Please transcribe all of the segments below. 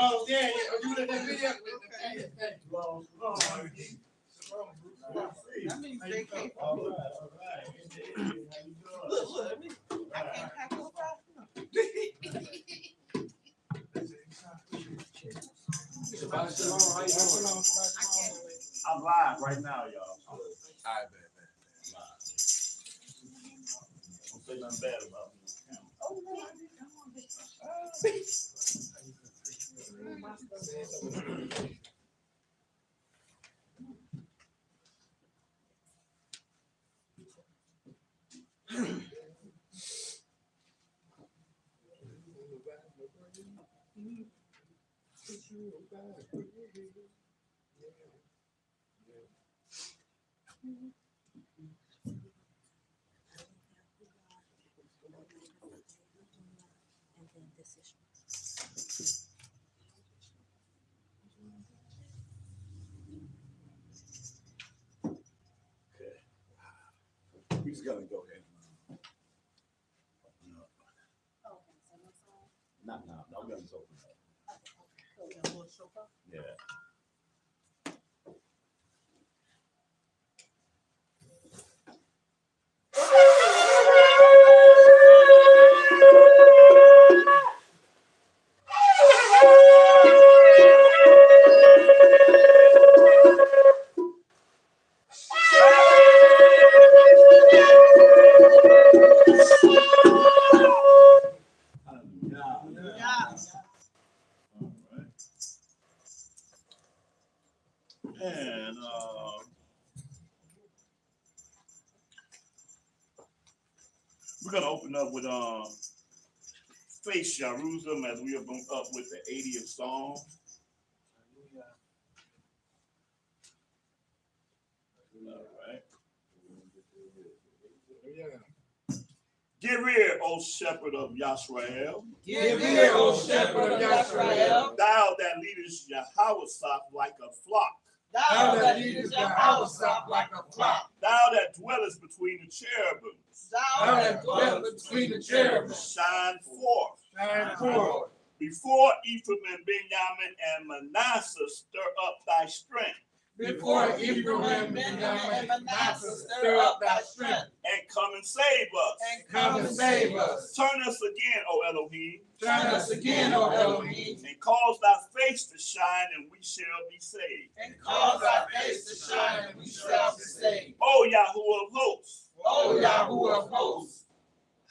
Oh, yeah, you did that video? That means they can't. Look, I can't pack no I'm live right now, y'all. All right, man. Don't say nothing bad about me. We just gotta go ahead. No, we're gonna open up. Yeah. And we're gonna open up with Face Jerusalem as we open up with the 80th Psalm. All right. Get rear, O shepherd of Yashrael. Give ear, O shepherd of Yashrael. Thou that leadest Yahweh like a flock. Thou that leadest Yahweh like a flock. Thou that dwellest between the cherubims. Thou that dwellest between the cherubims. Shine forth. Shine forth. Before Ephraim and Benjamin and Manasseh stir up thy strength. Before Ephraim and Benjamin and Manasseh stir up thy strength. And come and save us. And come and save us. Turn us again, O Elohim. Turn us again, O Elohim. And cause thy face to shine, and we shall be saved. And cause thy face to shine, and we shall be saved. O Yahuwah of hosts. O Yahuwah of hosts.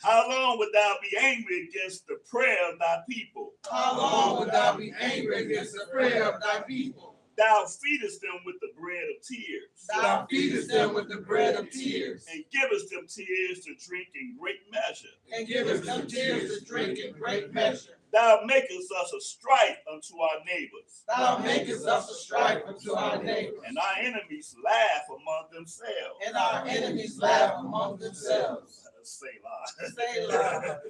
How long wilt thou be angry against the prayer of thy people? How long wilt thou be angry against the prayer of thy people? Thou feedest them with the bread of tears. Thou feedest them with the bread of tears. And givest them tears to drink in great measure. And givest them tears to drink in great measure. Thou makest us a strife unto our neighbors. Thou makest us a strife unto our neighbors. And our enemies laugh among themselves. And our enemies laugh among themselves. Selah. Selah.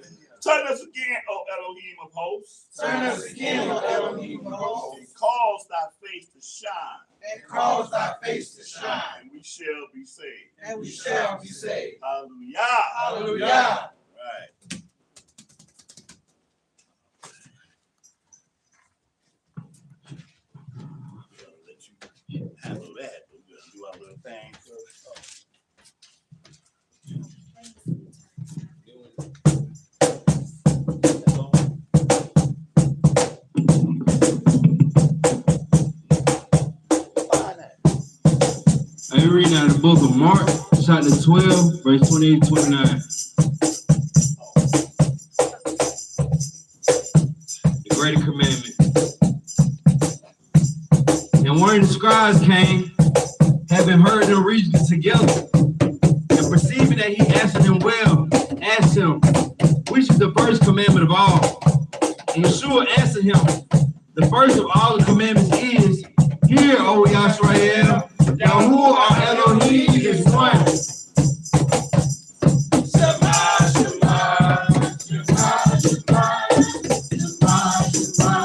Turn us again, O Elohim of hosts. Turn us again, O Elohim of hosts. And cause thy face to shine. And cause thy face to shine. And we shall be saved. And we shall be saved. Hallelujah. Hallelujah. Right. I'll let you handle that. We're gonna do our little thing first. I'm reading out of the book of Mark, chapter 12, verse 28-29. The greater commandment. And one of the scribes came, having heard them reasoning together, and perceiving that he answered them well, asked him, which is the first commandment of all? And Yeshua answered him, the first of all the commandments is, hear, O Yashrael, Yahuwah our Elohim is one. Shema, Shema, Shema, Shema, Shema, Shema, Shema,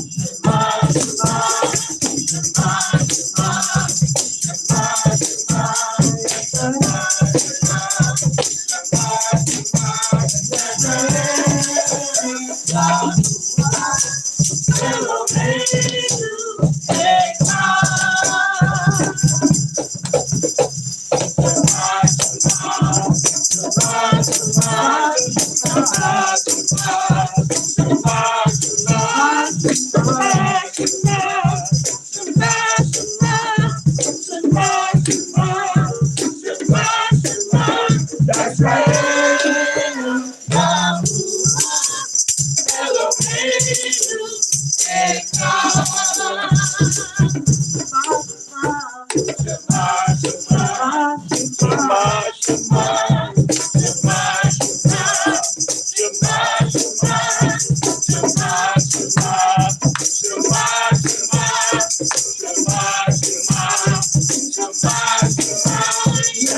Shema, Shema, Shema, Shema, Shema,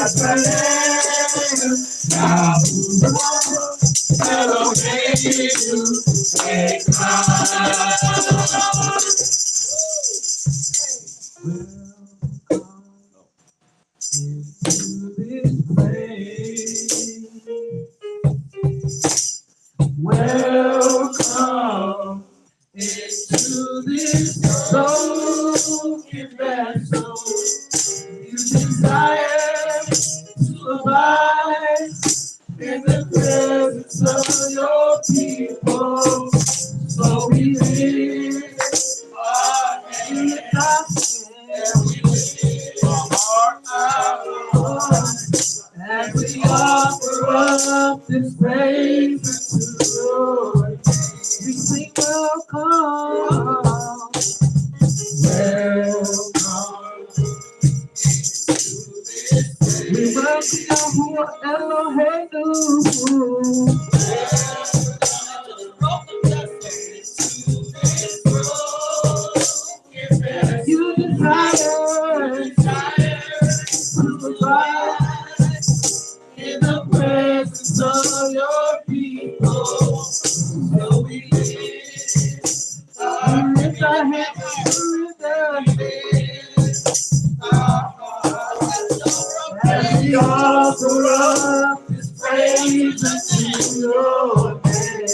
Welcome into this broken vessel. You desire to abide in the presence of your people. So we lift our hands and we lift our heart as we offer up this praise to the Lord. We sing welcome, welcome. We welcome Yahuwah Eloheinu. You desire to abide in the presence of your people. So we lift our hands, as we offer up this praise unto your name.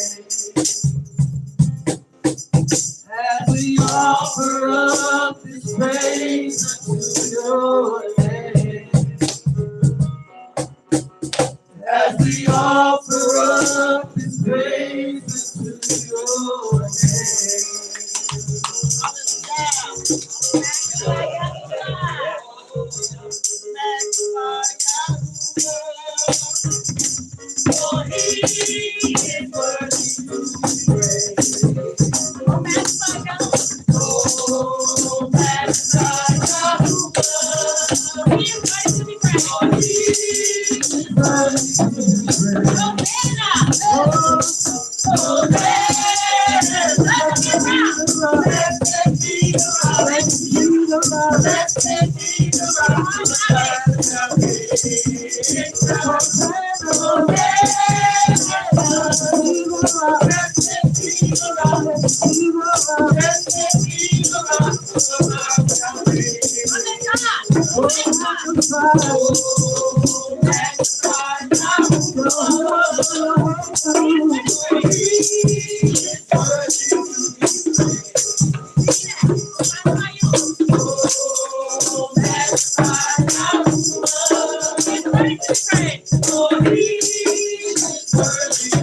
As we offer up this praise unto your name. As we offer up this praise unto your name. For he is worthy to be praised. Oh, magnify Yahuwah. He is worthy to be praised. For he is worthy to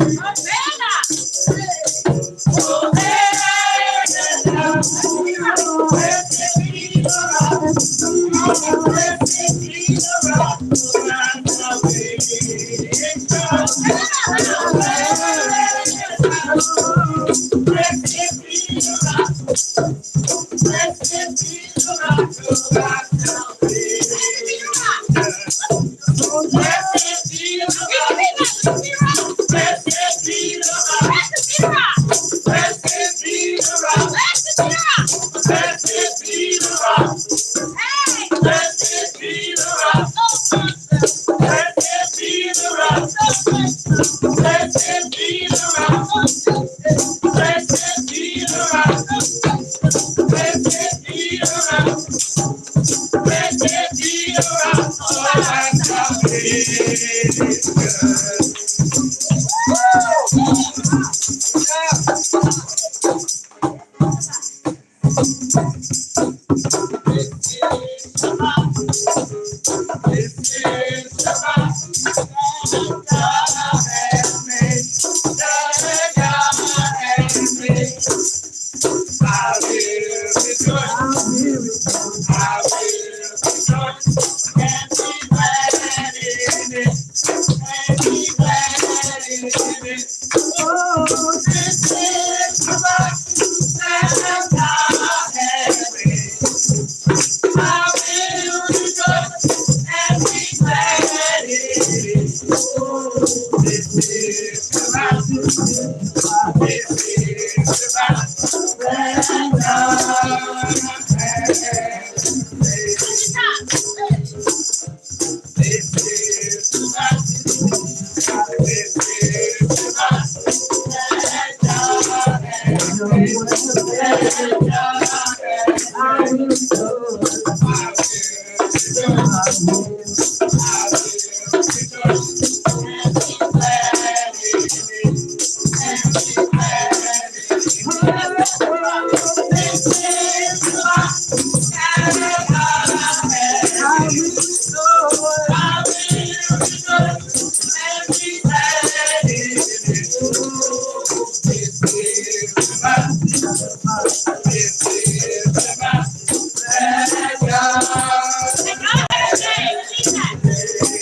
be praised.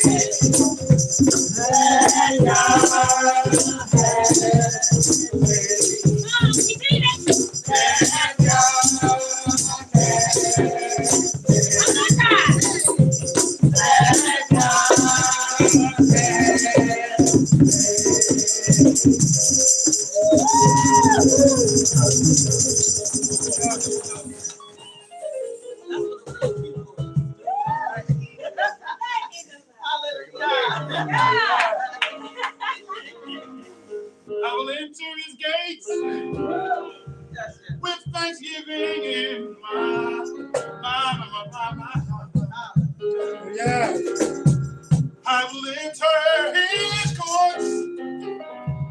I will enter his gates with thanksgiving in my Yeah. I will enter his courts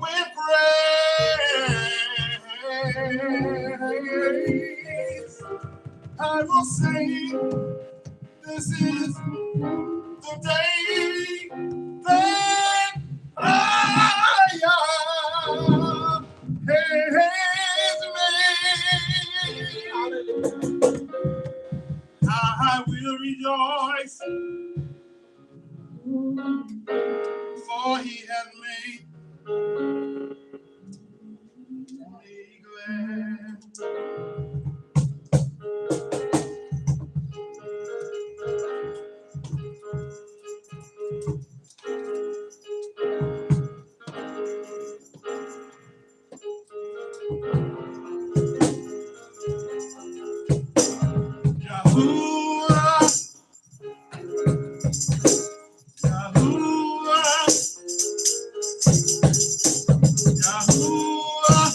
with praise. I will say, this is the day that I I will rejoice, for he has made me glad. Yahuwah, Yahuwah, Yahuwah,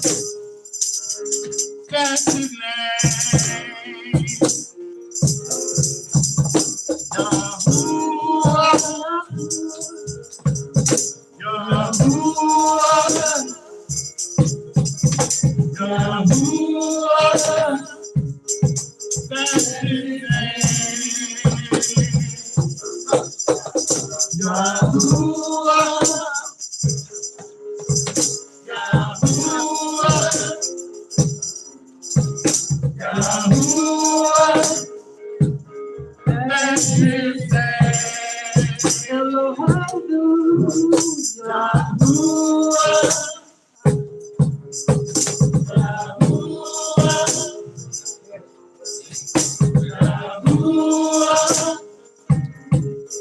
that's his name. Yahuwah, Yahuwah, Yahuwah, that's his name. Yahuwah, Yahuwah, Yahuwah,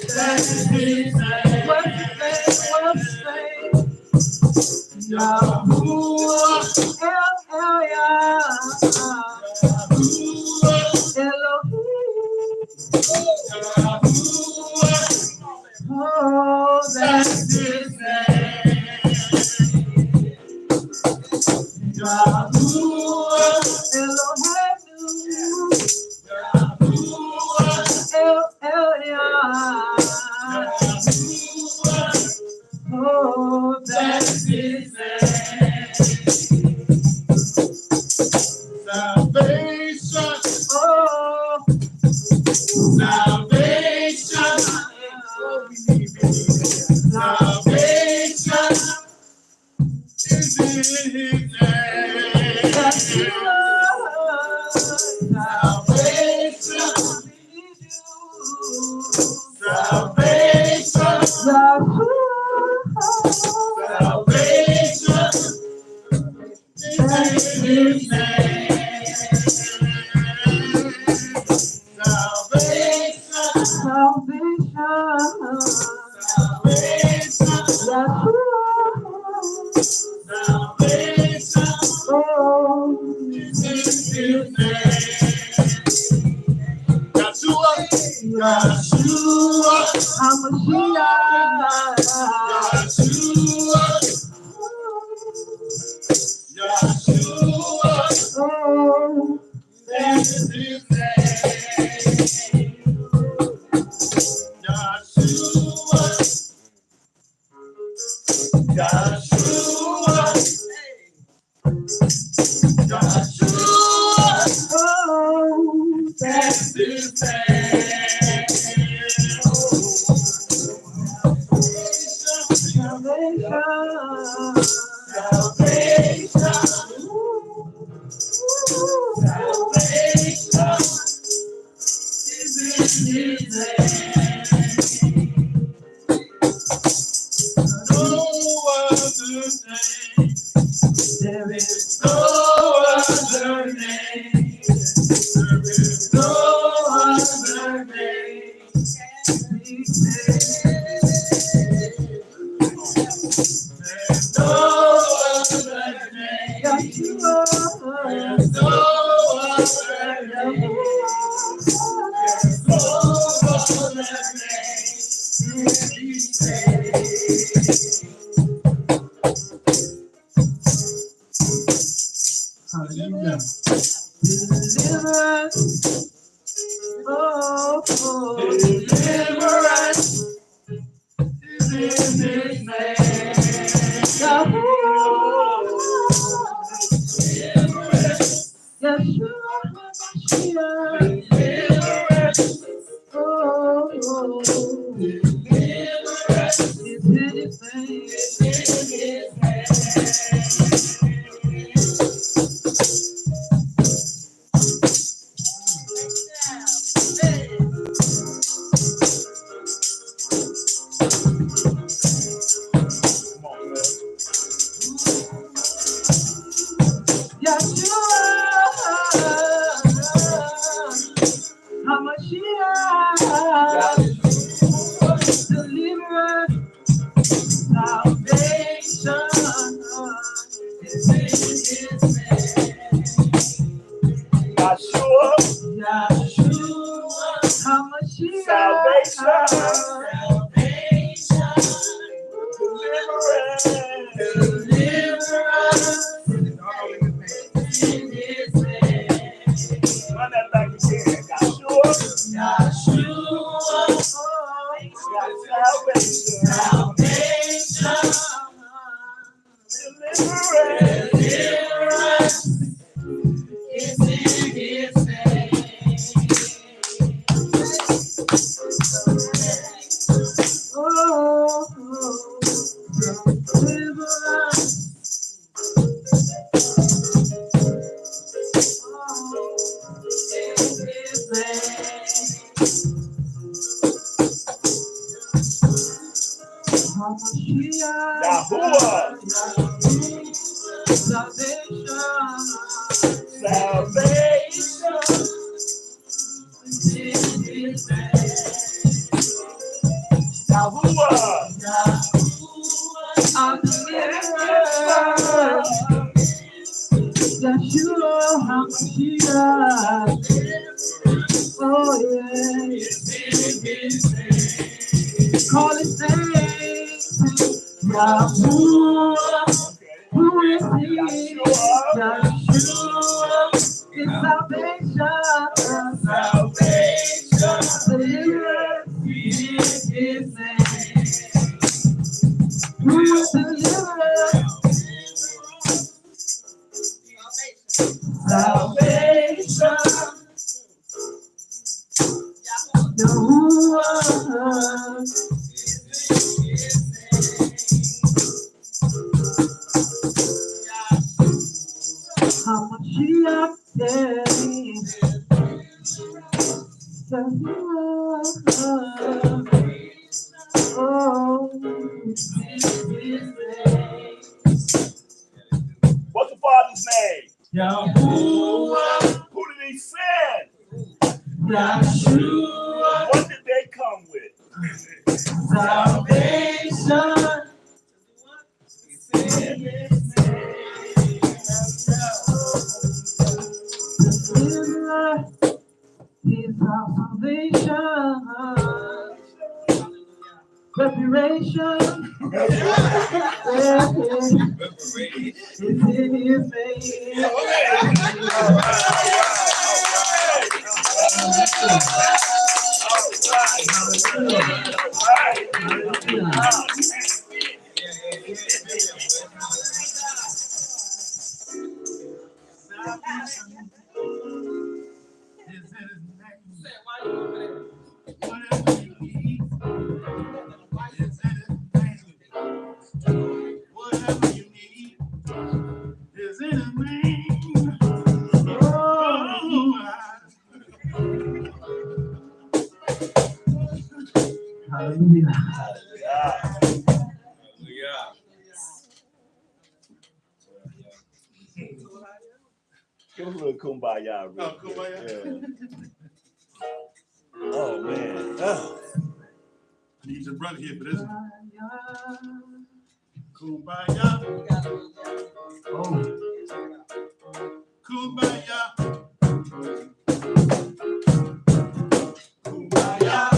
that's his name. Oh, that's his name. Yahuwah, Elohim, Yahuwah, El Elyon. Oh, that's his name. Salvation, Oh, salvation, salvation is in his name. Salvation, salvation, salvation is in his name. Salvation, salvation, salvation is in his name. Yeshua, Yeshua, Yeshua, Yeshua, that's his name. Yeshua, Yeshua, Yeshua, that's his name. Hallelujah. Deliverance. Oh, deliverance is in His name. Yashrael, deliverance. Oh, deliverance is in His name. Call His name, Yahuwah. Who is He? Yashrael is salvation, deliverance is His name. Who is deliverance? Salvation, Yahuwah. Hamashiach, What's the Father's name? Yahuwah. Who did He send? Yashrael, What did they come with? salvation. He's our salvation, preparation. It's in His name. Whatever you need is in His name. Hallelujah. Give us a little kumbaya. Real Oh, quick. kumbaya? Yeah. Oh, man. Need your brother here for this one. Kumbaya. Oh, Kumbaya. Kumbaya.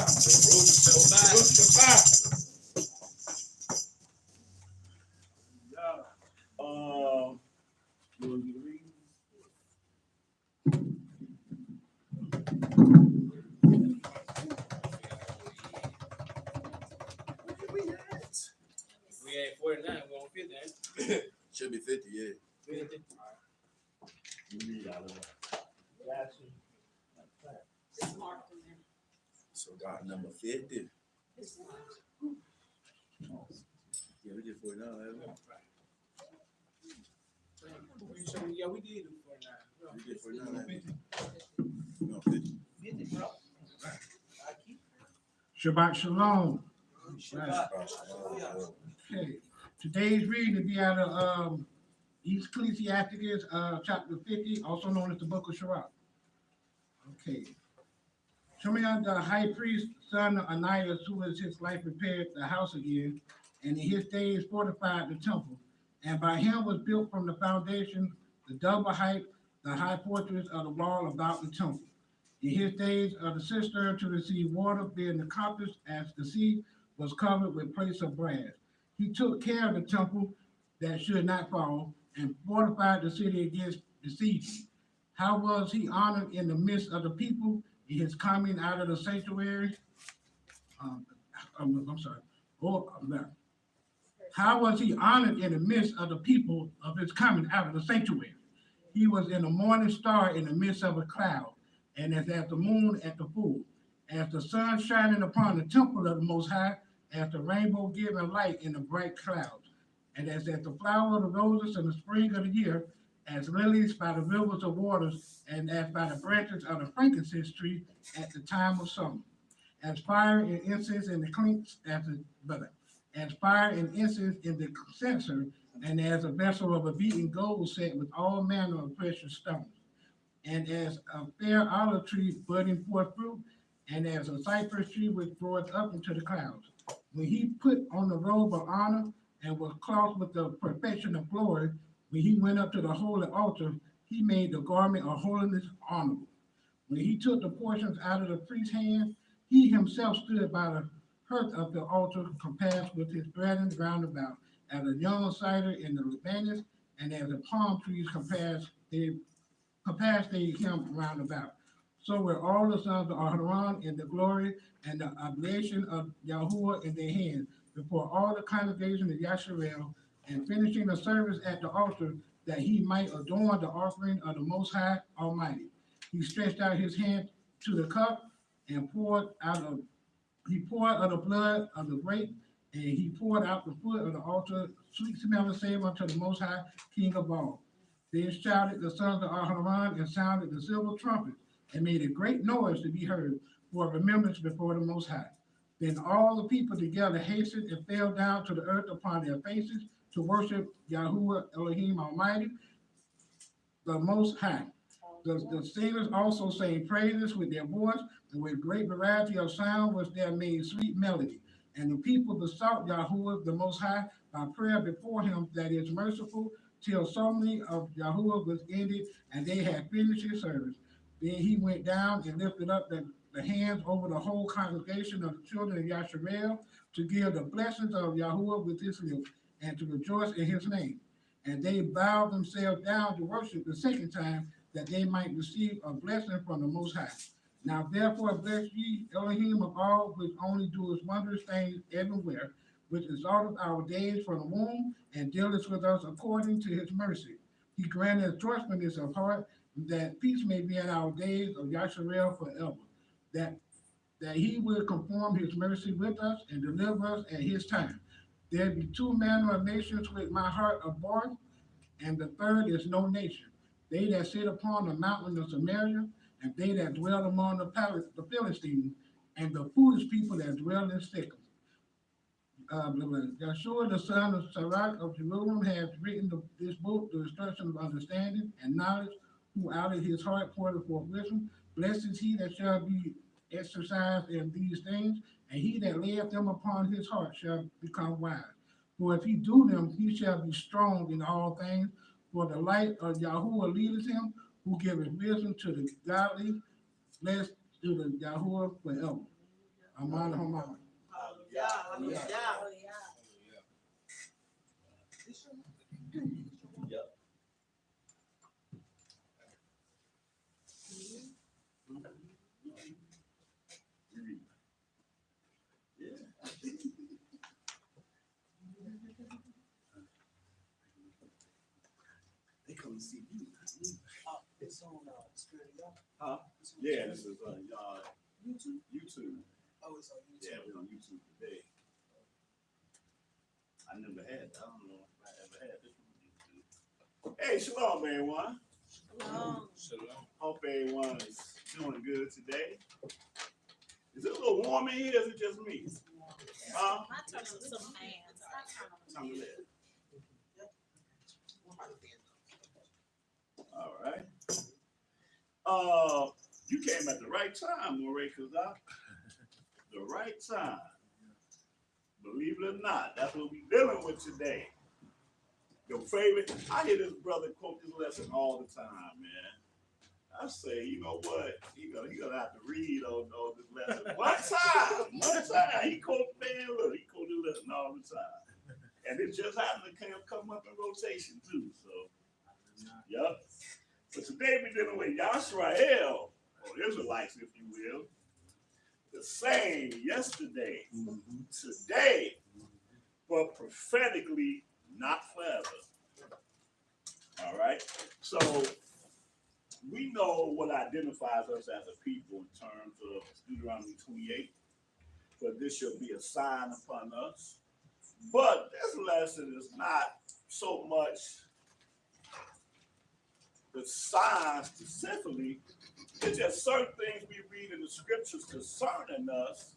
You want me to read? We ain't 49, we on 50. Should be 50, yeah. 50. You read out of it. It's marked in there. So God number 50. It's marked. Yeah, we did 49. haven't Yeah, we did do 49. we? We did 49. haven't we? No, 50. 50, bro. Shabbat Shalom. Shabbat. Okay. Today's reading will be out of Ecclesiastes chapter 50, also known as the Book of Sirach. Okay. Shimon the high priest, son of Ananias, who was his life repaired the house again, and in his days fortified the temple. And by him was built from the foundation the double height, the high fortress of the wall about the temple. In his days of the cistern to receive water, being accomplished as the sea was covered with plates of brass. He took care of the temple that should not fall, and fortified the city against besieging. How was he honored in the midst of the people in his coming out of the sanctuary? I'm sorry. How was he honored in the midst of the people of his coming out of the sanctuary? He was in a morning star in the midst of a cloud, and as the moon at the full, as the sun shining upon the temple of the Most High, as the rainbow giving light in the bright clouds, and as the flower of the roses in the spring of the year, as lilies by the rivers of waters, and as by the branches of the frankincense tree at the time of summer, as fire and incense in the clinks, as fire and incense in the censer, and as a vessel of a beaten gold set with all manner of precious stones, and as a fair olive tree budding forth fruit, and as a cypress tree which groweth up into the clouds. When he put on the robe of honor and was clothed with the perfection of glory, when he went up to the holy altar, he made the garment of holiness honorable. When he took the portions out of the priest's hand, he himself stood by the hearth of the altar, compassed with his brethren round about, as a young cider in the Libanus, and as the palm trees compassed they him round about. So were all the sons of Aharon in the glory and the oblation of Yahuwah in their hands, before all the congregation of Yashrael, and finishing the service at the altar, that he might adorn the offering of the Most High Almighty. He stretched out his hand to the cup and poured of the blood of the grape, and he poured out the foot of the altar, sweet smelling savor unto the Most High, King of all. Then shouted the sons of Aharon and sounded the silver trumpet, and made a great noise to be heard for remembrance before the Most High. Then all the people together hastened and fell down to the earth upon their faces to worship Yahuwah Elohim Almighty, the Most High. The singers also sang praises with their voice, and with great variety of sound was there made sweet melody. And the people besought Yahuwah the Most High by prayer before him that is merciful, till so many of Yahuwah was ended, and they had finished his service. Then he went down and lifted up the hands over the whole congregation of the children of Yashrael, to give the blessings of Yahuwah with his lips, and to rejoice in his name. And they bowed themselves down to worship the second time, that they might receive a blessing from the Most High. Now therefore bless ye Elohim of all, which only doeth wondrous things everywhere, which exalteth our days from the womb, and dealeth with us according to his mercy. He granted joyfulness of heart, that peace may be in our days of Yashrael forever. That he will conform his mercy with us, and deliver us at his time. There be two manner of nations with my heart abhorrent, and the third is no nation. They that sit upon the mountain of Samaria, and they that dwell among the Philistines, and the foolish people that dwell in Shechem. Yeshua, the son of Sirach of Jerusalem, has written this book, the instruction of understanding and knowledge, who out of his heart poured forth wisdom. Blessed is he that shall be exercised in these things, and he that layeth them upon his heart shall become wise. For if he do them, he shall be strong in all things. For the light of Yahuwah leadeth him, who giveth wisdom to the godly. Blessed to the Yahuwah forever. Aman Homam. They come to see you. It's on Straight Up. Huh? Yeah, this is YouTube? YouTube. Oh, it's on YouTube. Yeah, we're on YouTube today. I never had that. I don't know if I ever had this one. Hey, shalom, everyone. Hope everyone is doing good today. Is it a little warm in here? Or is it just me? I turn on some fans. Tell me that. All right. You came at the right time, Moreh Chazaq. The right time. Believe it or not, that's what we're dealing with today. Your favorite. I hear this brother quote this lesson all the time, man. I say, you know what? He gonna have to read on this lesson one time. He quote man, look, he quote the lesson all the time, and it just happened to come up in rotation too. So, yep. But today we're dealing with Yashrael, or Israelites, if you will, the same yesterday, today, but prophetically not forever. All right. So we know what identifies us as a people in terms of Deuteronomy 28, but this shall be a sign upon us. But this lesson is not so much the sign specifically. It's just certain things we read in the scriptures concerning us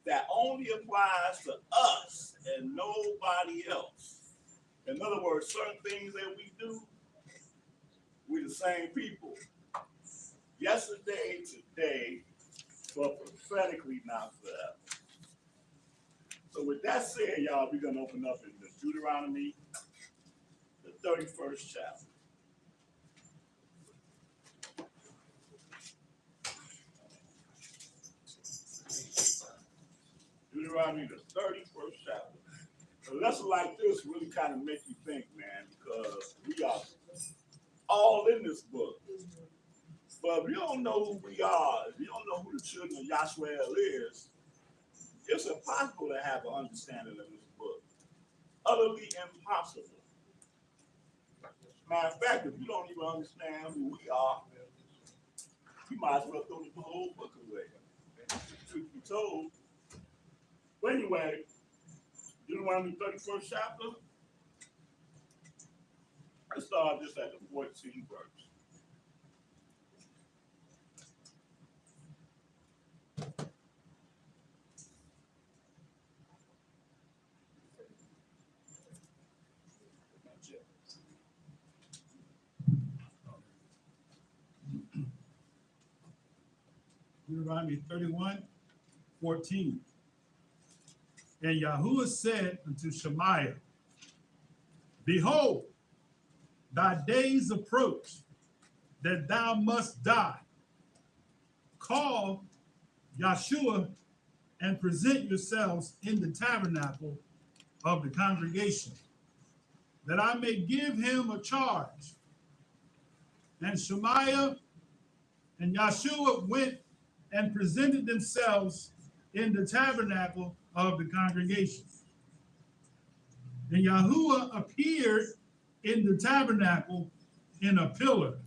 that only applies to us and nobody else. In other words, certain things that we do, we're the same people. Yesterday, today, but prophetically not forever. So with that said, y'all, we're going to open up in the Deuteronomy, the 31st chapter. Deuteronomy, the 31st chapter. A lesson like this really kind of makes you think, man, because we are all in this book. But if you don't know who we are, if you don't know who the children of Yashrael is, it's impossible to have an understanding of this book. Utterly impossible. Matter of fact, if you don't even understand who we are, you might as well throw the whole book away. Truth be told. But anyway, Deuteronomy 31st chapter. Let's start just at the 14th verse. Deuteronomy 31:14. And Yahuwah said unto Shemaiah, behold, thy days approach, that thou must die. Call Yeshua and present yourselves in the tabernacle of the congregation, that I may give him a charge. And Shemaiah and Yeshua went and presented themselves in the tabernacle of the congregation. And Yahuwah appeared in the tabernacle in a pillar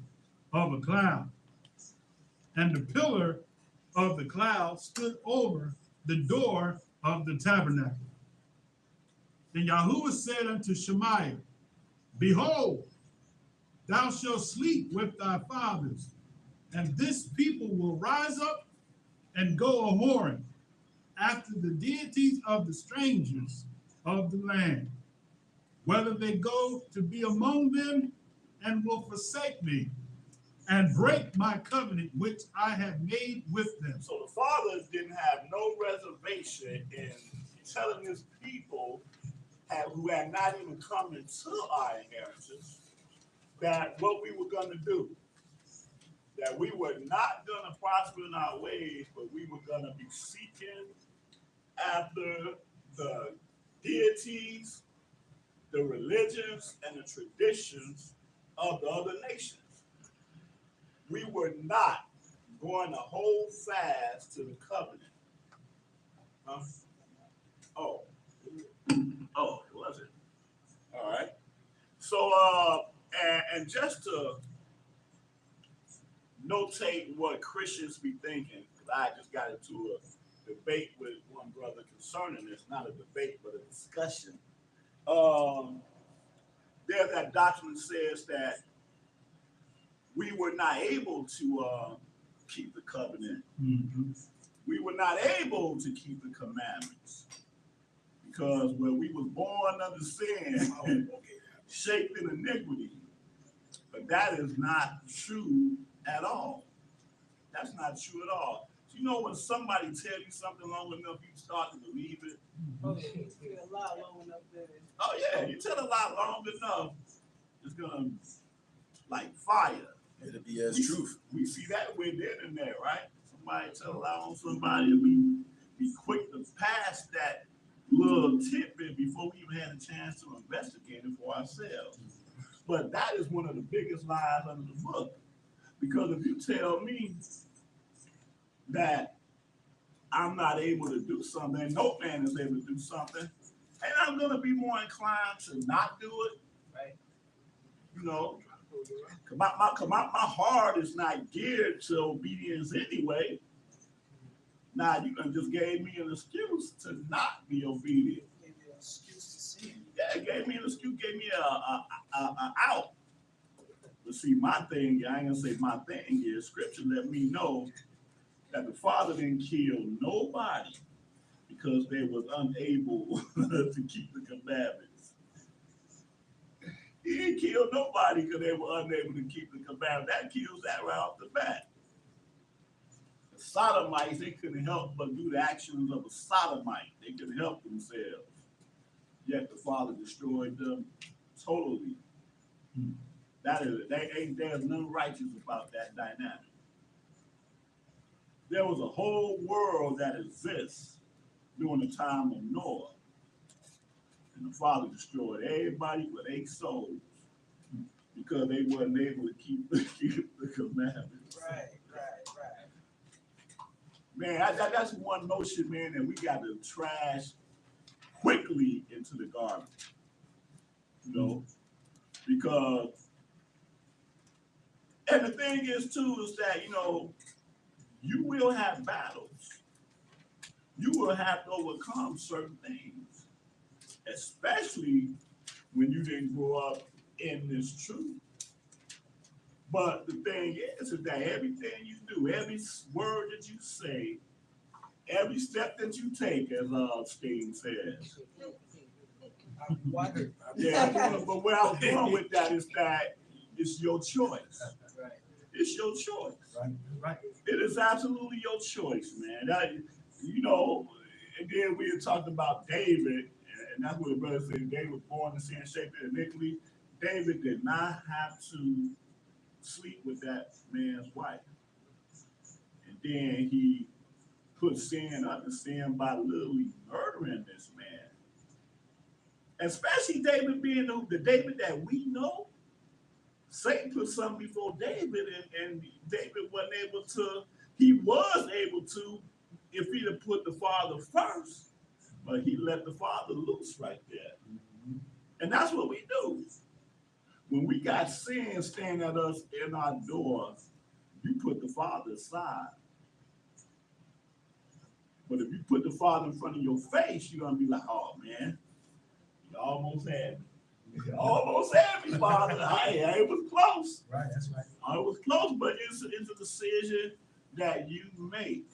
of a cloud. And the pillar of the cloud stood over the door of the tabernacle. And Yahuwah said unto Shemaiah, behold, thou shalt sleep with thy fathers, and this people will rise up and go a-whoring after the deities of the strangers of the land, whether they go to be among them and will forsake me and break my covenant which I have made with them. So the fathers didn't have no reservation in telling his people who had not even come into our inheritance that what we were going to do, that we were not going to prosper in our ways, but we were going to be seeking after the deities, the religions, and the traditions of the other nations. We were not going to hold fast to the covenant. Huh? Oh, was it? All right. So, and just to notate what Christians be thinking, because I just got into a debate with one brother concerning this, not a debate, but a discussion. There's that doctrine that says that we were not able to keep the covenant. Mhm. We were not able to keep the commandments because when we was born under sin, shaped in iniquity. But that is not true at all. That's not true at all. You know, when somebody tells you something long enough, you start to believe it. Oh, yeah, it's been a lot long enough there. Oh yeah, you tell a lie long enough, it's gonna like fire. It'll be as We- truth. We see that with the internet, right? Somebody tell a lie on somebody, and we be quick to pass that little tidbit before we even had a chance to investigate it for ourselves. But that is one of the biggest lies under the book. Because if you tell me that I'm not able to do something, and no man is able to do something, and I'm gonna be more inclined to not do it, Right. you know, cause my heart is not geared to obedience anyway. Now you done just gave me an excuse to not be obedient. Give you an excuse to sin. Yeah, it gave me an excuse, gave me a out. But see, my thing, I ain't gonna say my thing is scripture let me know that the Father didn't kill nobody because they was unable to keep the commandments. He didn't kill nobody because they were unable to keep the commandments. That kills that right off the bat. The Sodomites, they couldn't help but do the actions of a Sodomite. They couldn't help themselves. Yet the Father destroyed them totally. There's none righteous about that dynamic. There was a whole world that exists during the time of Noah. And the Father destroyed everybody with 8 souls because they weren't able to keep the commandments. Right. Man, that's one notion, man, that we got to trash quickly into the garbage. You know? Because, and the thing is, too, is that, you know, you will have battles. You will have to overcome certain things, especially when you didn't grow up in this truth. But the thing is that everything you do, every word that you say, every step that you take, as Steen says. What? Yeah, but where I'm going with that is that it's your choice. Right. It's your choice. Right. It is absolutely your choice, man. You know, and then we had talked about David, and that's what the brother said. David was born in sin, shaped in iniquity. David did not have to sleep with that man's wife. And then he put sin under sin by literally murdering this man. Especially David being the David that we know. Satan put something before David, and David wasn't able to, he was able to if he'd have put the Father first, but he let the Father loose right there. And that's what we do. When we got sin staring at us in our door, you put the Father aside. But if you put the Father in front of your face, you're going to be like, oh man, you almost had me. You almost had me, Father. It was close. Right, that's right. It was close, but it's a decision that you make.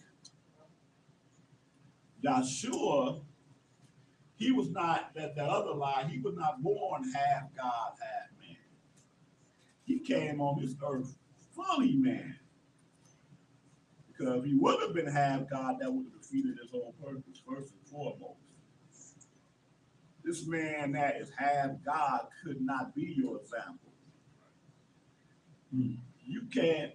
Yashrael, he was not, that other lie, he was not born half God, half man. He came on this earth fully man. Because if he would have been half God, that would have defeated his whole purpose, first and foremost. This man that is half God could not be your example. You can't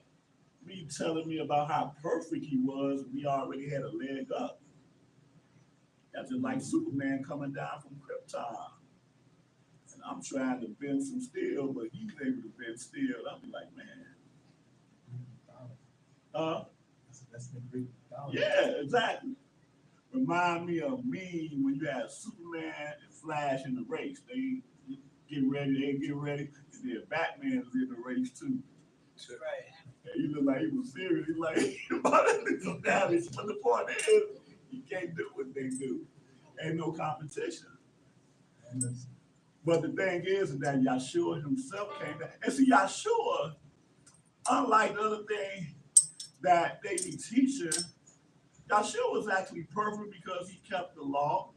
be telling me about how perfect he was and we already had a leg up. That's just like Superman coming down from Krypton. And I'm trying to bend some steel, but he's able to bend steel. I'll be like, man. That's been great. Yeah, exactly. Remind me of me when you had Superman and Flash in the race. They get ready, and then Batman was in the race too. Right. And he looked like he was serious. He like he about to do some damage. But the point is, you can't do what they do. Ain't no competition. But the thing is that Yashrael himself came down. And see, Yashrael, unlike the other thing that they be teaching, Yashrael was actually perfect because he kept the law.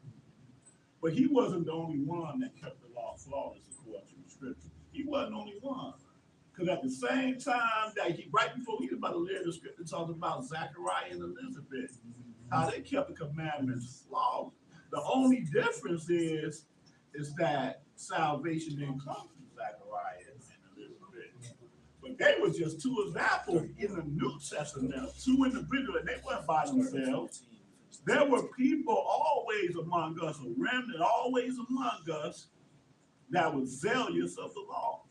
But he wasn't the only one that kept the law flawless according to the scripture. He wasn't the only one. Because at the same time that right before he was about to live, the scripture talks about Zachariah and Elizabeth, how they kept the commandments flawless. The only difference is that salvation didn't come from Zachariah and Elizabeth. But they were just two examples in the New Testament, two individuals, and they weren't by themselves. There were people always among us, a remnant always among us, that was zealous of the law.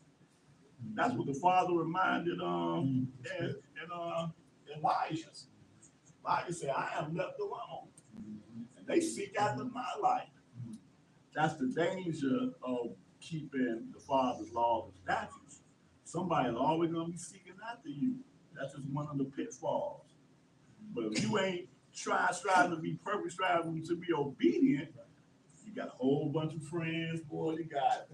That's what the Father reminded Elijah. Elijah said, I am left alone. And they seek after my life. That's the danger of keeping the Father's laws and statutes. Somebody's always going to be seeking after you. That's just one of the pitfalls. But if you ain't striving to be perfect, striving to be obedient, you got a whole bunch of friends, boy. You got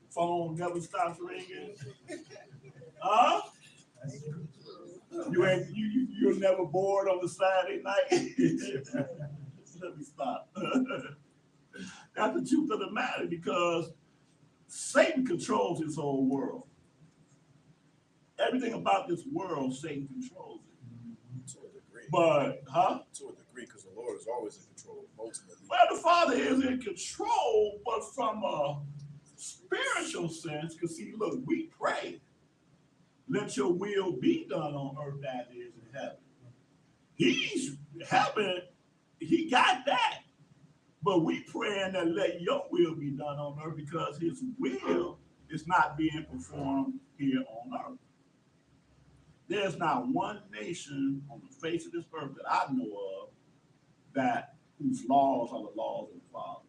phone never stops ringing. You're never bored on the Saturday night. Let me stop. That's the truth of the matter, because Satan controls his whole world. Everything about this world, Satan controls it. To a degree. But, To a degree, because the Lord is always in control, ultimately. Well, the Father is in control, but from a spiritual sense, because see, look, we pray, let your will be done on earth as it is in heaven. He's heaven, he got that. But we praying that let your will be done on earth because his will is not being performed here on earth. There's not one nation on the face of this earth that I know of that whose laws are the laws of the Father.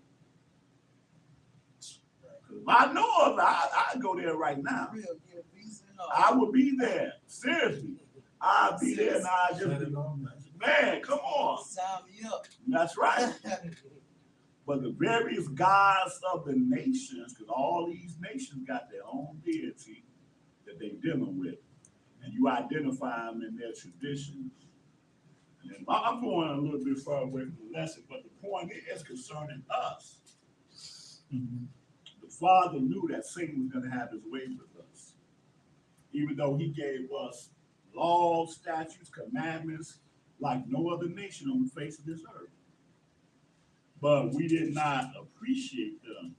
If I know of it, I'd go there right now. I would be there. Seriously. I'd be there and I'd just be, man, come on. Sign me up. That's right. But the various gods of the nations, because all these nations got their own deity that they're dealing with. And you identify them in their traditions. And I'm going a little bit far away from the lesson, but the point is concerning us. Mm-hmm. The Father knew that Satan was going to have his way with us. Even though he gave us laws, statutes, commandments, like no other nation on the face of this earth. But we did not appreciate them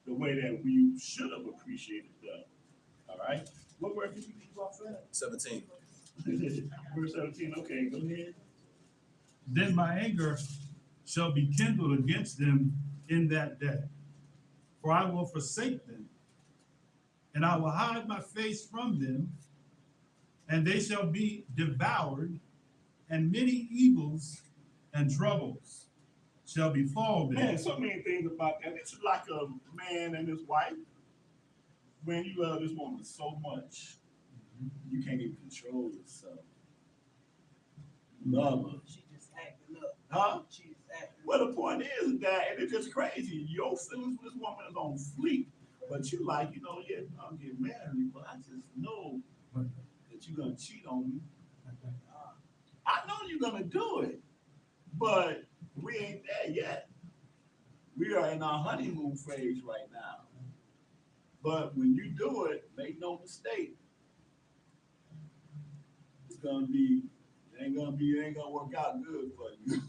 the way that we should have appreciated them. All right? What word did you leave off at? 17. Verse 17, okay, go ahead. Then my anger shall be kindled against them in that day, for I will forsake them, and I will hide my face from them, and they shall be devoured, and many evils and troubles shall befall them. Man, so many things about that. It's like a man and his wife. When you love this woman so much, you can't even control yourself. Love her. She just acting up. Huh? She just acting up. Well, the point is that, and it's just crazy. Your feelings for this woman is on fleek, but you like, yeah, I'll get married, but I just know that you're going to cheat on me. I know you're going to do it, but we ain't there yet. We are in our honeymoon phase right now. But when you do it, make no mistake. It ain't gonna work out good for you.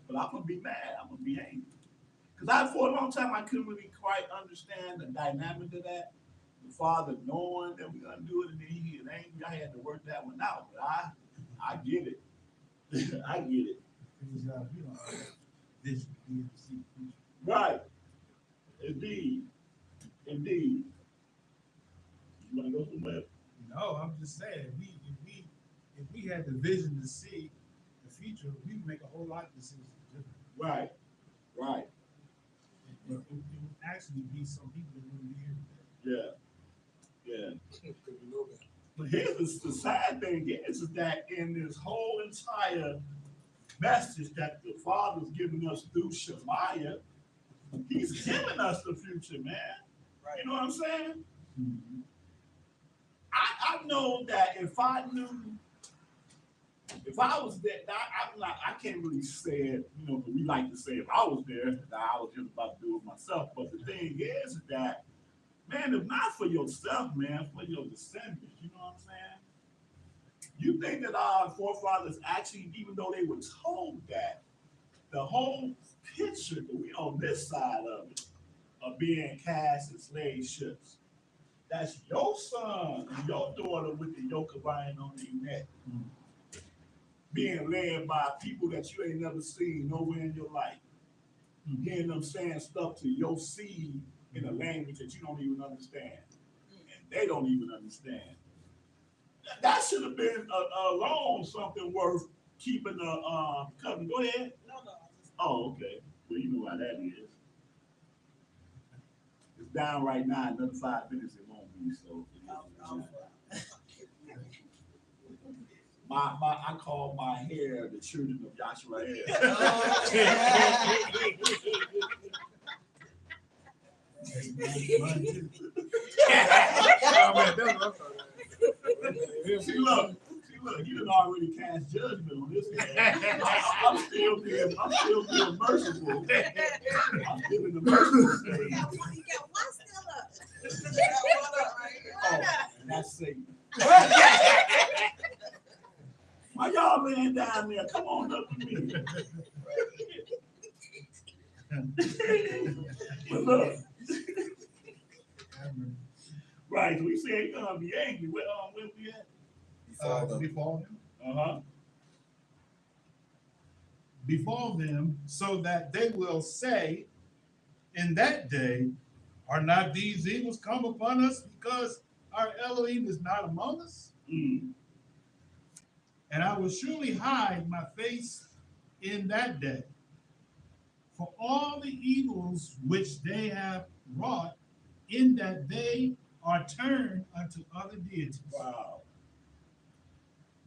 But I'm gonna be mad. I'm gonna be angry. Because for a long time, I couldn't really quite understand the dynamic of that. The Father knowing that we're gonna do it, and then he get angry. I had to work that one out. But I get it. I get it. vision, be able to see the future. Right. Indeed. Indeed. You want to go somewhere? No, I'm just saying, if we had the vision to see the future, we'd make a whole lot of decisions different. Right. Right. It would actually be some people that wouldn't be here today. Yeah. Yeah. But here's the sad thing is that in this whole entire message that the Father's giving us through Shemaiah, he's giving us the future, man. Right. You know what I'm saying? Mm-hmm. I know that if I was there, I can't really say it, you know, but we like to say if I was there, that I was just about to do it myself. But the thing is that, man, if not for yourself, man, for your descendants, you know what I'm saying? You think that our forefathers actually, even though they were told that, the whole picture that we on this side of it, of being cast in slave ships, that's your son and your daughter with the yoke of iron on their neck, being led by people that you ain't never seen nowhere in your life, hearing them saying stuff to your seed in a language that you don't even understand, and they don't even understand. That should have been alone something worth keeping the covenant. Go ahead. No. Oh, okay. Well, you know how that is. It's down right now. Another 5 minutes it won't be. So. I call my hair the children of Yashrael. See, look, you done already cast judgment on this man. I'm still being merciful. I'm giving the merciful stage. You got one still up. Oh, and that's Satan. Why y'all laying down there? Come on up to me. But look. Right, we said he's gonna be angry. Where we at? Before them. Uh-huh. Before them, so that they will say in that day, are not these evils come upon us because our Elohim is not among us? Mm. And I will surely hide my face in that day for all the evils which they have wrought, in that they are turned unto other deities. Wow.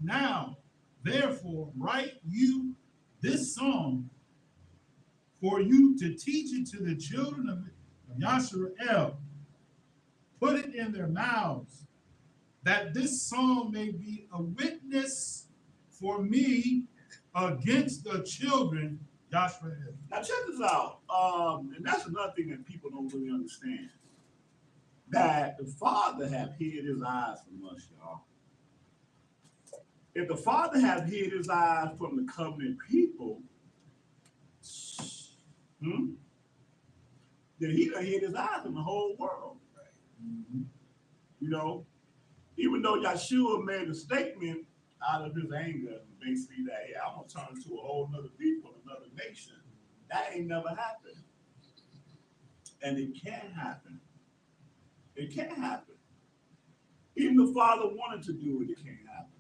Now, therefore, write you this song for you to teach it to the children of Yashrael. Put it in their mouths, that this song may be a witness for me against the children Yashrael. Now check this out. And that's another thing that people don't really understand. That the Father have hid his eyes from us, y'all. If the Father have hid his eyes from the covenant people, then he done hid his eyes from the whole world. Mm-hmm. You know, even though Yeshua made a statement out of his anger, basically that, yeah, I'm gonna turn to a whole nother people, another nation. That ain't never happened. And it can happen. It can't happen. Even the Father wanted to do it, it can't happen.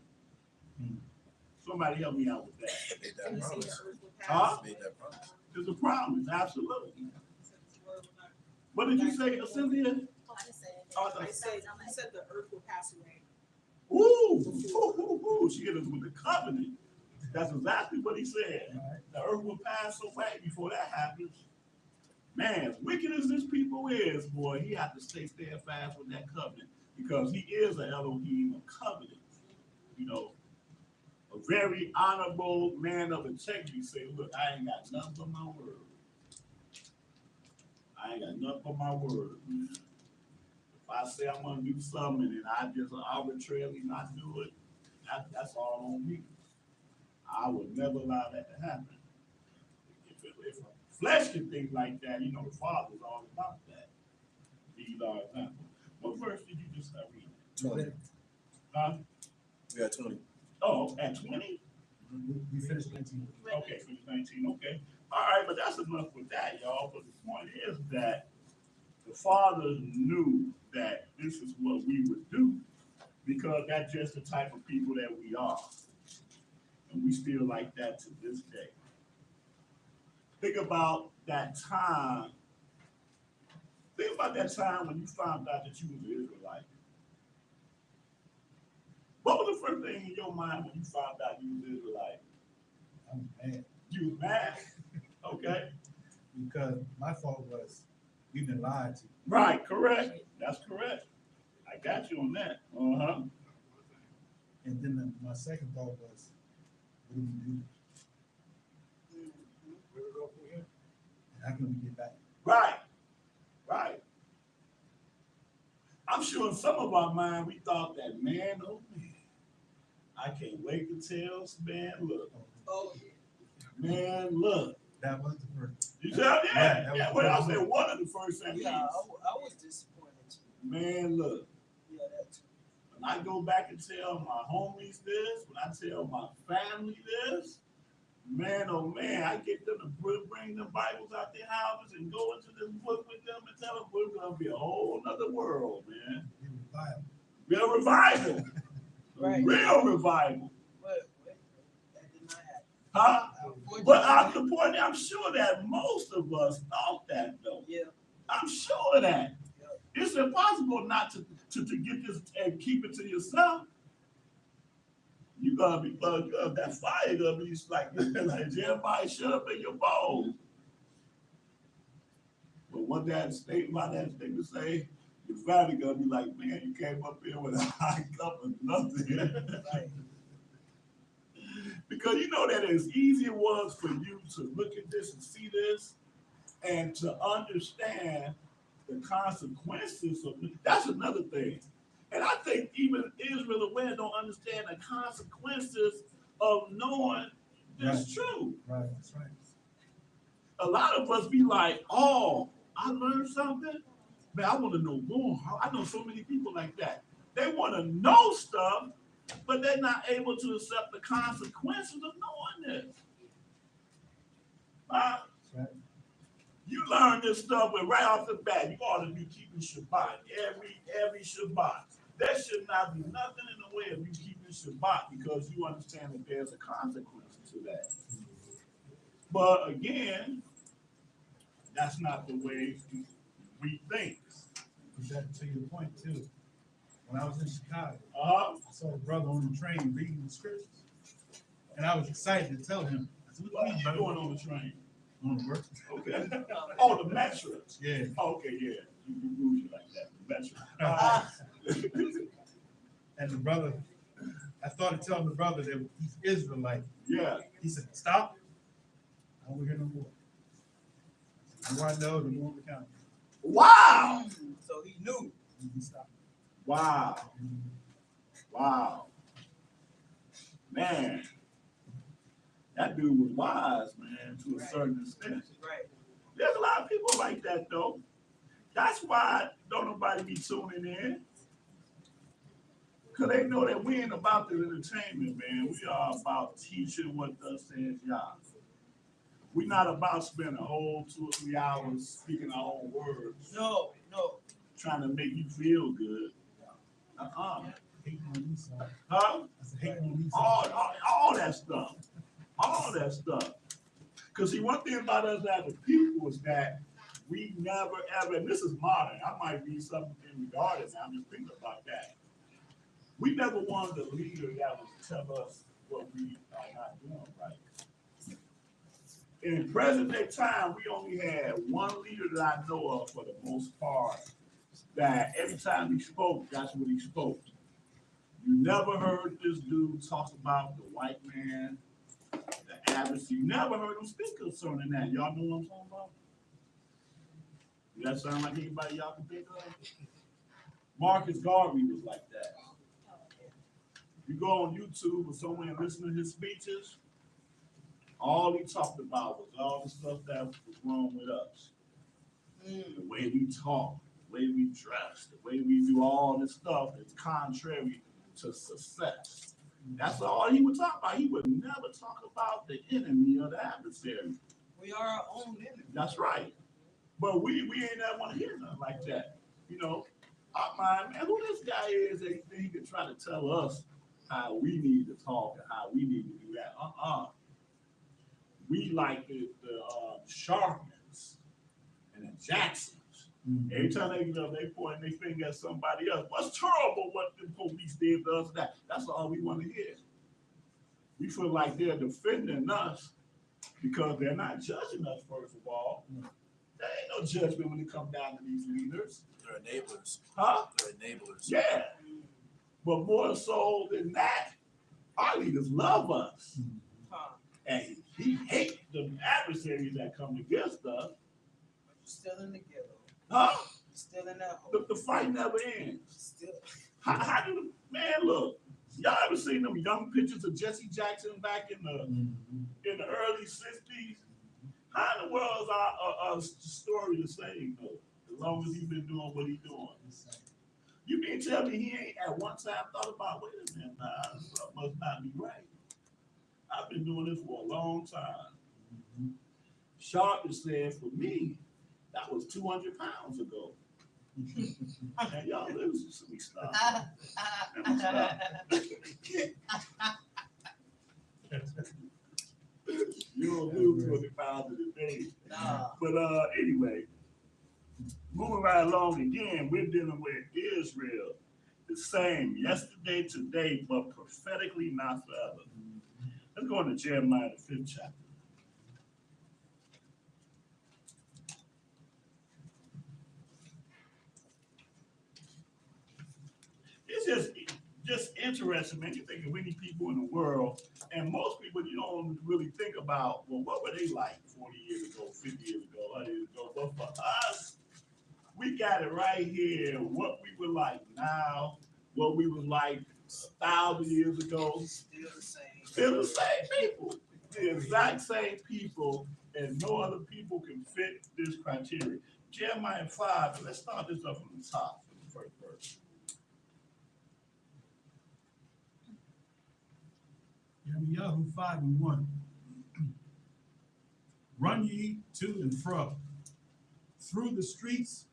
Somebody help me out with that. Made that promise. Huh? Made that promise. It's a promise, absolutely. What did you say, Cynthia? He said the earth will pass away. Ooh, she hit us with the covenant. That's exactly what he said. The earth will pass away before that happens. Man, as wicked as this people is, boy, he has to stay steadfast with that covenant because he is an Elohim of covenant. You know, a very honorable man of integrity say, look, I ain't got nothing but my word. I ain't got nothing but my word, man. If I say I'm gonna do something and I just arbitrarily not do it, that's all on me. I would never allow that to happen. If flesh can think like that, you know, the Father's all about that. These are examples. What verse did you just read? 20. Huh? We got 20. Oh, at 20? We finished 19. Okay, finish 19, okay. All right, but that's enough with that, y'all. But the point is that the Father knew that this is what we would do because that's just the type of people that we are. And we still like that to this day. Think about that time. Think about that time when you found out that you was an Israelite. What was the first thing in your mind when you found out you was an Israelite? I was mad You was mad. Okay. because my thought was we've been lied to. Right, correct. That's correct. I got you on that. Uh-huh. And then my second thought was, what do we do? Where we go from here? And how can we get back? Right. Right. I'm sure in some of our mind we thought that, man, oh man, I can't wait to tell man, look. Oh, Man, look. That was the first. You said, Yeah, yeah. that was Well, I the said first one of the first things. yeah, I was disappointed too. Man, look. Yeah, that too. When I go back and tell my homies this, when I tell my family this, man, oh man, I get them to bring them Bibles out their houses and go into this book with them and tell them we're going to be a whole other world, man. Real revival. Right. Real revival. But that did not happen. Huh? Unfortunately, But I'm the point, I'm sure that most of us thought that though. yeah. I'm sure of that. It's impossible not to get this and keep it to yourself. You gotta be plugged up. That fire gonna be like Jeremiah, shut up in your bowl. But what that statement say, your family gonna be like, man, you came up here with a high cup of nothing. Because you know that as easy it was for you to look at this and see this and to understand the consequences of it. That's another thing. And I think even Israel aware don't understand the consequences of knowing this truth. Right, that's right. A lot of us be like, oh, I learned something. Man, I want to know more. I know so many people like that. They want to know stuff, but they're not able to accept the consequences of knowing this. That's right. You learn this stuff, but right off the bat, you ought to be keeping Shabbat every Shabbat. There should not be nothing in the way of you keeping Shabbat because you understand that there's a consequence to that. But again, that's not the way we think. That to your point too. When I was in Chicago, Uh-huh. I saw a brother on the train reading the scriptures, and I was excited to tell him. I said, What are you doing on the train? On the work. Okay. Oh, the metrics. Yeah. Oh, okay, yeah. You bougie like that. The metrics. And the brother, I started telling the brother that he's Israelite. Yeah. He said, stop. I don't hear no more. The more I know, the more we count. Wow. So he knew. He stopped. Wow. Wow. Man. That dude was wise, man, to a certain extent. Right. There's a lot of people like that, though. That's why don't nobody be tuning in. Because they know that we ain't about the entertainment, man. We are about teaching what thus says Yah. We're not about spending a whole 2 or 3 hours speaking our own words, No. trying to make you feel good. Uh-uh. Hating on Esau. Huh? I said, hating on Esau. All that stuff. All that stuff. Because see, one thing about us as a people is that we never ever, and this is modern, I might read something in regard to that, I'm just thinking about that. We never wanted a leader that would tell us what we are not doing right. In present day time, we only had one leader that I know of for the most part, that every time he spoke, that's what he spoke. You never heard this dude talk about the white man, the adversary. You never heard him speak concerning that. Y'all know what I'm talking about? Does that sound like anybody y'all can think of? Marcus Garvey was like that. You go on YouTube or somewhere and listen to his speeches, all he talked about was all the stuff that was wrong with us. The way we talk, the way we dress, the way we do all this stuff is contrary to success. That's all he would talk about. He would never talk about the enemy or the adversary. We are our own enemy. That's right. But we ain't never want to hear nothing like that. You know, our mind, man, who this guy is that he can try to tell us how we need to talk and how we need to do that. We like the Sharpmans and the Jacksons. Every time they point their finger at somebody else, what's terrible what the police did to us, that's all we want to hear. We feel like they're defending us because they're not judging us, first of all. There ain't no judgment when it comes down to these leaders. They're enablers. Huh? They're enablers. Yeah. But more so than that, our leaders love us. Huh. And he hates the adversaries that come against us. You're still in the ghetto. Huh? You're still in that hole. The fight never ends. Still. How do man look? Y'all ever seen them young pictures of Jesse Jackson back in the early 60s? How in the world is our story the same though? As long as he's been doing what he's doing. You mean tell me he ain't at one time thought about, wait a minute, nah, something must not be right. I've been doing this for a long time. Sharp has said for me, that was 200 pounds ago. And y'all, let me stop. Let me stop. You don't lose 20 pounds in a day. Nah. But anyway, moving right along again, we're dealing with Israel. The same yesterday, today, but prophetically not forever. Let's go into Jeremiah, the 5th chapter. It's just interesting, man. You think of many people in the world, and most people you don't really think about, well, what were they like 40 years ago, 50 years ago, 100 years ago? But for us, we got it right here, what we were like now, what we was like 1,000 years ago. Still the same. Still the same people. The exact same people, and no other people can fit this criteria. Jeremiah 5, let's start this up from the top, from the first verse. Yashrael 5:1. Run ye to and fro through the streets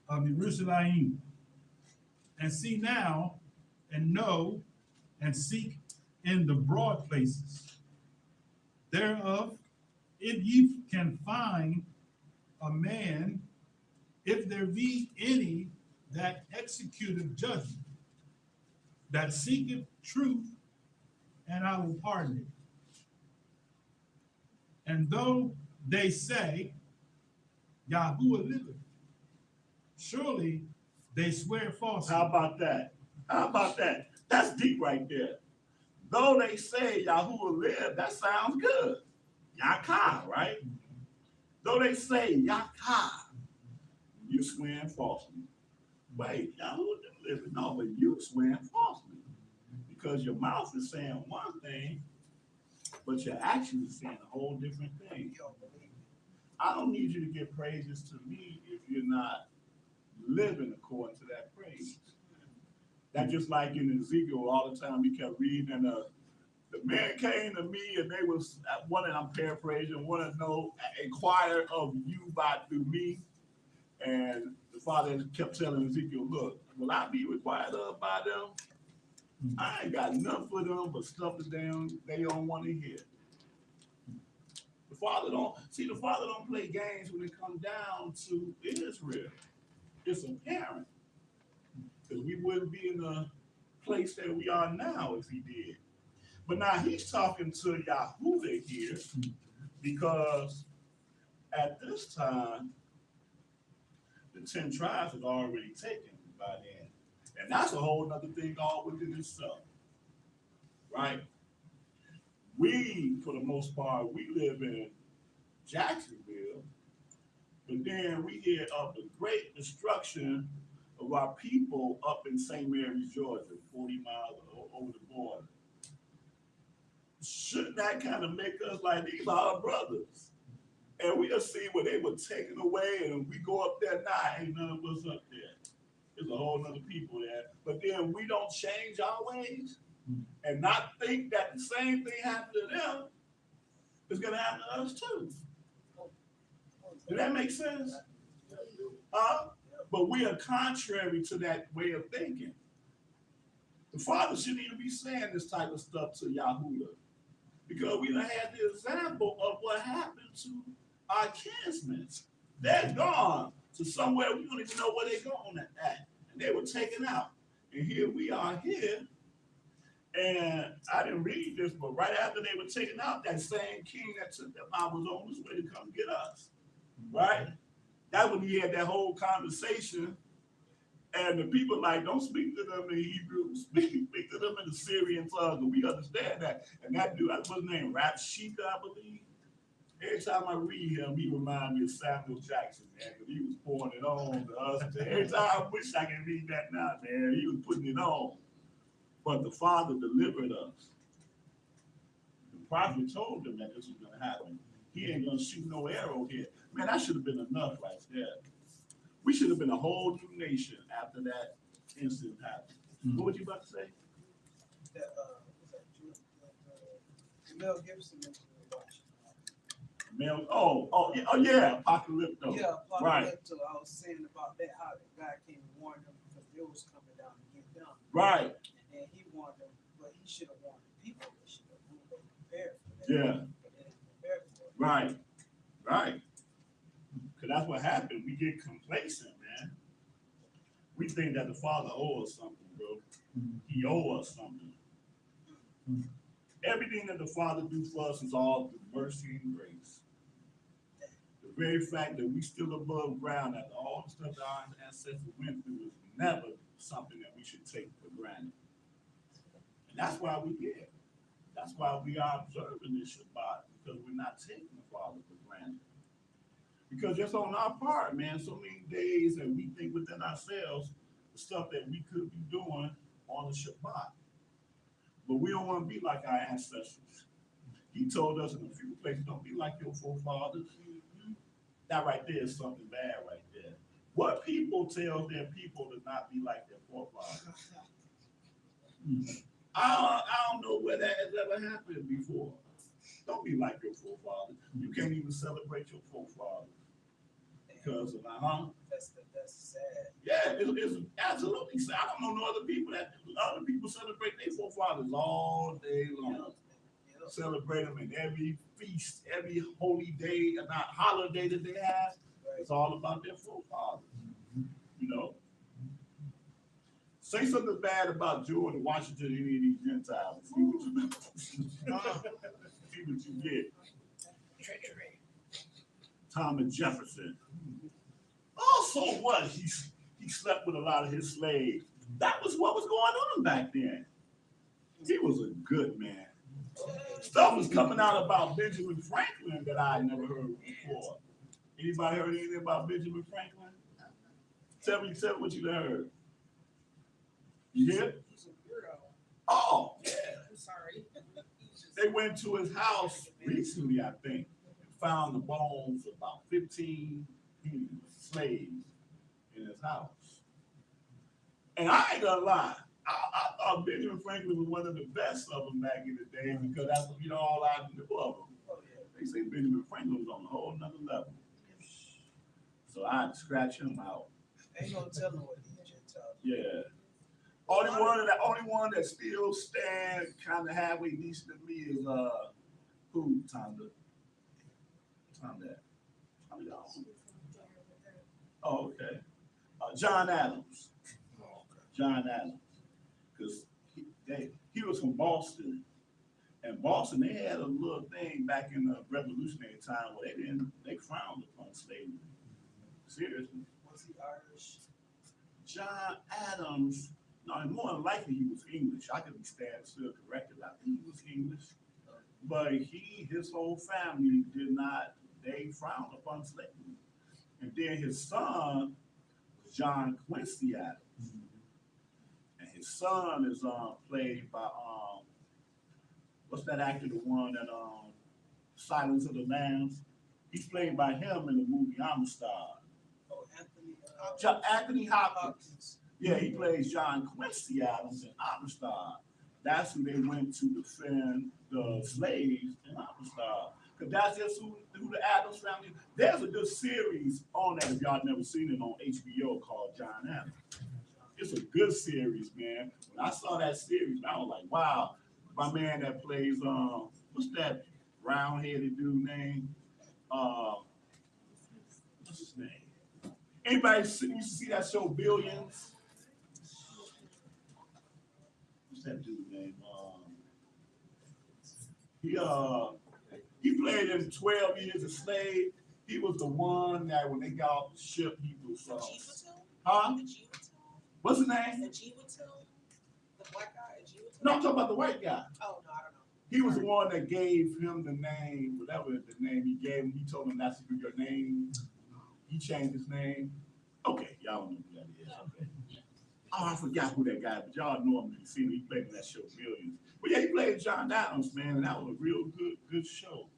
of Jerusalem, and see now, and know, and seek in the broad places thereof, if ye can find a man, if there be any that executeth judgment, that seeketh truth, and I will pardon it. And though they say, Yahuwah liveth, surely they swear falsely. How about that? How about that? That's deep right there. Though they say Yahuwah live, that sounds good. Yakah, right? Though they say Yakah, you swearing falsely. Wait, Yahuwah didn't live. No, but you swearing falsely. Because your mouth is saying one thing, but your action is saying a whole different thing. You don't believe it. I don't need you to give praises to me if you're not living according to that praise. That's just like in Ezekiel, all the time we kept reading, and the man came to me, and they was one, and I'm paraphrasing, want to know, inquire of you by through me, and the Father kept telling Ezekiel, look, will I be required of by them? I ain't got nothing for them but stuff that they don't want to hear. The Father don't play games when it comes down to Israel. It's apparent. Because we wouldn't be in the place that we are now if he did. But now he's talking to Yahuwah here, because at this time, the 10 tribes had already taken by then. And that's a whole other thing all within itself, right? We, for the most part, we live in Jacksonville, but then we hear of the great destruction of our people up in St. Mary's, Georgia, 40 miles over the border. Shouldn't that kind of make us like, these are our brothers? And we'll see where they were taken away, and we go up there now, ain't none of us up there. There's a whole other people there. But then we don't change our ways and not think that the same thing happened to them is going to happen to us too. Does that make sense? But we are contrary to that way of thinking. The Father shouldn't even be saying this type of stuff to Yahudah, because we done had the example of what happened to our kinsmen. They're gone to somewhere we don't even know where they're going at. And they were taken out. And here we are here. And I didn't read this, but right after they were taken out, that same king that took them out was on his way to come get us. Right? That when he had that whole conversation. And the people like, don't speak to them in Hebrew, speak to them in the Syrian tongue, and we understand that. And that dude, what's his name? Rapshika, I believe. Every time I read him, he reminds me of Samuel Jackson, man, because he was pouring it on to us. Every time I wish I could read that now, man, he was putting it on. But the Father delivered us. The prophet told them that this was going to happen. He ain't going to shoot no arrow here. Man, that should have been enough right there. We should have been a whole new nation after that incident happened. Mm-hmm. What was you about to say? Mel Gibson was watching. Oh yeah, Apocalypto. Yeah, Apocalypto. Right. I was saying about that, how the guy came and warned them because they was coming down to get them. Right. And then he warned them, but he should have warned the people. They should have prepared for that. Yeah. But they didn't prepare for it. Right. Right. Because that's what happened. We get complacent, man. We think that the Father owes us something, bro. He owes us something. Everything that the Father do for us is all through mercy and grace. The very fact that we still above ground after all the stuff that our ancestors went through is never something that we should take for granted. And that's why we here. That's why we are observing this Shabbat, because we're not taking the Father for granted. Because just on our part, man, so many days that we think within ourselves the stuff that we could be doing on the Shabbat. But we don't want to be like our ancestors. He told us in a few places, don't be like your forefathers. That right there is something bad right there. What people tell their people to not be like their forefathers? I don't know where that has ever happened before. Don't be like your forefathers. You can't even celebrate your forefathers. Because of That's sad. Yeah, it's absolutely sad. I don't know no other people celebrate their forefathers all day long. Yeah. Celebrate them in every feast, every holy day, not holiday that they have. Right. It's all about their forefathers. You know? Say something bad about George Washington and any of these Gentiles. See what you get. Treachery. Thomas Jefferson. Also, what? He slept with a lot of his slaves. That was what was going on back then. He was a good man. Stuff was coming out about Benjamin Franklin that I never heard before. Anybody heard anything about Benjamin Franklin? Tell me what you heard. You hear? He's a weirdo. Oh, yeah. I'm sorry. They went to his house recently, I think, and found the bones of about 15 slaves in his house. And I ain't gonna lie, I thought Benjamin Franklin was one of the best of them back in the day, because that's all I knew of them. Oh, yeah. They say Benjamin Franklin was on a whole nother level. So I had to scratch him out. Ain't no telling what these Gentiles. Yeah. Only one that still stand kind of halfway decent to me is who? Tommy. Oh, okay. John Adams. John Adams. Because he was from Boston. And Boston, they had a little thing back in the Revolutionary time where they frowned upon slavery. Seriously. Was he Irish? John Adams, no, more than likely he was English. I could be still corrected. I think he was English. But his whole family they frowned upon slavery. And then his son was John Quincy Adams. And his son is played by, what's that actor, the one that, Silence of the Lambs? He's played by him in the movie Amistad. Oh, Anthony Hopkins. Yeah, he plays John Quincy Adams in Amistad. That's who they went to defend the slaves in Amistad. because that's just who the Adams family. There's a good series on that if y'all never seen it on HBO called John Adams. It's a good series, man. When I saw that series, I was like, wow. My man that plays what's that round-headed dude name? What's his name? Anybody used to see that show Billions? What's that dude name? He played in 12 Years a Slave. He was the one that when they got off the ship, he was huh? What's his name? The black guy, No, I'm talking about the white guy. Oh no, I don't know. He was the one that gave him the name, whatever the name he gave him. He told him not to do your name. He changed his name. Okay, y'all know who that is. Okay. Oh, I forgot who that guy, but y'all know him. You see him, he played in that show Billions. But yeah, he played John Adams, man, and that was a real good show.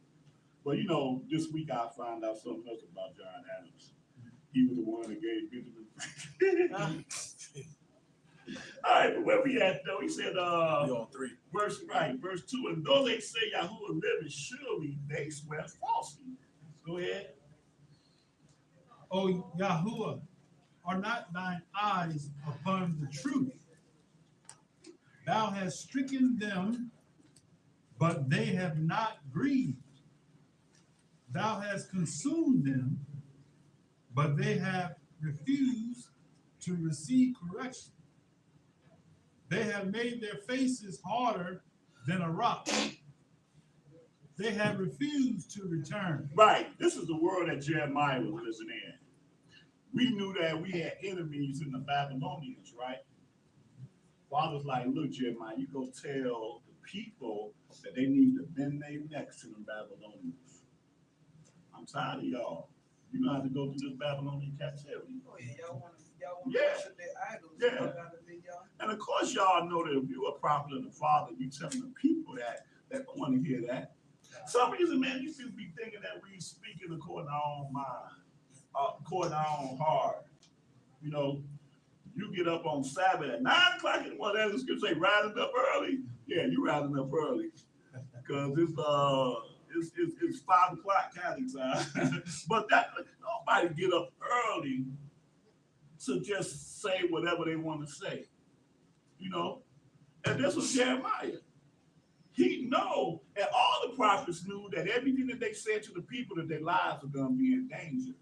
But you know, this week I found out something else about John Adams. He was the one that gave Benjamin. All right, but where we at though? He said, We on 3. verse 2, and though they say Yahuwah liveth, surely they swear falsely. Go ahead. O Yahuwah, are not thine eyes upon the truth? Thou hast stricken them, but they have not grieved. Thou hast consumed them, but they have refused to receive correction. They have made their faces harder than a rock. They have refused to return. Right. This is the world that Jeremiah was living in. We knew that we had enemies in the Babylonians, right? Father's like, look, Jeremiah, you go tell the people that they need to bend their necks to the Babylonians. I'm tired of y'all. You're gonna have to go through this Babylonian captivity. Oh yeah, y'all want Yeah. to worship their idols. Yeah. Y'all gotta be y'all. And of course, y'all know that if you're a prophet of the Father, you telling the people that don't want to hear that. Some reason, man, you should be thinking that we speaking according to our own mind, according to our own heart. You know, you get up on Sabbath at 9 o'clock in the morning. As the scripture say, rising up early. Yeah, you rising up early because it's 5 o'clock counting time. But that nobody get up early to just say whatever they want to say. You know, and this was Jeremiah. He know, and all the prophets knew that everything that they said to the people that their lives are gonna be in danger.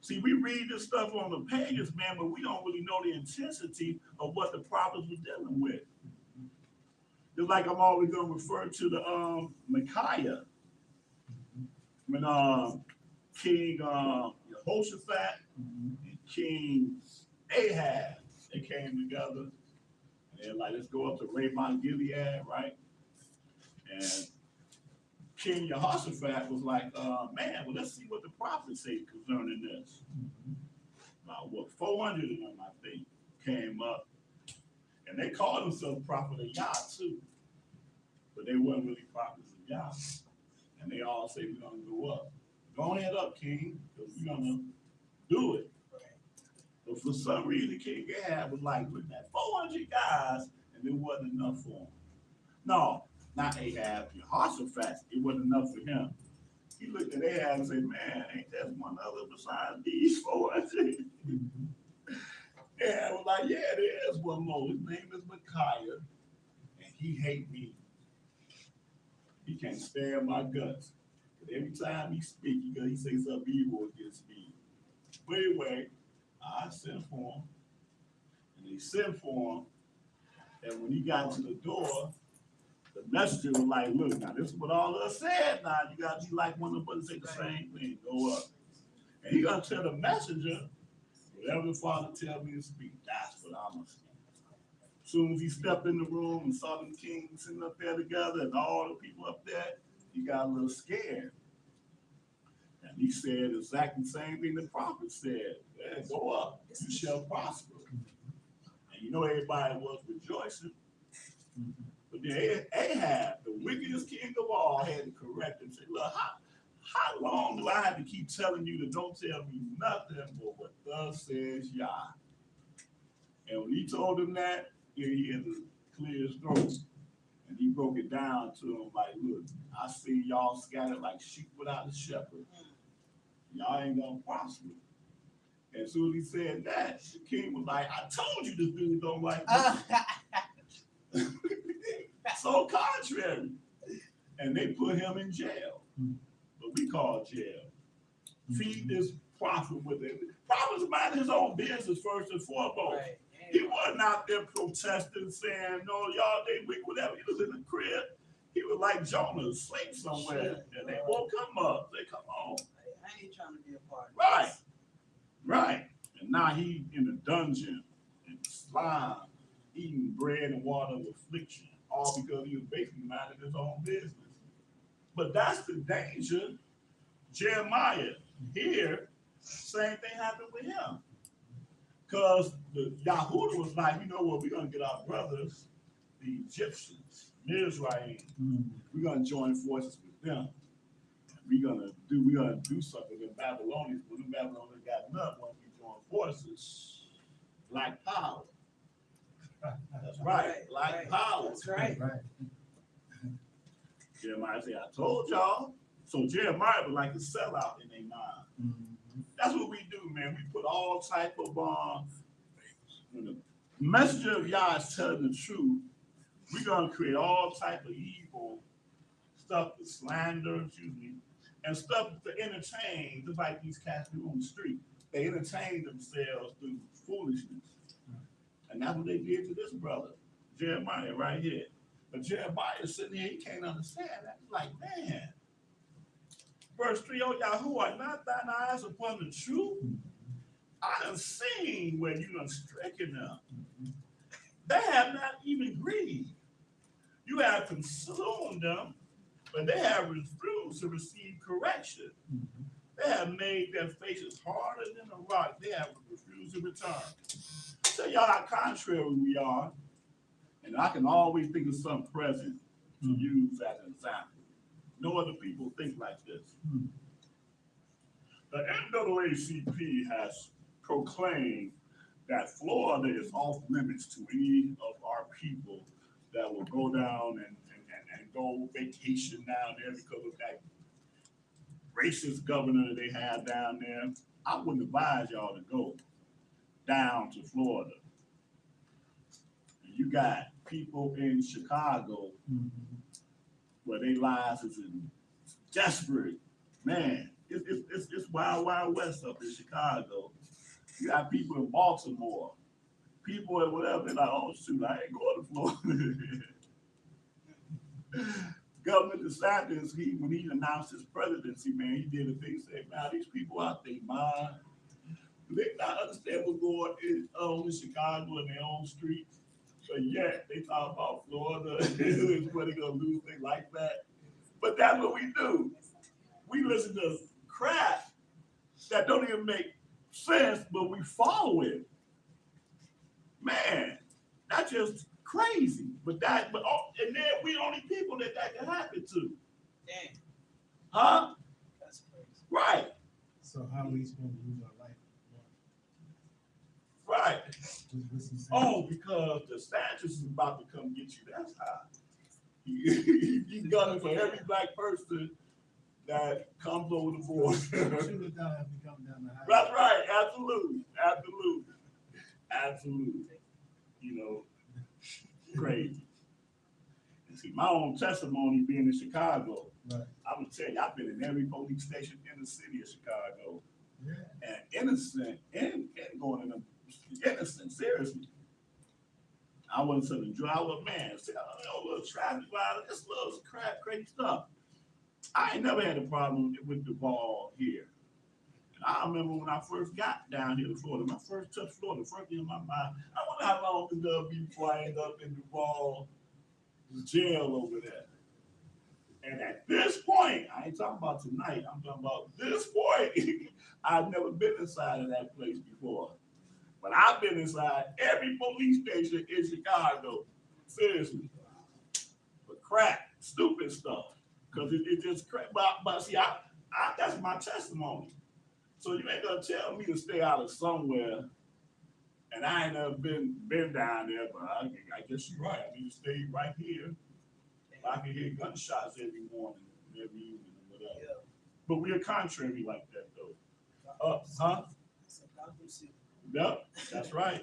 See, we read this stuff on the pages, man, but we don't really know the intensity of what the prophets were dealing with. Just like I'm always gonna refer to the Micaiah, when King Jehoshaphat and King Ahab, they came together, and they're like, let's go up to Ramoth Gilead, right? And King Jehoshaphat was like, man, well, let's see what the prophets say concerning this. About 400 of them, I think, came up. And they called themselves prophet of Yah, too. But they weren't really prophets of Yah. And they all say, we're going to go up. Go ahead up, King, because we're going to do it. But for some reason, King Ahab was like, look at 400 guys, and there wasn't enough for him. No. Not Ahab, Jehoshaphat, it wasn't enough for him. He looked at Ahab and said, man, ain't there one other besides these 400? Ahab was like, yeah, there is one more. His name is Micaiah, and he hate me. He can't stand my guts. But every time he speaks, he says something evil against me. But anyway, I sent for him, and they sent for him, and when he got to the door, the messenger was like, look, now this is what all of us said. Now you got to be like one of us and say the same thing. Go up. And he gonna tell the messenger, whatever the Father tell me to speak, that's what I'm gonna speak. As soon as he stepped in the room and saw them kings sitting up there together and all the people up there, he got a little scared. And he said exactly the same thing the prophet said. Yeah, go up, you shall prosper. And you know everybody was rejoicing. But then Ahab, the wickedest king of all, had to correct him and say, look, how long do I have to keep telling you that don't tell me nothing but what thus says Yah? And when he told him that, he had to clear his throat. And he broke it down to him like, look, I see y'all scattered like sheep without a shepherd. Y'all ain't gonna prosper. And as soon as he said that, the king was like, I told you this dude don't like me. So contrary. And they put him in jail. What we call jail. Feed this prophet with it. Prophet's mind his own business first and foremost. Right. He wasn't out there protesting, saying, no, y'all, they weak, whatever. He was in the crib. He was like Jonah, asleep somewhere. And they woke him up. They come on. I ain't trying to be a part of Right. this. Right. And now he in the dungeon, in slime, eating bread and water of affliction, all because he was basically minding his own business. But that's the danger. Jeremiah here, same thing happened with him. Because the Yahudah was like, you know what, we're going to get our brothers, the Egyptians, Mizraim, we're going to join forces with them. We're gonna do something with Babylonians. When the Babylonians got enough, when we join forces, like power. That's right, like power. That's right. Jeremiah said, I told y'all. So Jeremiah was like a sellout in their mind. That's what we do, man. We put all type of when the messenger of Yah is telling the truth, we're gonna create all type of evil stuff to slander, and stuff to entertain, just like these cats do on the street. They entertain themselves through foolishness. And that's what they did to this brother, Jeremiah, right here. But Jeremiah is sitting here, he can't understand that. He's like, man. Verse 3, oh Yahuwah, are not thine eyes upon the truth? I done seen where you done stricken them. They have not even grieved. You have consumed them, but they have refused to receive correction. They have made their faces harder than a rock. They have refused to return. So y'all how contrary we are. And I can always think of some present to use as an example. No other people think like this. The NAACP has proclaimed that Florida is off limits to any of our people that will go down and go vacation down there because of that racist governor that they have down there. I wouldn't advise y'all to go down to Florida. You got people in Chicago where their lives is in desperate. Man, it's wild, wild west up in Chicago. You got people in Baltimore, people in whatever. They're like, oh shoot, I ain't going to Florida. Governor DeSantis, when he announced his presidency, man, he did a thing saying, man, these people out there mind. They not understand what's going on in Chicago in their own streets. But yet they talk about Florida is where they're gonna lose things like that. But that's what we do. We listen to crap that don't even make sense, but we follow it. Man, that's just crazy. And then we only people that can happen to. Dang. Huh? That's crazy. Right. So how are we supposed to lose our life? Right. What's he saying? Oh, because the statue is about to come get you. That's how. He's gunning for every black person that comes over the border. Shoot it down as we come down the highway. That's right. Absolutely. You know, crazy. And see, my own testimony being in Chicago, Right. I would tell you, I've been in every police station in the city of Chicago. Yeah. And innocent, and going in innocent, seriously. I wasn't selling drugs, man. See, a little traffic violence, this little crap, crazy stuff. I ain't never had a problem with the ball here. And I remember when I first got down here to Florida, my first touch Florida, first thing in my mind, I wonder how long it's gonna be before I end up in the ball jail over there. And at this point, I ain't talking about tonight, I'm talking about this point. I've never been inside of that place before. But I've been inside every police station in Chicago. Seriously. For crap, stupid stuff. Because it just crap. But see, that's my testimony. So you ain't gonna tell me to stay out of somewhere. And I ain't never been down there, but I guess you're right. I need to stay right here I can hear gunshots every morning, every evening, or whatever. Yeah. But we're contrary like that, though. Huh? It's a Gotham City. Yep, that's right.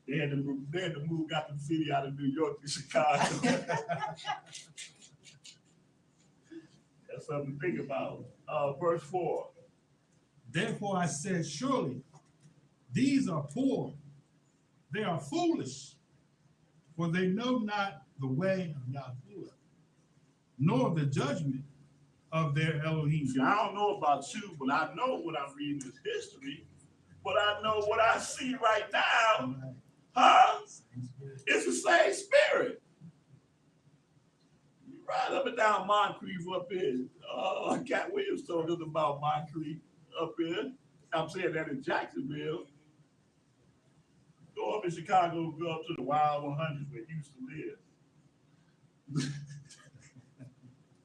They had to move Gotham City out of New York to Chicago. That's something to think about. Verse 4. Therefore I said, surely these are poor, they are foolish, for they know not the way of Yahuwah, nor the judgment of their Elohim. See, I don't know about you, but I know what I'm reading is history. But I know what I see right now, huh? It's the same spirit. You ride up and down Moncrief up here. Cat Williams told us about Moncrief up here. I'm saying that in Jacksonville. Go up in Chicago, go up to the Wild 100 where you used to live.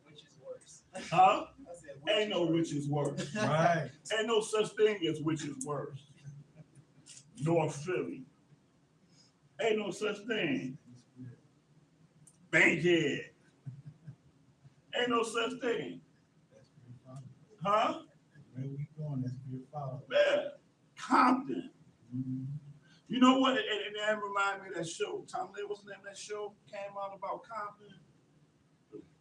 Which is worse? Huh? I said, which Ain't no which is worse. Right. Ain't no such thing as which is worse. North Philly. Ain't no such thing. Bankhead. Ain't no such thing. Huh? Where we going? That's your father. Yeah. Compton. You know what? And that reminded me of that show. Tom Lee, what's the name of that show? Came out about Compton.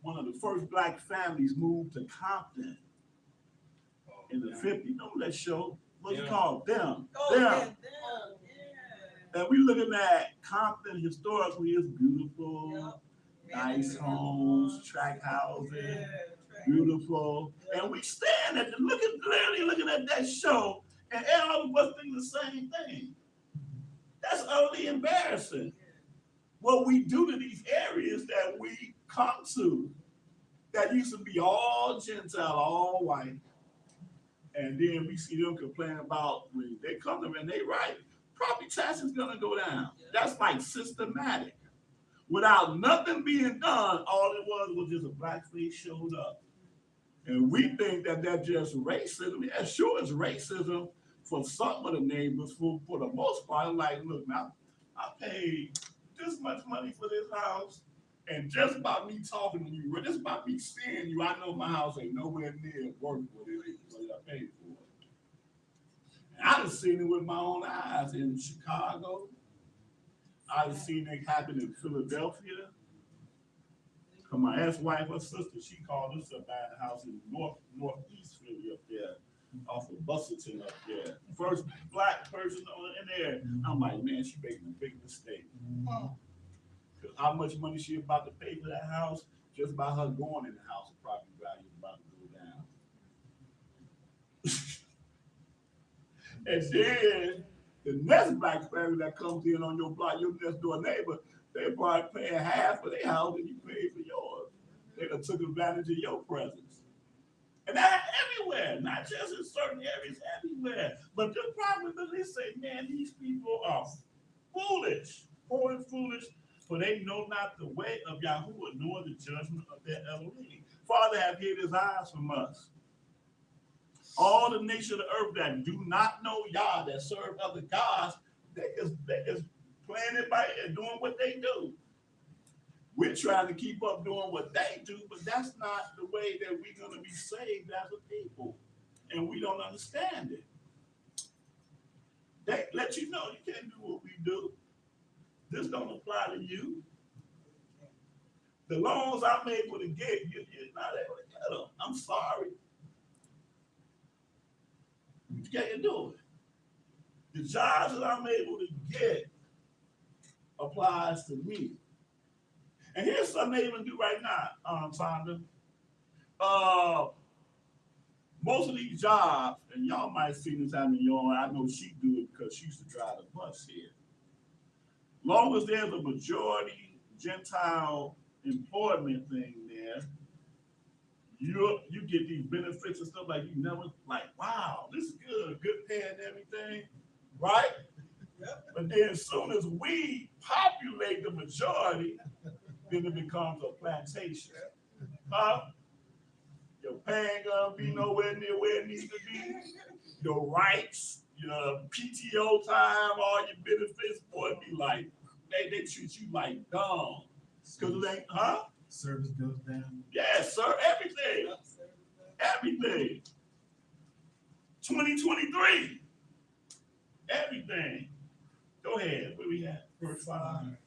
One of the first black families moved to Compton in the 50s. You know that show? What's it called? Them. Oh, Them. yeah, And we looking at Compton historically, it's beautiful, yeah. nice homes, track housing, beautiful. And we stand at literally looking at that show, and all of us think the same thing. That's utterly embarrassing. What we do to these areas that we come to, that used to be all Gentile, all white, and then we see them complain about when they come to them and they right. Property tax is gonna go down. That's like systematic. Without nothing being done, all it was just a blackface showed up. And we think that that's just racism. Yeah, sure it's racism for some of the neighbors. For the most part, like, look, now, I paid this much money for this house, and just by me talking to you, just by me seeing you, I know my house ain't nowhere near worth what it is, what I paid for it. I've seen it with my own eyes in Chicago. I've seen it happen in Philadelphia. Cause my ex-wife, her sister, she called us up at a house in northeast Philly up there, off of Busselton up there. First black person in there. I'm like, man, she making a big mistake. Cause how much money she about to pay for that house, just by her going in the house, the property value is about to go down. And then the next black family that comes in on your block, your next door neighbor, they probably paying half for their house and you pay for yours. They done took advantage of your presence. And that everywhere, not just in certain areas, everywhere. But the problem is they say, man, these people are foolish, poor and foolish, for they know not the way of Yahuwah, nor the judgment of their Elohim. Father have hid his eyes from us. All the nations of the earth that do not know Yah, that serve other gods, they just playing it by and doing what they do. We're trying to keep up doing what they do, but that's not the way that we're going to be saved as a people. And we don't understand it. They let you know you can't do what we do. This don't apply to you. The loans I'm able to get, you're not able to get them. I'm sorry. You can't do it. The jobs that I'm able to get applies to me. And here's something they even do right now, Tonda. Most of these jobs, and y'all might see this happen in your own, I know she do it because she used to drive the bus here. Long as there's a majority Gentile employment thing there, you get these benefits and stuff like you never, like, wow, this is good pay and everything, right? Yep. But then as soon as we populate the majority, then it becomes a plantation. Your pay ain't gonna be nowhere near where it needs to be. Your rights, your PTO time, all your benefits, boy, be like, they treat you like dumb. Cause it ain't, Service goes down. Yes, sir. Everything. Everything. 2023. Everything. Go ahead. Where we at? Verse 5.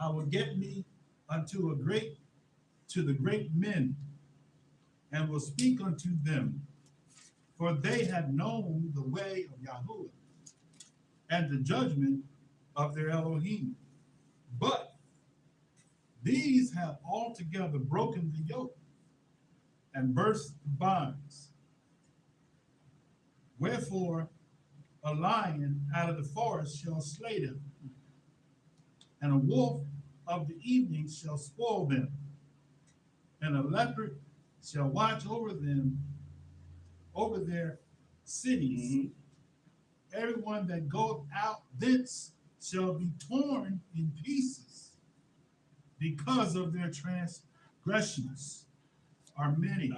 I will get me unto the great men, and will speak unto them, for they have known the way of Yahweh and the judgment of their Elohim. But these have altogether broken the yoke and burst the bonds. Wherefore a lion out of the forest shall slay them, and a wolf of the evening shall spoil them, and a leopard shall watch over them, over their cities. Mhm. Everyone that goeth out thence shall be torn in pieces, because of their transgressions are many,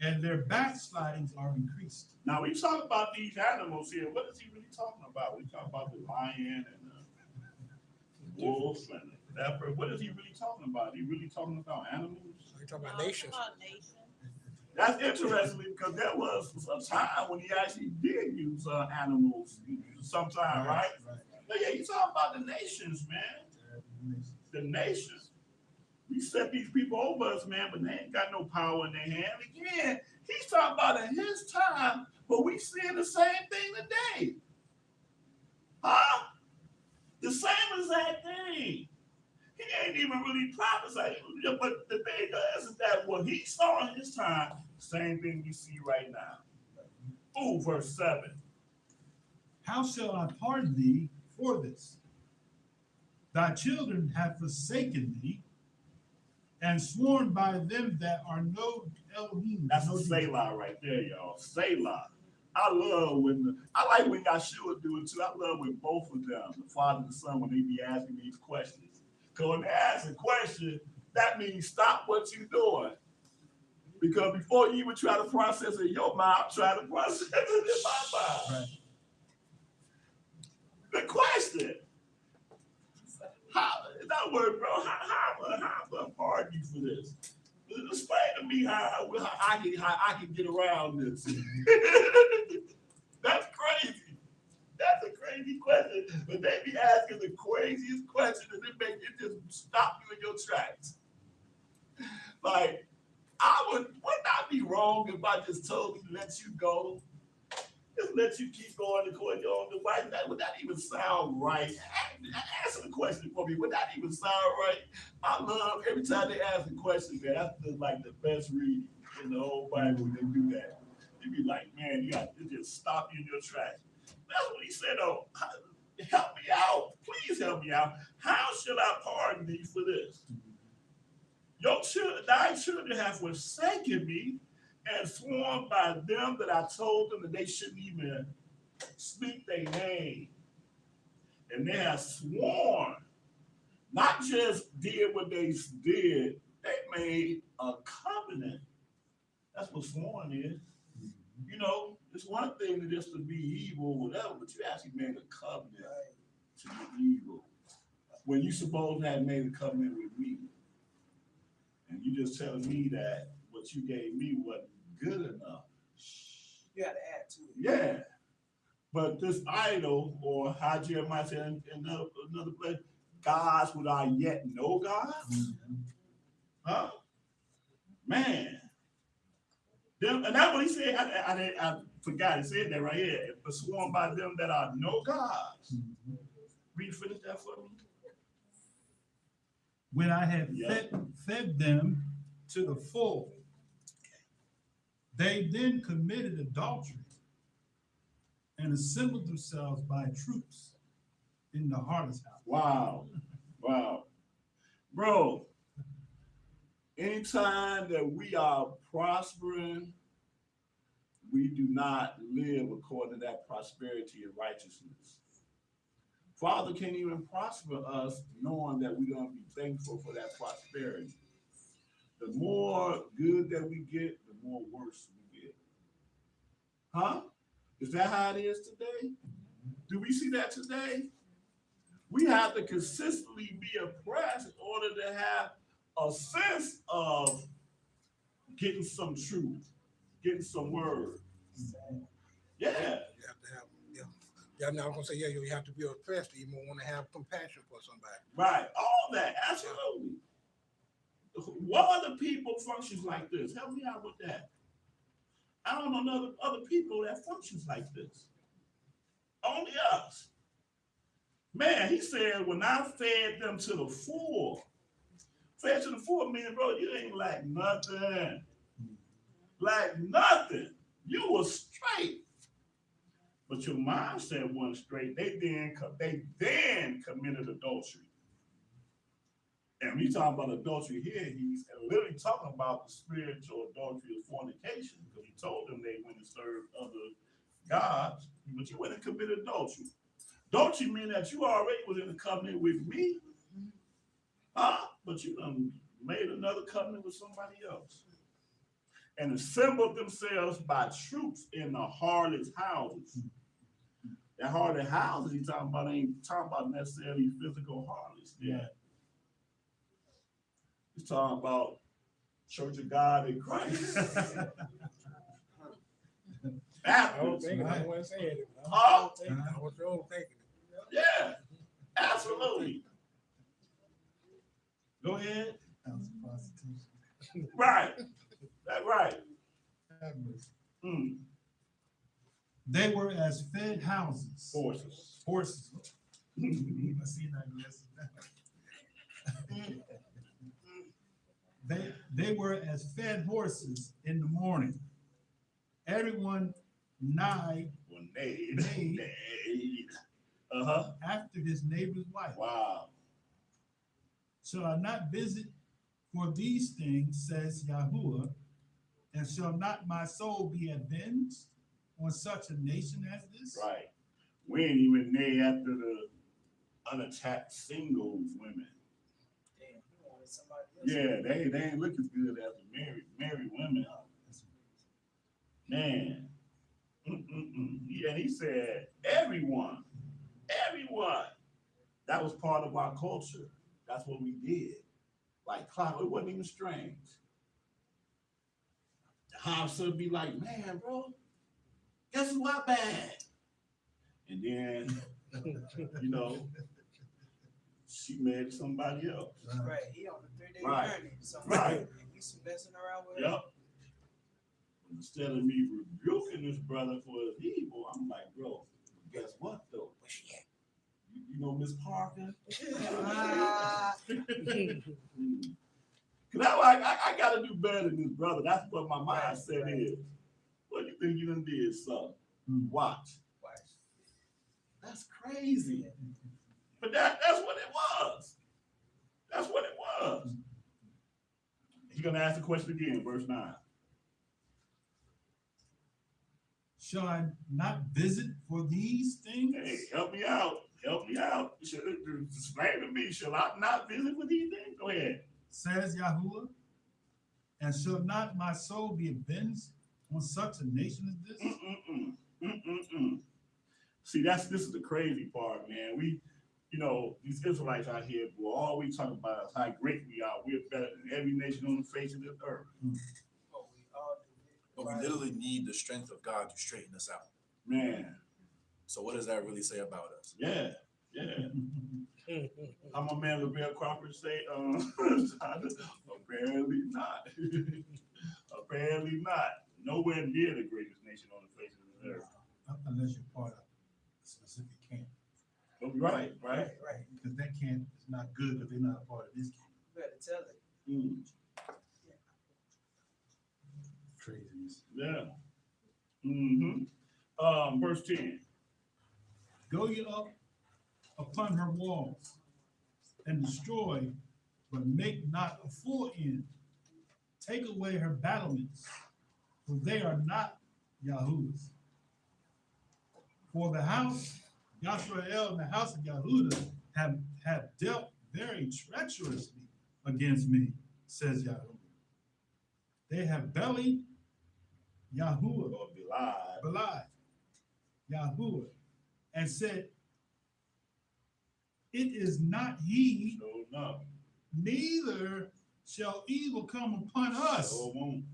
and their backslidings are increased. Now, we talk about these animals here. What is he really talking about? We talk about the lion and the wolf and the leopard. What is he really talking about? He really talking about animals? We're talking about nations. That's interesting because there was a time when he actually did use animals sometime, right? But yeah, you talking about the nations, man. The nations. We set these people over us, man, but they ain't got no power in their hand. Again, he's talking about in his time, but we seeing the same thing today. Huh? The same exact thing. He ain't even really prophesying. But the thing is that what he saw in his time, same thing we see right now. Ooh, verse 7. How shall I pardon thee for this? Thy children have forsaken thee, and sworn by them that are no Elohim. That's no a Selah right there, y'all. Selah. I like when Yashrael do it too. I love when both of them, the father and the son, when they be asking these questions. Because when they ask a question, that means stop what you're doing. Because before you even try to process it in your mind, try to process it in my mind. Right. The question. How, in other words, bro, how am I pardon you for this? Explain to me how I can get around this. That's crazy. That's a crazy question. But they be asking the craziest question and it make it just stop you in your tracks. Like, wouldn't I be wrong if I just totally let you go? Just let you keep going according to your own device. Would that even sound right? Answer the question for me. Would that even sound right? I love every time they ask a question, man. That's like the best reading in the whole Bible when they do that. They be like, man, you got to just stop you in your tracks. That's what he said, oh, help me out. Please help me out. How shall I pardon thee for this? Thy children have forsaken me and sworn by them that I told them that they shouldn't even speak their name. And they have sworn, not just did what they did, they made a covenant. That's what sworn is. You know, it's one thing to just to be evil or whatever, but you actually made a covenant to be evil. When you supposed to have made a covenant with me. And you just telling me that what you gave me wasn't good enough. You got to add to it. Yeah. But this idol, or how Jeremiah said in another place, gods would I yet know God? Huh? Man. Them, and that's what he said. I forgot. He said that right here. But sworn by them that are no gods. Finish that for me. When I had fed them to the full, they then committed adultery and assembled themselves by troops in the harvest house. Wow. Wow. Bro, anytime that we are prospering, we do not live according to that prosperity and righteousness. Father can't even prosper us knowing that we're going to be thankful for that prosperity. The more good that we get, the more worse we get. Huh? Is that how it is today? Do we see that today? We have to consistently be oppressed in order to have a sense of getting some truth, getting some word. Yeah, You have to have, yeah, I'm not gonna say, yeah, you have to be oppressed, you want to have compassion for somebody. right. All that, absolutely. What other people functions like this? Help me out with that. I don't know other people that functions like this. Only us. Man, he said, when I fed them to the full, fed to the full, meaning, bro, you ain't like nothing. Like nothing. You was straight. But your mindset wasn't straight. They then committed adultery. And when he's talking about adultery here, he's literally talking about the spiritual adultery of fornication, because he told them they went and served other gods, but you went and committed adultery. Adultery mean that you already was in a covenant with me, but you done made another covenant with somebody else. And assembled themselves by troops in the harlot's houses. That harlot houses he's talking about ain't talking about necessarily physical harlots. Yeah. He's talking about Church of God in Christ. Baptist. I wasn't saying it. Huh? I was wrong thinking it. Yeah, absolutely. Go ahead. Right. That's right. They were as fed houses. Horses. Horses. I see that list. They were as fed horses in the morning. Everyone nighed after his neighbor's wife. Wow. Shall I not visit for these things, says Yahuwah, and shall not my soul be avenged on such a nation as this? Right. We ain't even neigh after the unattacked singles women. Damn, he wanted somebody else. Yeah, they ain't look as good as the married women. Man. Yeah, and he said, everyone. That was part of our culture. That's what we did. Like clown, it wasn't even strange. The house would be like, man, bro, guess who I bad? And then, she married somebody else. Right, he on the 3-day Right. journey. So Right. He's messing around with Yep. Instead of me rebuking this brother for his evil, I'm like, bro, guess what though? Where she at? You know Miss Parker? Cause I gotta do better than this brother. That's what my mindset is. What do you think you done did, son? Watch. That's crazy. But that's what it was. That's what it was. He's gonna ask the question again, verse 9. Shall I not visit for these things? Hey, help me out. Explain to me, shall I not visit with these things? Go ahead. Says Yahuwah, and shall not my soul be avenged on such a nation as this? See, this is the crazy part, man. These Israelites out here, boy, all we talk about is how great we are. We're better than every nation on the face of the earth. But we literally need the strength of God to straighten us out. Man. So what does that really say about us? Yeah. How my man LaBelle Crawford say, apparently not. Apparently not. Nowhere near the greatest nation on the face of the earth. Unless you're part of a specific camp. Right. Because that camp is not good because they're not a part of this camp. You better tell it. Craziness. Yeah. Verse 10. Go ye up upon her walls and destroy, but make not a full end. Take away her battlements, for they are not Yahuwah's. For the house, Yashrael and the house of Yahudah have dealt very treacherously against me, says Yahuwah. They have bellied Yahuwah, Or belied. Yahuwah, and said, it is not he, So no. neither shall evil come upon us, So won't.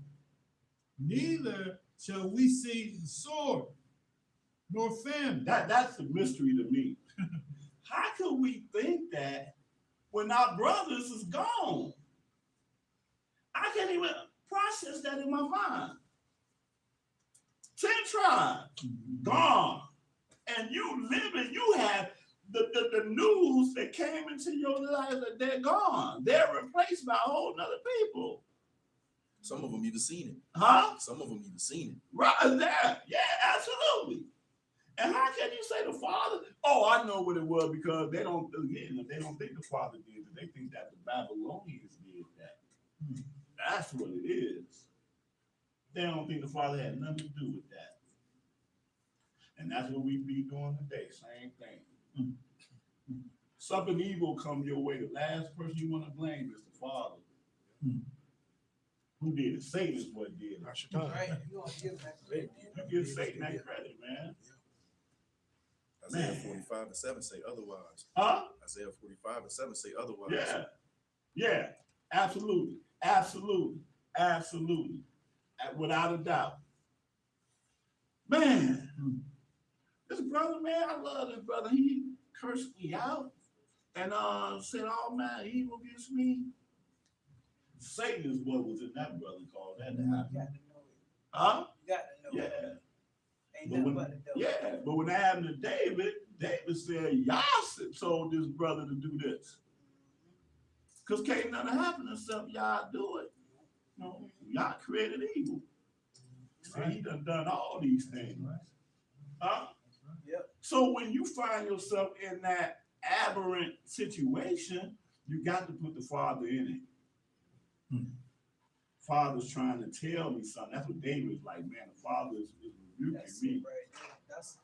neither shall we see the sword, nor famine. That's a mystery to me. How could we think that when our brothers is gone? I can't even process that in my mind. 10 tribes gone, and you living, you have the news that came into your life that they're gone. They're replaced by a whole nother people. Some of them even seen it. Huh? Some of them even seen it. Right there. Yeah, absolutely. And how can you say the Father? Oh, I know what it was, because they don't think the Father did it. They think that the Babylonians did that. That's what it is. They don't think the Father had nothing to do with that. And that's what we be doing today. Same thing. Something evil come your way. The last person you want to blame is the Father. Who did it? Satan is what did it. Right, you gonna give that credit. You give Satan that credit, man. Isaiah Man. 45:7 say otherwise. Huh? Isaiah 45:7 say otherwise. Yeah. Yeah. Absolutely. Absolutely. Absolutely. Without a doubt. Man. This brother, man, I love this brother. He cursed me out and said, "Oh man, evil against me." Satan is what was in that brother called that to You happen. got to know it. Huh? You got to know it. Yeah. Ain't But nothing when, but the devil. yeah, but when that happened to David, David said, "Y'all told this brother to do this." Because can't nothing happen except y'all do it. You know, y'all created evil. So he done all these things. Huh? Yep. So when you find yourself in that aberrant situation, you got to put the Father in it. Father's trying to tell me something. That's what David's like, man. The Father is rebuking That's me. it right there. That's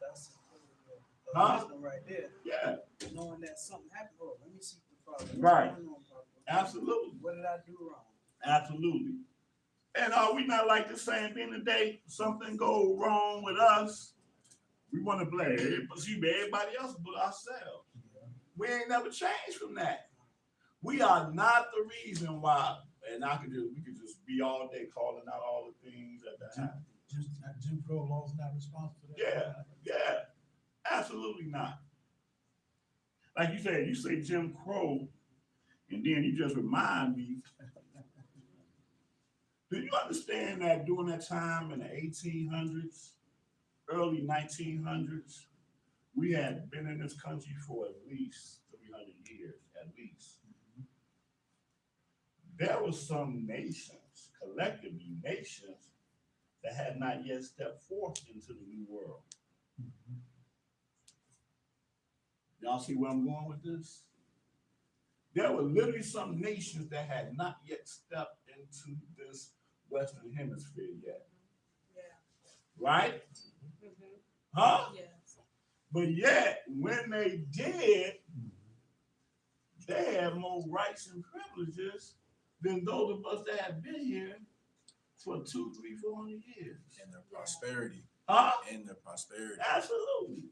Huh? wisdom right there. Yeah, Knowing that something happened. Oh, let me seek the Father. What's Right. going on, Papa? absolutely. What did I do wrong? Absolutely. And are we not like the same thing today? Something go wrong with us, we want to blame everybody else but ourselves. We ain't never changed from that. We are not the reason why. And we could just be all day calling out all the things that happen. Just Jim Crow laws not responsible for that. Yeah, yeah, absolutely not. Like you said, you say Jim Crow, and then you just remind me. Do you understand that during that time in the 1800s, early 1900s, we had been in this country for at least 300 years, at least. There were some nations, collectively nations, that had not yet stepped forth into the new world. Y'all see where I'm going with this? There were literally some nations that had not yet stepped into this Western Hemisphere yet. Yeah. Right? Mm-hmm. Huh? Yes. But yet, when they did, they had more rights and privileges than those of us that have been here for 200, 300, 400 years. And their prosperity. Huh? And their prosperity. Absolutely.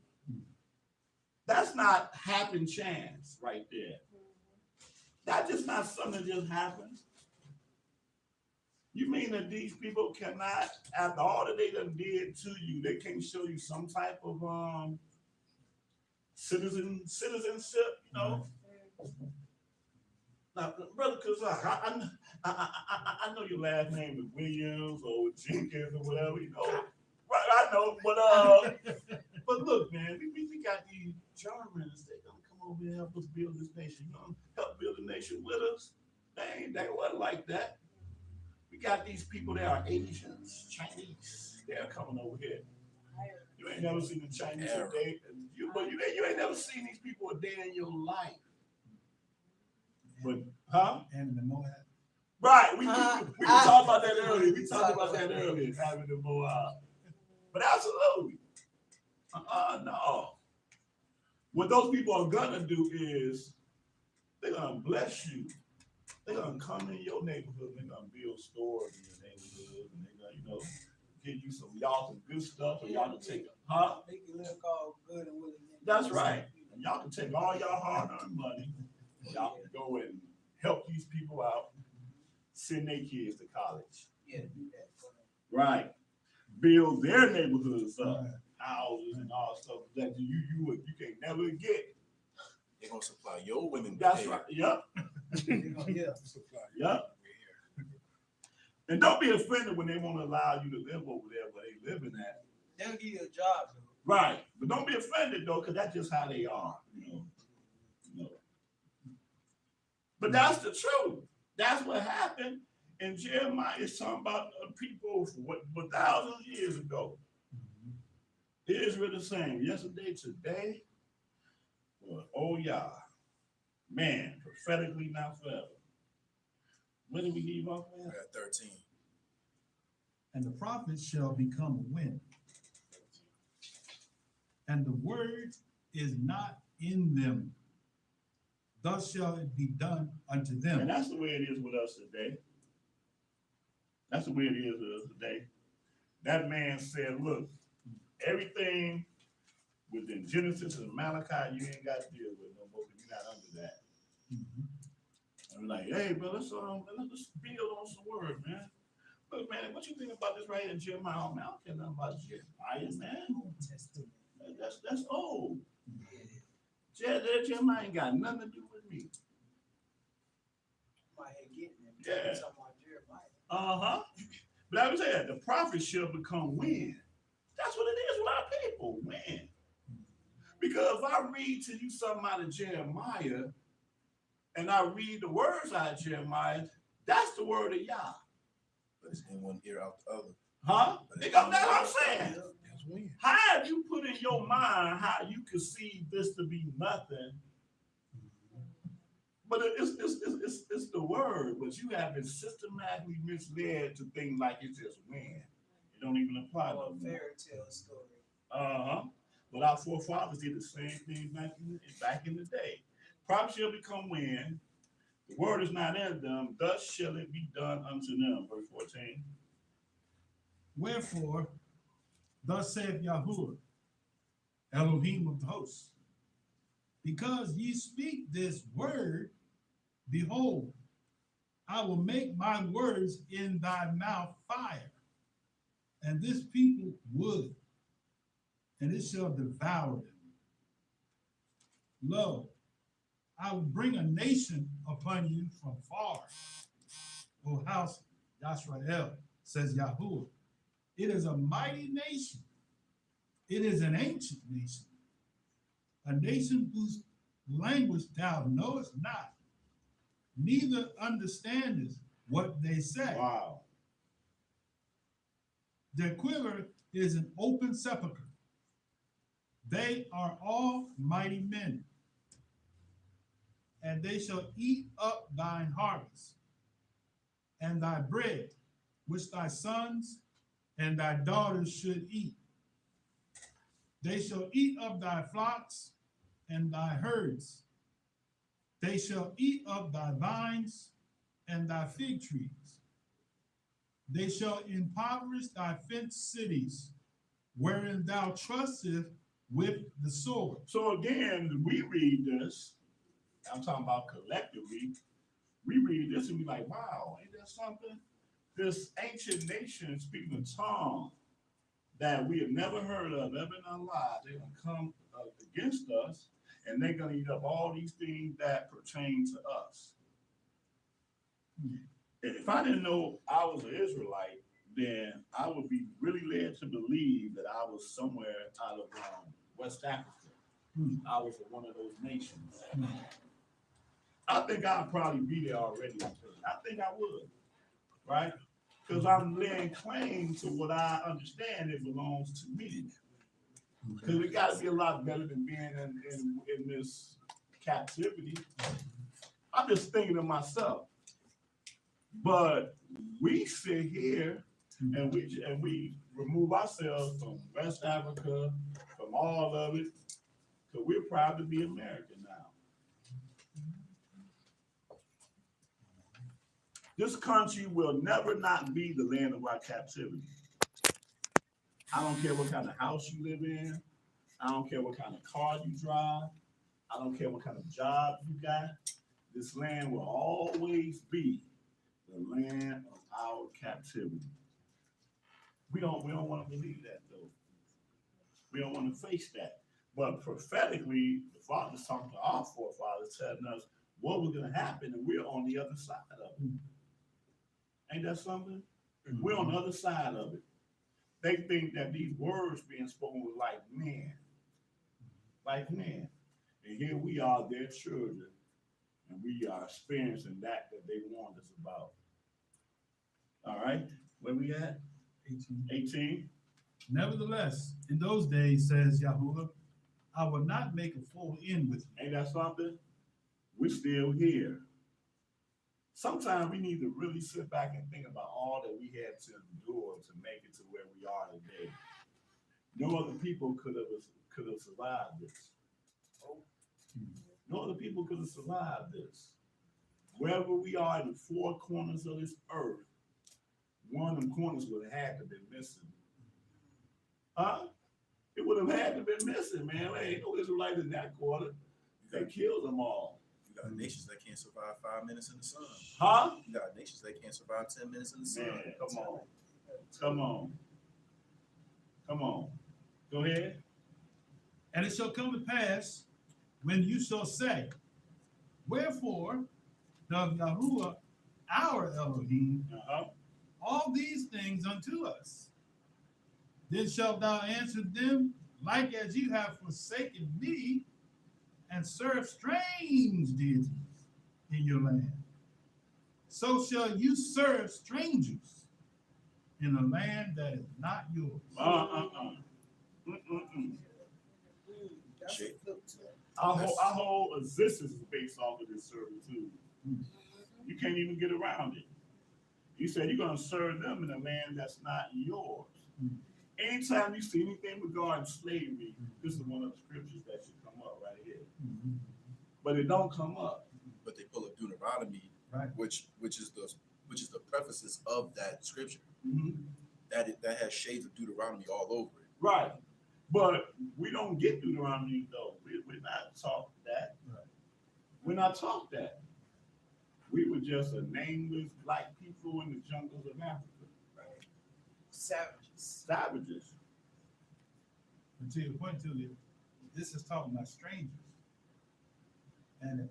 That's not happen chance right there. That's just not something that just happened. You mean that these people cannot, after all that they done did to you, they can't show you some type of citizenship, you know? Now, Brother Chazaq, I know your last name is Williams or Jenkins or whatever, you know. Right, I know, but look, man, we got these Germans. They're gonna come over here and help us build this nation. You gonna help build the nation with us? They wasn't like that. We got these people that are Asians, Chinese. They're coming over here. You ain't never seen the Chinese a day. You ain't never seen these people a day in your life. But And the Moab. right, we talked about that earlier. We talked about that earlier, having the Moab. But absolutely. No. What those people are gonna do is they're gonna bless you. They're gonna come in your neighborhood and they're gonna build stores in your neighborhood and they're gonna, give you some good stuff for y'all to take it. Huh? Make you live all good and willing. That's right. And y'all can take all y'all hard-earned money, y'all can go and help these people out, send their kids to college. Yeah, do that for them. Right. Build their neighborhoods up, houses and all stuff that you can never get. They're gonna supply your women. That's with right. hair. Yep. Yeah. Supply Yep. And don't be offended when they won't allow you to live over there where they living at. They'll give you a job, though. Right. But don't be offended though, because that's just how they are. You know. But that's the truth. That's what happened. And Jeremiah is talking about people for thousands of years ago. Israel the same. Yesterday, today, well, oh yeah. Man, prophetically now forever. When did we leave off I at? got 13. And the prophets shall become a wind. And the word is not in them. Thus shall it be done unto And them. that's the way it is with us today. That's the way it is with us today. That man said, look, everything within Genesis and Malachi, you ain't got to deal with no more, because you're not under that. I'm like, hey, bro, let's build on some word, man. But man, what you think about this right here in Jeremiah? Man, I don't care nothing about Jeremiah, man. Old Testament. That's old. Jeremiah ain't got nothing to do with me. My head getting them. Yeah. Talking about Jeremiah. Uh-huh. But I was saying, the prophet shall become wind. That's what it is with our people, wind. Because if I read to you something out of Jeremiah, and I read the words out of Jeremiah, that's the word of Yah. But it's in one ear out the other. Huh? That's what I'm saying. That's weird. How have you put in your mind how you conceive this to be nothing? But it's the word, but you have been systematically misled to think like it's just wind. It don't even apply Or no a more. fairy tale story. Uh-huh. But our forefathers did the same thing back in the day. Prophets shall become wind. The word is not in them. Thus shall it be done unto them. Verse 14. Wherefore, thus saith Yahuwah, Elohim of the hosts, because ye speak this word, behold, I will make my words in thy mouth fire, and this people wood, and it shall devour them. Lo, I will bring a nation upon you from far, O house Yashrael, says Yahuwah. It is a mighty nation. It is an ancient nation, a nation whose language thou knowest not, neither understandest what they say. Wow. Their quiver is an open sepulchre. They are all mighty men, and they shall eat up thine harvest, and thy bread, which thy sons and thy daughters should eat. They shall eat up thy flocks and thy herds. They shall eat up thy vines and thy fig trees. They shall impoverish thy fenced cities, wherein thou trustest with the sword. So again, we read this. I'm talking about collectively. We read this and be like, wow, ain't that something? This ancient nation speaking a tongue that we have never heard of ever in our lives. They're going to come against us, and they're going to eat up all these things that pertain to us. And if I didn't know I was an Israelite, then I would be really led to believe that I was somewhere out of West Africa. I was one of those nations. I think I'd probably be there already. I think I would, right? Because I'm laying claim to what I understand it belongs to me. Because it got to be a lot better than being in this captivity. I'm just thinking of myself. But we sit here and we remove ourselves from West Africa, from all of it, because we're proud to be American now. This country will never not be the land of our captivity. I don't care what kind of house you live in. I don't care what kind of car you drive. I don't care what kind of job you got. This land will always be the land of our captivity. We don't want to believe that though. We don't want to face that. But prophetically, the Father's talking to our forefathers, telling us what was going to happen, and we're on the other side of it. Ain't that something? We're on the other side of it. They think that these words being spoken was like men. Like men. And here we are, their children, and we are experiencing that they warned us about. All right, where we at? 18. Nevertheless, in those days, says Yahuwah, I will not make a full end with you. Ain't that something? We're still here. Sometimes we need to really sit back and think about all that we had to endure to make it to where we are today. No other people could have survived this. No other people could have survived this. Wherever we are in the four corners of this earth, one of them corners would have had to be missing. Huh? It would have had to be missing, man. There ain't no Israelites in that corner. They killed them all. You got nations that can't survive 5 minutes in the sun. Huh? You got nations that can't survive 10 minutes in the sun. Man, come on. Come on. Come on. Go ahead. And it shall come to pass when you shall say, wherefore doth Yahuwah our Elohim all these things unto us? Then shalt thou answer them, like as you have forsaken me and served strange deities in your land. So shall you serve strangers in a land that is not yours. That's a flip to it. Our whole existence is based off of this servitude. You can't even get around it. You said you're going to serve them in a land that's not yours. Anytime you see anything regarding slavery, this is one of the scriptures that should come up right here. But it don't come up. But they pull up Deuteronomy, Right. which is the prefaces of that scripture. Mm-hmm. That has shades of Deuteronomy all over it. Right. But we don't get Deuteronomy though. We're not taught that. Right. We're not taught that. We were just a nameless black people in the jungles of Africa. Savages. But to your point, Tulio, this is talking about strangers. And if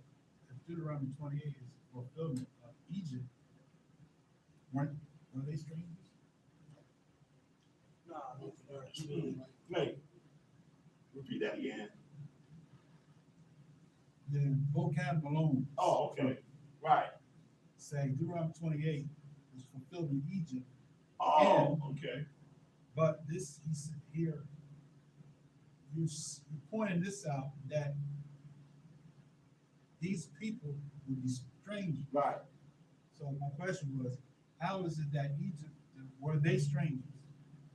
Deuteronomy 28 is fulfillment of Egypt, were they strangers? No, Wait. Repeat that again. Then Bocan Malone. Oh, okay. Right. Saying Deuteronomy 28 is fulfilled in Egypt. Oh, okay. But this, he said here, you're pointing this out, that these people would be strangers. Right. So my question was, how is it that Egypt, were they strangers?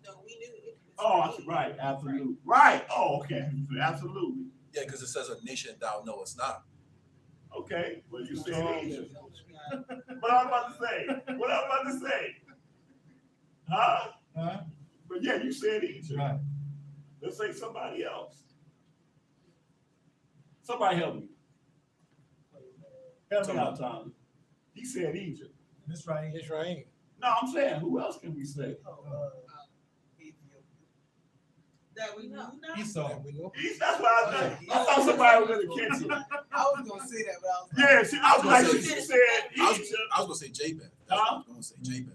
No, we knew it. Oh, right. Absolutely. Right. Oh, okay. Absolutely. Yeah, because it says a nation thou knowest not. Okay. Well, you said Egypt. What I'm about to say. Huh? Huh? But yeah, you said Egypt. Right. Let's say somebody else. Somebody help me. Help me out, Tom. He said Egypt. That's right. Yashrael. No, I'm saying, who else can we say? That we know. Esau. That's what I thought. I thought somebody was going to catch it. I was gonna say that, but I was Yeah, see, I was like, she said I Egypt. was gonna say Jabez. Huh? I was gonna say Jabez.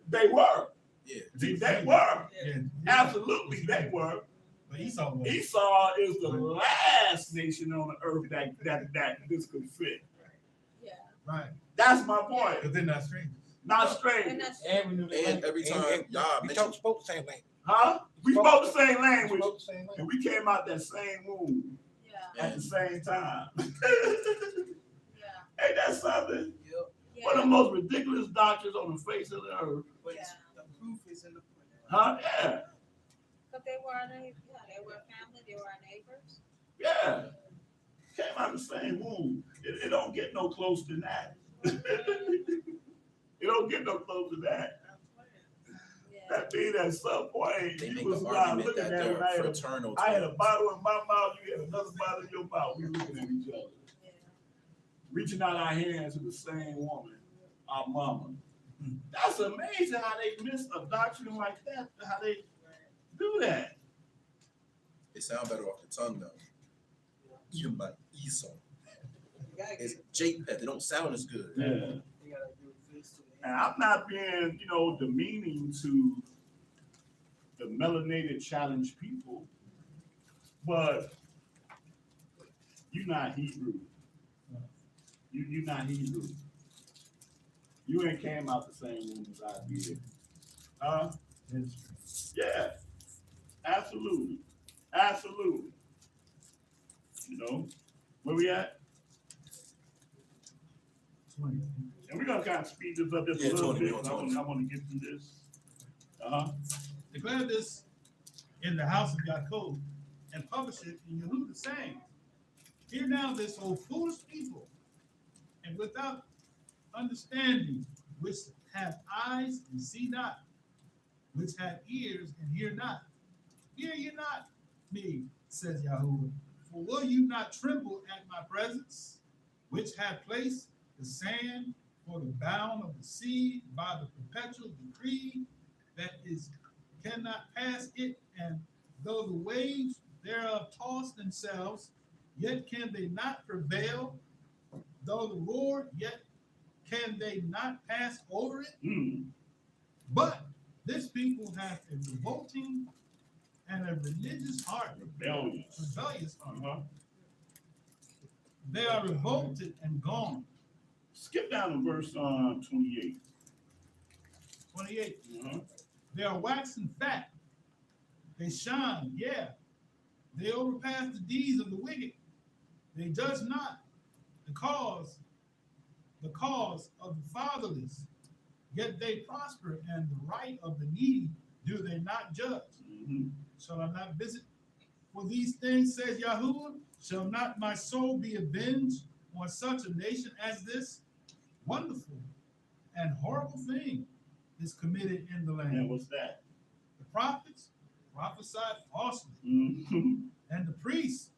They were. Yeah. See, they were. Yeah. Absolutely, they were. But Esau was. Esau is the last nation on the earth that this could fit. Yeah. Right. That's my point. But they're not strangers. Not And strangers. that's And we knew the And language. every time y'all we mention- spoke the same language. Huh? We spoke the same We language, spoke the same and language. we came out that same womb yeah. at the same time. Yeah. Ain't that something? Yep. Yeah. One of the most ridiculous doctrines on the face of the earth. But Yeah. the proof is in the pudding. Huh? Yeah. But they were our neighbors. Yeah, they were family. They were our neighbors. Yeah. Came out the same womb. It don't get no close to that. It don't get no close to that. Yeah. That means at some point They you make was an not argument looking that at they're when I fraternal. had a twins. bottle in my mouth, you had another bottle in your mouth. We looking at each other, reaching out our hands to the same woman, our mama. That's amazing how they miss a doctrine like that. How they do that. They sound better off the tongue though. Even by Esau. It's JPEG. They don't sound as good. Yeah. You gotta do this to the And I'm not being, demeaning to the melanated challenged people, but you're not Hebrew. You're not Hebrew. You ain't came out the same womb as I did. Huh? Yeah. Absolutely. Absolutely. Where we at? 20. And we're gonna kind of speed this up just a Yeah, little 20, bit. we on I 20. want to get through this. Declare this in the house of Yaakov and publish it in Yehuda, saying, hear now this, O foolish people, and without understanding, which have eyes and see not, which have ears and hear not. Hear ye not me, says Yahuwah, for will you not tremble at my presence, which have placed the sand for the bound of the sea by the perpetual decree that is cannot pass it, and though the waves thereof toss themselves, yet can they not prevail, though the roar, yet can they not pass over it? But this people have a revolting and a religious heart. Rebellious. Rebellious heart. They are revolted and gone. Skip down to verse 28. 28. They are waxing fat. They shine, yeah. They overpass the deeds of the wicked. They judge not the cause of the fatherless. Yet they prosper, and the right of the needy do they not judge. Shall I not visit for these things, says Yahuwah? Shall not my soul be avenged on such a nation as this? Wonderful and horrible thing is committed in the land. And what's that? The prophets prophesied falsely, and the priests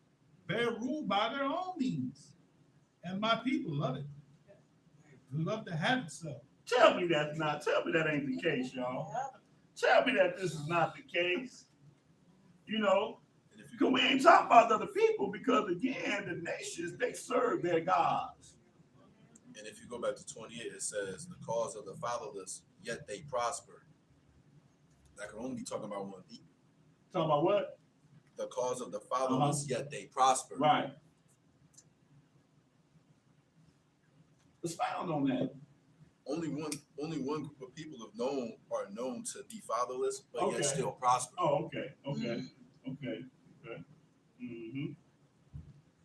bear rule by their own means. And my people love it. They love to have it so. Tell me that ain't the case, y'all. Tell me that this is not the case. Because we ain't talking about other people, because again, the nations, they serve their gods. And if you go back to 28, it says the cause of the fatherless, yet they prosper. That can only be talking about one people. Talking about what? The cause of the fatherless, yet they prosper. Right. Expound on that. Only one group of people are known to be fatherless, but Okay. yet still prosper. Oh, okay.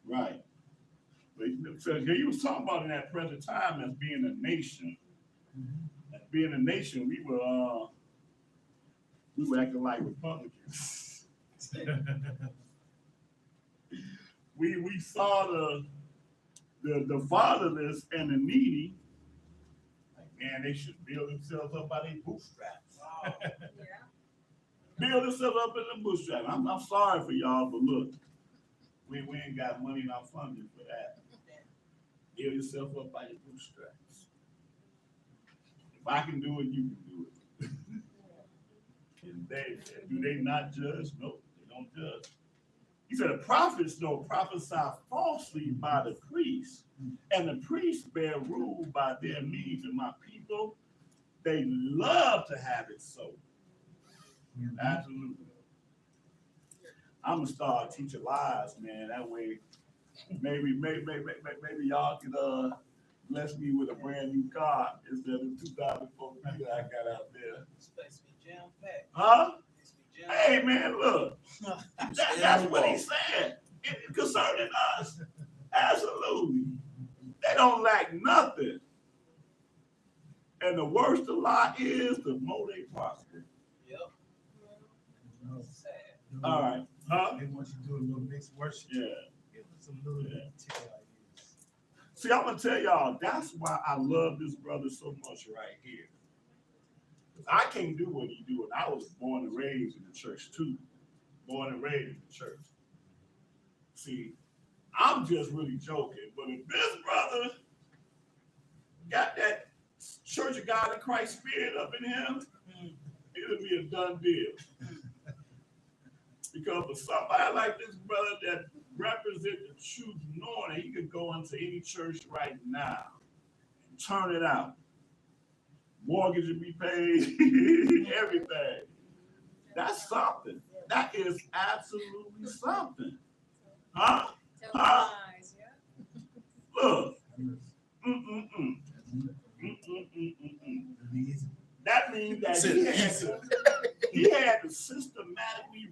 Right. So here you was talking about in that present time as being a nation. As being a nation, we were acting like Republicans. we saw the fatherless and the needy. Like, man, they should build themselves up by their bootstraps. Build themselves up in the bootstraps. I'm sorry for y'all, but look, we ain't got money in our funding for that. Build yourself up by your bootstraps. If I can do it, you can do it. And do they not judge? No, they don't judge. He said the prophets prophesy falsely by the priests, and the priests bear rule by their means. And my people, they love to have it so. Absolutely. I'm gonna start teaching lies, man. That way, maybe y'all can bless me with a brand new car instead of the 2004 that I got out there. Supposed to be jam-packed. Huh? Supposed to be jam-packed. Hey, man, look. That's what he said. Concerning us. Absolutely. They don't lack nothing. And the worse the lot is, the more they prosper. Yep. Sad. All right. Huh? They want you to do a little mixed worship. Yeah. Give us a little bit of ideas. See, I'm gonna tell y'all, that's why I love this brother so much right here. I can't do what he do, and I was born and raised in the church too. Born and raised in the church. See, I'm just really joking, but if this brother got that Church of God in Christ spirit up in him, it'll be a done deal. Because for somebody like this brother that represents the truth, knowing that he could go into any church right now and turn it out. Mortgage will be paid, everything. That's something. That is absolutely something. Huh? Huh? Look. That means that he had to systematically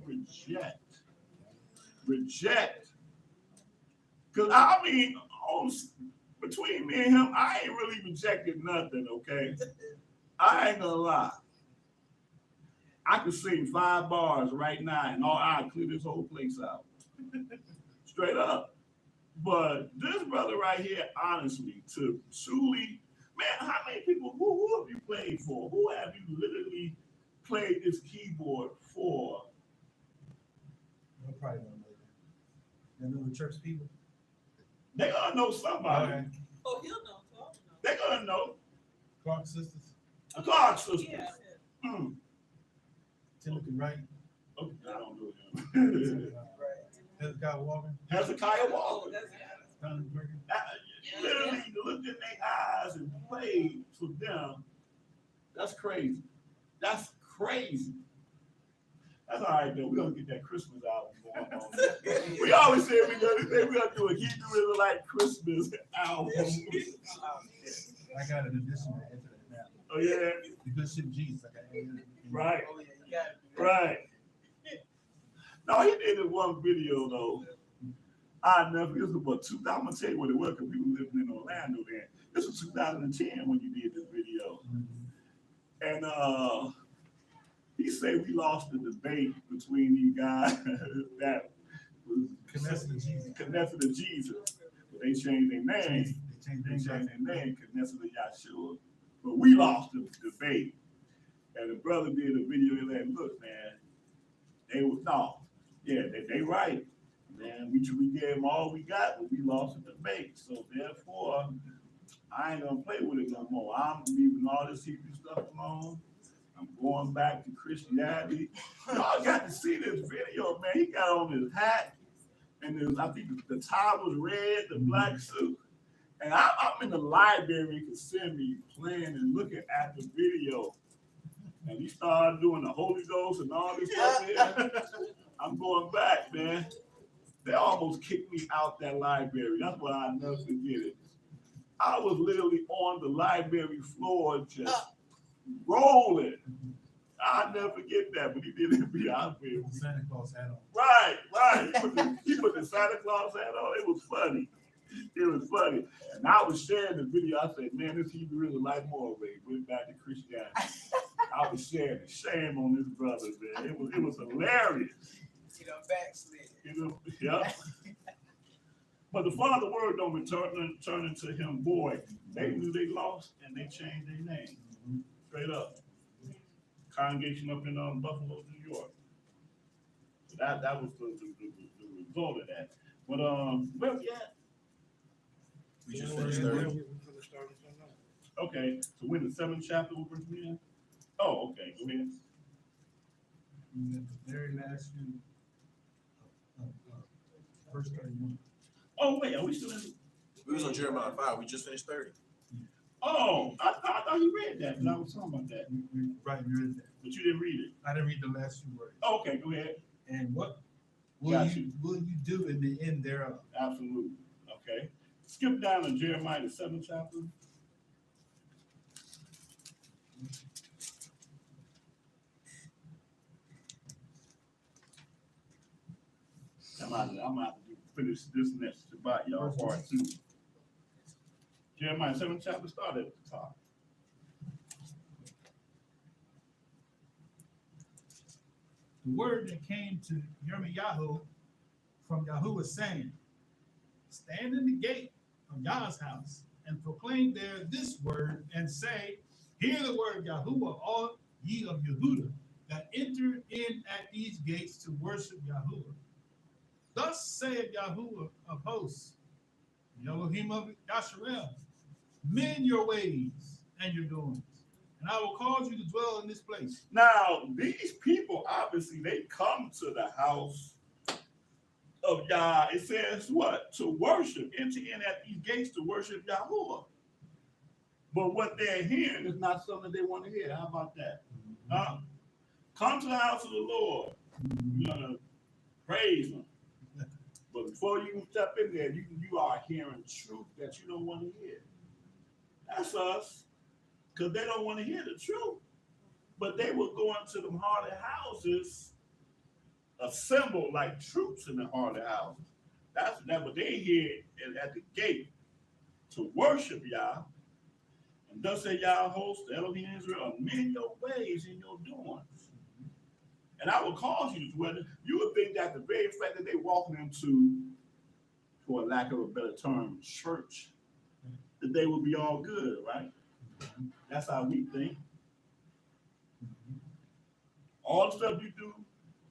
reject. Because I mean, between me and him, I ain't really rejected nothing, okay? I ain't gonna lie. I could sing 5 bars right now and I'd clear this whole place out. Straight up. But this brother right here, honestly, to truly, man, how many people, who have you played for? Who have you literally played this keyboard for? I probably don't know that. You know the church people? They gonna know somebody. Okay. Oh, he'll know. They gonna know. Clark sisters, A Clark sister. Yeah. Timothy Wright, Okay, I don't know him. Hezekiah Walker, Hezekiah Walker. Donald Bergen. Literally looked in their eyes and played for them. That's crazy. That's crazy. That's all right, though. We're going to get that Christmas album going on. We always say we're going to do a Hebrew Israelite Christmas album. I got an addition to add to that now. Oh, yeah? The Good Ship Jesus. I got Right. Oh, yeah, you got it. Right. No, he did this one video, though. I never, this was about 2000. I'm going to tell you what it was, because we were living in Orlando then. This was 2010 when you did this video. And he said we lost the debate between these guys that was connected to Jesus. But they changed their name. They changed their name, connected to Yashrael. But we lost the debate. And the brother did a video and said, look, man, they right. Man, we gave them all we got, but we lost the debate. So therefore, I ain't gonna play with it no more. I'm leaving all this Hebrew stuff alone. I'm going back to Christianity. Y'all got to see this video, man. He got on his hat, and I think the tie was red, the black suit. And I'm in the library in Kissimmee playing and looking at the video. And he started doing the Holy Ghost and all this stuff here. I'm going back, man. They almost kicked me out that library. That's why I'll never forget it. I was literally on the library floor just rolling. I'll never forget that, but he did it be out there. Santa Claus hat on. Right. He put the Santa Claus hat on. It was funny. And I was sharing the video. I said, man, this Hebrew Israelite Moreh went back to Christianity. I was sharing it. Shame on this brother, man. It was hilarious. You know, backslid. Yeah. But the Father word don't turn into him, boy. They knew they lost and they changed their name. Straight up. Congregation up in Buffalo, New York. So that was the result of that. But where we at? We just finished 30. Okay, so we're in the 7th chapter we're in? Oh, okay, go ahead. And then the very last few, verse 31. Oh, wait, are we still in? We was on Jeremiah 5. We just finished 30. Oh, I thought you read that, and I was talking about that. Right, you read that. But you didn't read it. I didn't read the last few words. Oh, okay, go ahead. And what Got will you do in the end thereof? Absolutely. Okay. Skip down to Jeremiah, the 7th chapter. I'm gonna have to finish this next Shabbat, y'all, part 2. Jeremiah 7th chapter, start at the top. The word that came to Yirmiyahu from Yahuwah saying, stand in the gate of Yah's house and proclaim there this word and say, hear the word Yahuwah, ye of Yehuda, that enter in at these gates to worship Yahuwah. Thus saith Yahuwah of hosts, the Elohim of Yashrael, mend your ways and your doings, and I will cause you to dwell in this place. Now, these people, obviously, they come to the house of Yah. It says what? To worship. Enter in at these gates to worship Yahuwah. But what they're hearing is not something they want to hear. How about that? Come to the house of the Lord. You're going to praise him. But before you step in there, you are hearing truth that you don't want to hear. That's us. Because they don't want to hear the truth. But they will go into them harlot houses, assemble like troops in the harlot houses. That's what they hear at the gate to worship Yah. And thus say Yah host, the Elohim Israel, amend your ways in your doings. And I will cause you to dwell. You would think that the very fact that they walking into, for lack of a better term, church, that they would be all good, right? That's how we think. All the stuff you do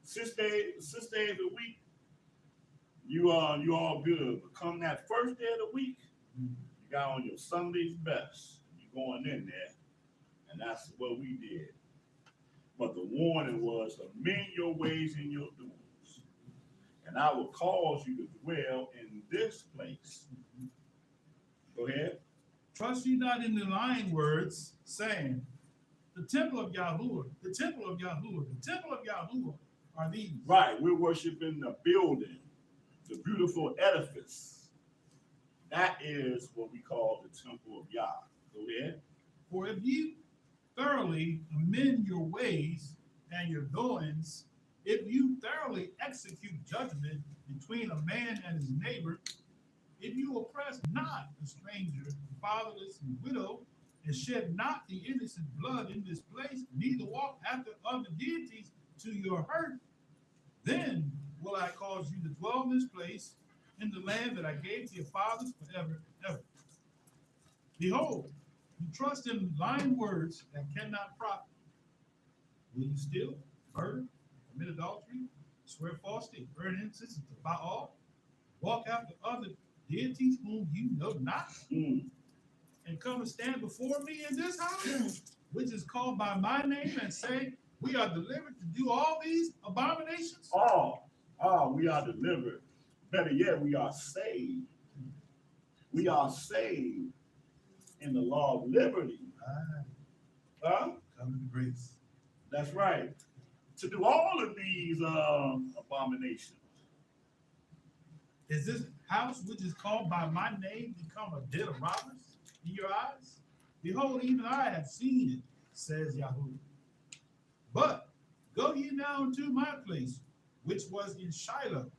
6 days a week, you all good. But come that first day of the week, you got on your Sunday's best. You going in there, and that's what we did. But the warning was, amend your ways in your doings, and I will cause you to dwell in this place. Go ahead. Trust ye not in the lying words, saying, the temple of Yahuwah, the temple of Yahuwah, the temple of Yahuwah are these. Right, we're worshiping the building, the beautiful edifice. That is what we call the temple of Yah. Go ahead. For if you thoroughly amend your ways and your goings, if you thoroughly execute judgment between a man and his neighbor, if you oppress not the stranger, the fatherless, and widow, and shed not the innocent blood in this place, neither walk after other deities to your hurt, then will I cause you to dwell in this place, in the land that I gave to your fathers forever and ever. Behold, you trust in lying words that cannot profit. Will you steal, murder, commit adultery, swear falsely, burn incense to Baal, walk after other deities whom you know not, and come and stand before me in this house, which is called by my name, and say, we are delivered to do all these abominations? We are delivered. Better yet, we are saved. We are saved in the law of liberty. Come to grace. That's right. To do all of these abominations. Is this house which is called by my name become a den of robbers in your eyes? Behold, even I have seen it, says Yahuwah. But go ye now into my place, which was in Shiloh,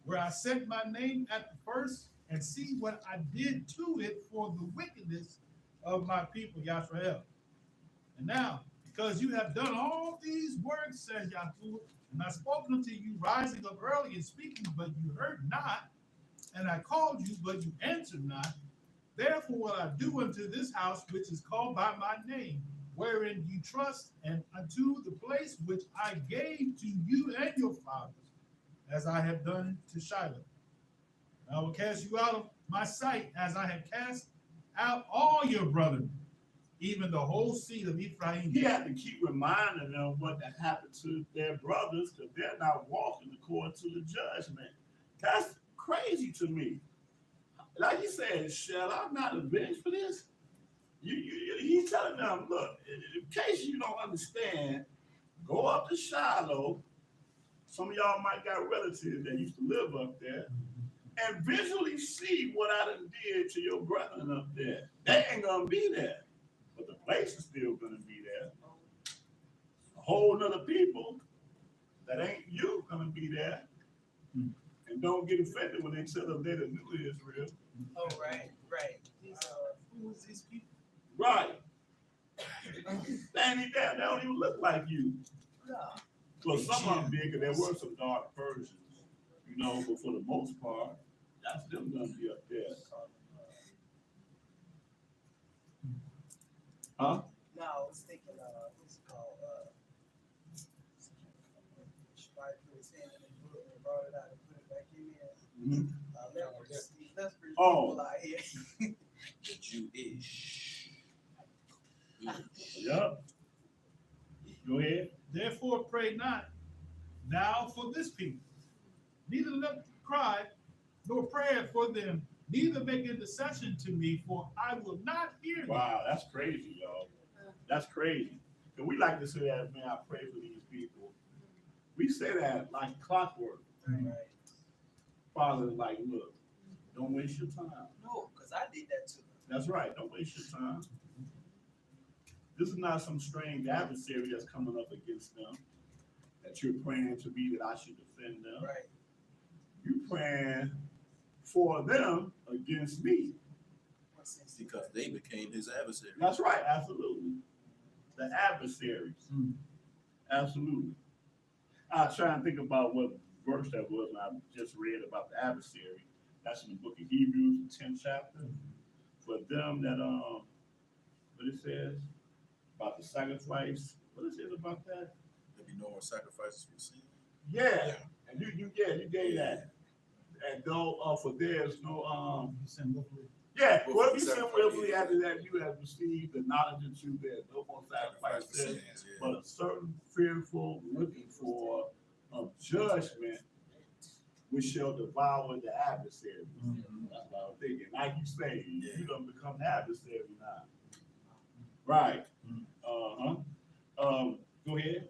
where I set my name at the first, and see what I did to it for the wickedness of my people, Yashrael. And now, because you have done all these works, says Yahuwah, and I spoke unto you rising up early and speaking, but you heard not, and I called you, but you answered not, therefore will I do unto this house which is called by my name, wherein you trust, and unto the place which I gave to you and your fathers, as I have done to Shiloh. And I will cast you out of my sight, as I have cast out all your brethren, even the whole seed of Ephraim. He had to keep reminding them what happened to their brothers, because they're not walking according to the judgment. That's crazy to me. Like he said, shall I not avenge for this? He's telling them, look, in case you don't understand, go up to Shiloh. Some of y'all might got relatives that used to live up there, and visually see what I done did to your brethren up there. They ain't gonna be there, but the place is still gonna be there. A whole nother people that ain't you gonna be there. And don't get offended when they tell them they're the new Israel. Oh, right. Who is these people? Right. They ain't even there. They don't even look like you. No. Well, some of them did, because there were some dark Persians, but for the most part, that's them gonna be up there. Huh? No, I was thinking, what's it called? somebody put his hand in the book and brought it out and put it back in there. Mhm. Leprous Oh. people out here. Jewish. Yep. Go ahead. Therefore pray not thou for this people, neither let cry nor pray for them, neither make intercession to me, for I will not hear them. Wow, that's crazy, y'all. That's crazy. And we like to say that, man, I pray for these people. We say that like clockwork. Right. Father, like, look, don't waste your time. No, because I did that too. That's right. Don't waste your time. This is not some strange adversary that's coming up against them that you're praying to be that I should defend them. Right. You praying for them against me. Because they became his adversary. That's right. Absolutely. The adversaries. Absolutely. I was trying to think about what verse that was, and I just read about the adversary. That's in the book of Hebrews, the 10th chapter. For them that what it says about the sacrifice. What it says about that? There'll be no more sacrifices for sin. Yeah. And you gave that. And no, for there's no You send willfully. yeah, what if you sin willfully after that you have received the knowledge and truth, there's no more sacrifice Sacrifice for sin, sins, yeah. but a certain fearful looking for of judgment which shall devour the adversary. That's what I was thinking. Like you say, you don't become the adversary now. Right. Go ahead.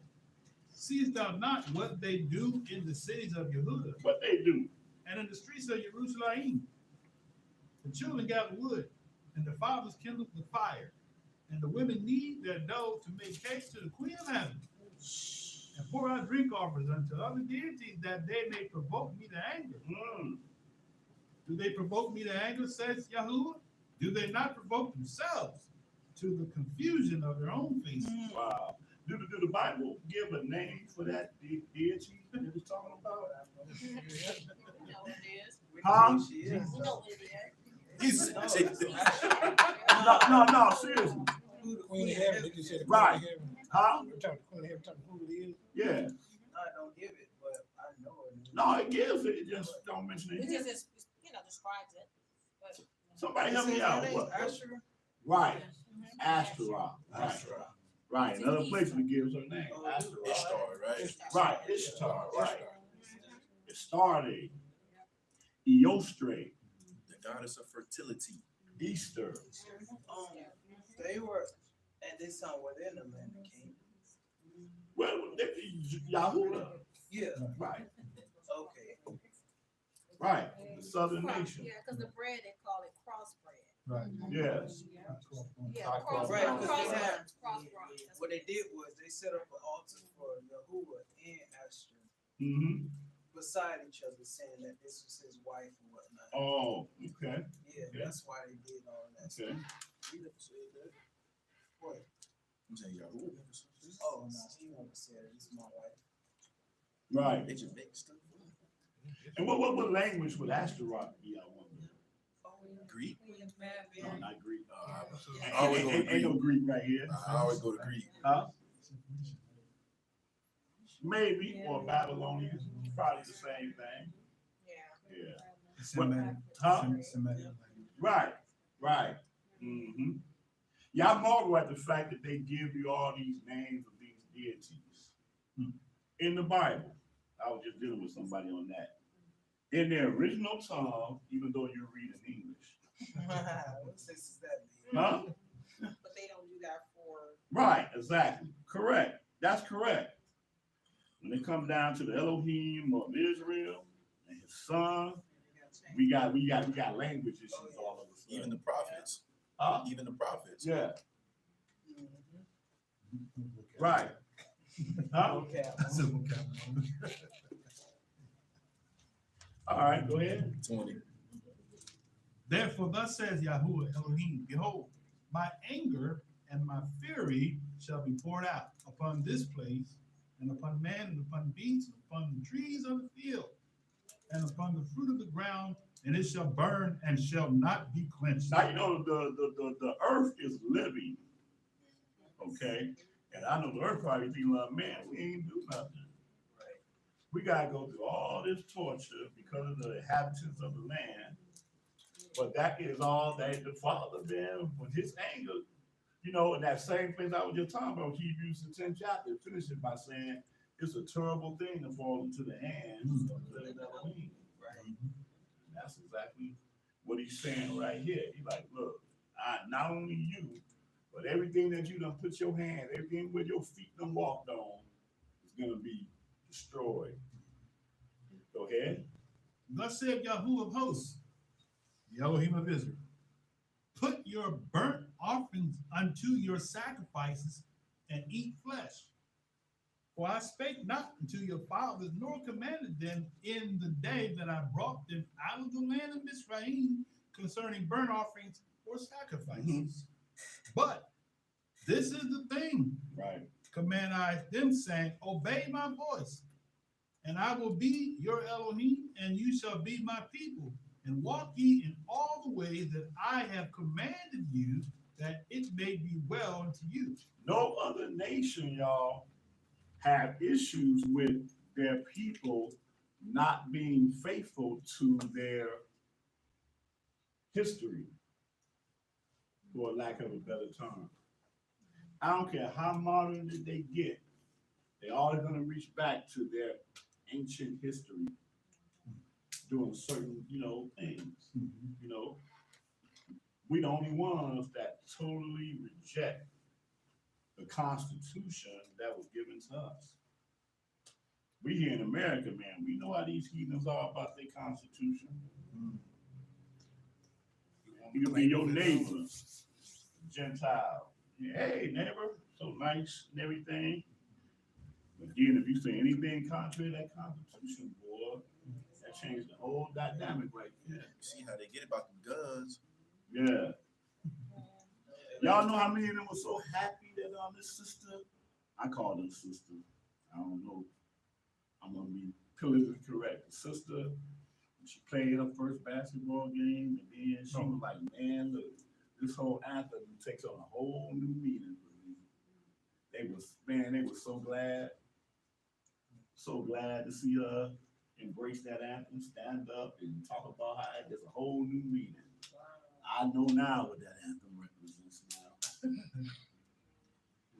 Seest thou not what they do in the cities of Yehuda What they do. and in the streets of Jerusalem? The children gather wood, and the fathers kindle the fire, and the women knead their dough to make cakes to the queen of heaven, and pour out drink offerings unto other deities, that they may provoke me to anger. Do they provoke me to anger, says Yahuwah? Do they not provoke themselves to the confusion of their own faces? Wow. Do the Bible give a name for that deity that it's talking about? We Huh? know who she is. He's No, seriously. Who the Queen of heaven, they just said the Right. Queen of heaven. Huh? We're talking Queen of heaven, talking who it is. Yeah. I don't give it, but I know it. No, it gives it. It just don't mention It it. just is, describes it. But, Somebody help me out. What? Asher? Right. Ashtaroth. Right. Asher. Right. Another place it gives her name. Ashtaroth. Ishtar, right? Right. Ishtar. Right. Astarte. Eostre. The goddess of fertility. Easter. They were at this time were they in the land of Canaan? Well, Yahuwah. Yeah. Right. Okay. Right. The southern nation. yeah, because the bread, they call it cross bread. Right. Yes. Yeah, Cross cross Right, bread. because they had Cross bread. what they did was they set up an altar for Yahuwah and Asher Mm-hmm. beside each other, saying that this was his wife and whatnot. Oh, okay. Yeah, okay. that's why they did all that Okay. stuff. He never said that. What? I'm saying Yahoo. Oh no, he never said it. It's my wife. Right. They just make stuff. And what language would Ashtaroth be? I wonder. Greek? No, not Greek. I always go to Ain't no Greek. Greek right here. I always go to Greek. Huh? Maybe, or Babylonian. Probably the same thing. Yeah. Yeah. Semitic. Huh? Semitic language. Right. Right. Mm-hmm. Yeah, I marvel at the fact that they give you all these names of these deities in the Bible. I was just dealing with somebody on that. In their original tongue, even though you're reading English. What sense is that mean? Huh? But they don't do that for. Right, exactly. Correct. That's correct. When it comes down to the Elohim of Israel and his son, we got language issues all of a sudden. Even the prophets. Huh? Even the prophets. Yeah. Mhm. Right. Huh? Okay. That's a vocabulary. All right, go ahead. 20. Therefore, thus says Yahuwah Elohim, behold, my anger and my fury shall be poured out upon this place, and upon man, and upon beasts, and upon the trees of the field, and upon the fruit of the ground, and it shall burn and shall not be quenched. Now you know the earth is living. Okay? And I know the earth probably thinking like, man, we ain't do nothing. we gotta go through all this torture because of the inhabitants of the land. But that is all that the Father then, with his anger, you know, in that same place I was just talking about, Hebrews the 10th chapter, finishes by saying it's a terrible thing to fall into the hands of the Elohim. Right. That's exactly what he's saying right here. He's like, look, not only you, but everything that you done put your hand, everything with your feet done walked on, is gonna be destroyed. Go ahead. Thus saith Yahuwah of hosts, the Elohim of Israel, put your burnt offerings unto your sacrifices and eat flesh. For I spake not unto your fathers, nor commanded them in the day that I brought them out of the land of Mizraim concerning burnt offerings or sacrifices. But this is the thing, Right. command I them, saying, obey my voice, and I will be your Elohim, and you shall be my people, and walk ye in all the ways that I have commanded you, that it may be well unto you. No other nation, y'all, have issues with their people not being faithful to their history, for lack of a better term. I don't care how modern they get, they're always gonna reach back to their ancient history, doing certain, you know, things. You know, we the only ones that totally reject the Constitution that was given to us. We here in America, man, we know how these heathens are about their Constitution. You can be your neighbor, Gentile. Hey, neighbor, so nice and everything. But then if you say anything contrary to that Constitution, boy, that changed the whole dynamic right there. You see how they get about the guns. Yeah. Y'all know how many of them were so happy that this sister, I call her sister, I don't know, I'm gonna be politically correct. The sister, she played her first basketball game, and then she was like, man, look, this whole anthem takes on a whole new meaning for me. They were so glad to see her embrace that anthem, stand up and talk about how there's a whole new meaning. I know now what that anthem represents now.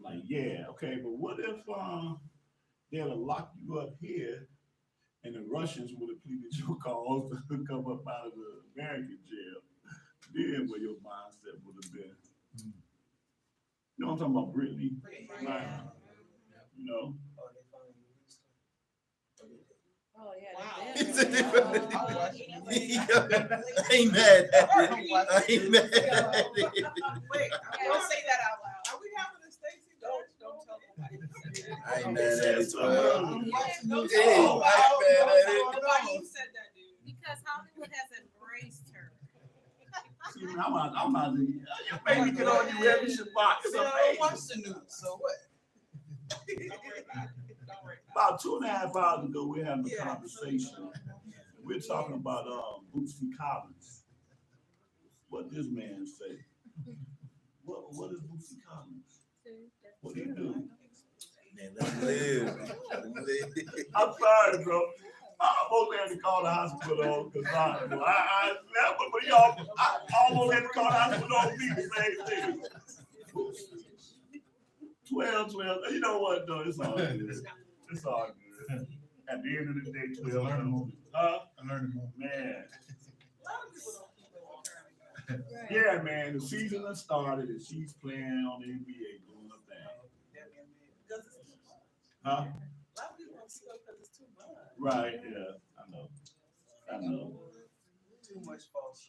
Like, yeah, okay, but what if they'd have locked you up here and the Russians would have pleaded your cause to come up out of the American jail? Then where your mindset would have been. You know what I'm talking about, Brittany? Right. You know? Oh, yeah. Wow. They I ain't mad at it. I ain't mad at it. Wait, don't say that out loud. Are we having a Stacy? Don't tell nobody. I ain't mad at it. Don't Hey, tell I ain't mad at it. Why you said that, dude? Because Hollywood has embraced her. See, I'm not you made me get on you every Shabbat. It's amazing. Watch the news, so what? Don't worry about it. Don't worry About about 2.5 hours ago, we're having a conversation. We're talking about Bootsy Collins. What this man say? What is Bootsy Collins? What do you do? Man, let him live. Let him live. I'm sorry, bro. I almost had to call the hospital because I never, but y'all, I almost had to call the hospital on me the same thing. 12. You know what, though? It's all good. It's all good. At the end of the day, 12. I learned more. Man. A lot of people don't keep it on track. Yeah, man. The season has started and she's playing on the NBA doing a thing. Because it's too much. Huh? A lot of people don't see it because it's too much. Right, yeah. I know. Too much false.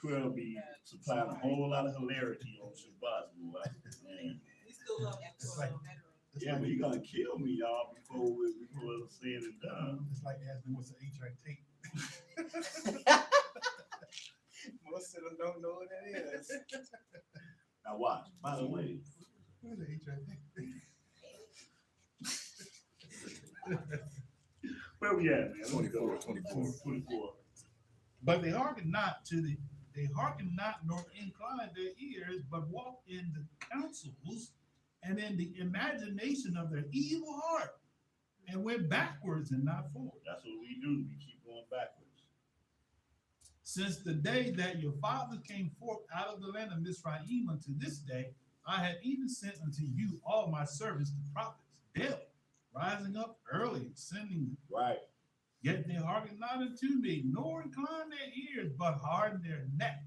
12 be supplying a whole lot of hilarity on Shabbat, boy. Man. We still love that It's like- veteran. Yeah, but you're gonna kill me, y'all, before it's said and done. It's like asking what's the HI tape. Most of them don't know what that is. Now watch. By the way, What's the HI tape? where we at, man? 24. 24. But they hearken not nor incline their ears, but walk in the counsels and in the imagination of their evil heart, and went backwards and not forward. That's what we do. We keep going backwards. Since the day that your fathers came forth out of the land of Mizraim unto this day, I had even sent unto you all my servants, the prophets, daily, rising up early, and sending them. Right. Yet they hearkened not unto me, nor inclined their ears, but hardened their neck.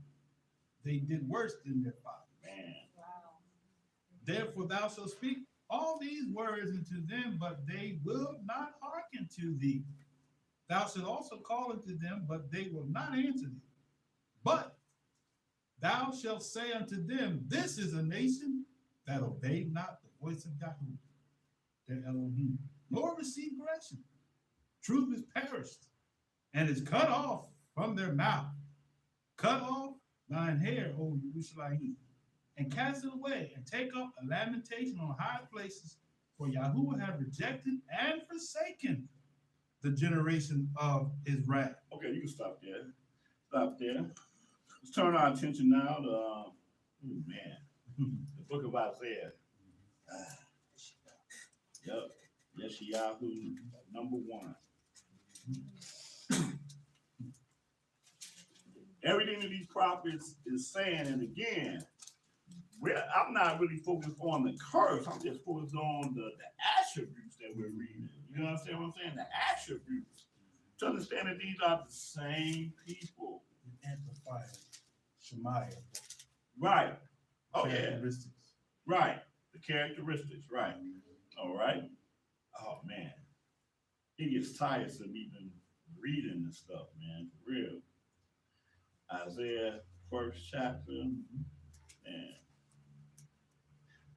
They did worse than their fathers. Man. Therefore thou shalt speak all these words unto them, but they will not hearken to thee. Thou shalt also call unto them, but they will not answer thee. But thou shalt say unto them, this is a nation that obeyed not the voice of Yahweh, their Elohim, nor received correction. Truth is perished, and is cut off from their mouth. Cut off thine hair, O Yashrael, and cast it away, and take up a lamentation on high places, for Yahuwah have rejected and forsaken the generation of his wrath. Okay, you can stop there. Stop there. Let's turn our attention now to, the book of Isaiah. Yep. Yashrael, number 1. Everything that these prophets is saying, and again, I'm not really focused on the curse. I'm just focused on the attributes that we're reading. You know what I'm saying? The attributes. To understand that these are the same people. Amplified Shemaiah. Right. Oh, yeah. Characteristics. Right. The characteristics. Right. All right. Oh, man. It gets tiresome even reading this stuff, man. For real. Isaiah, 1st chapter. Man.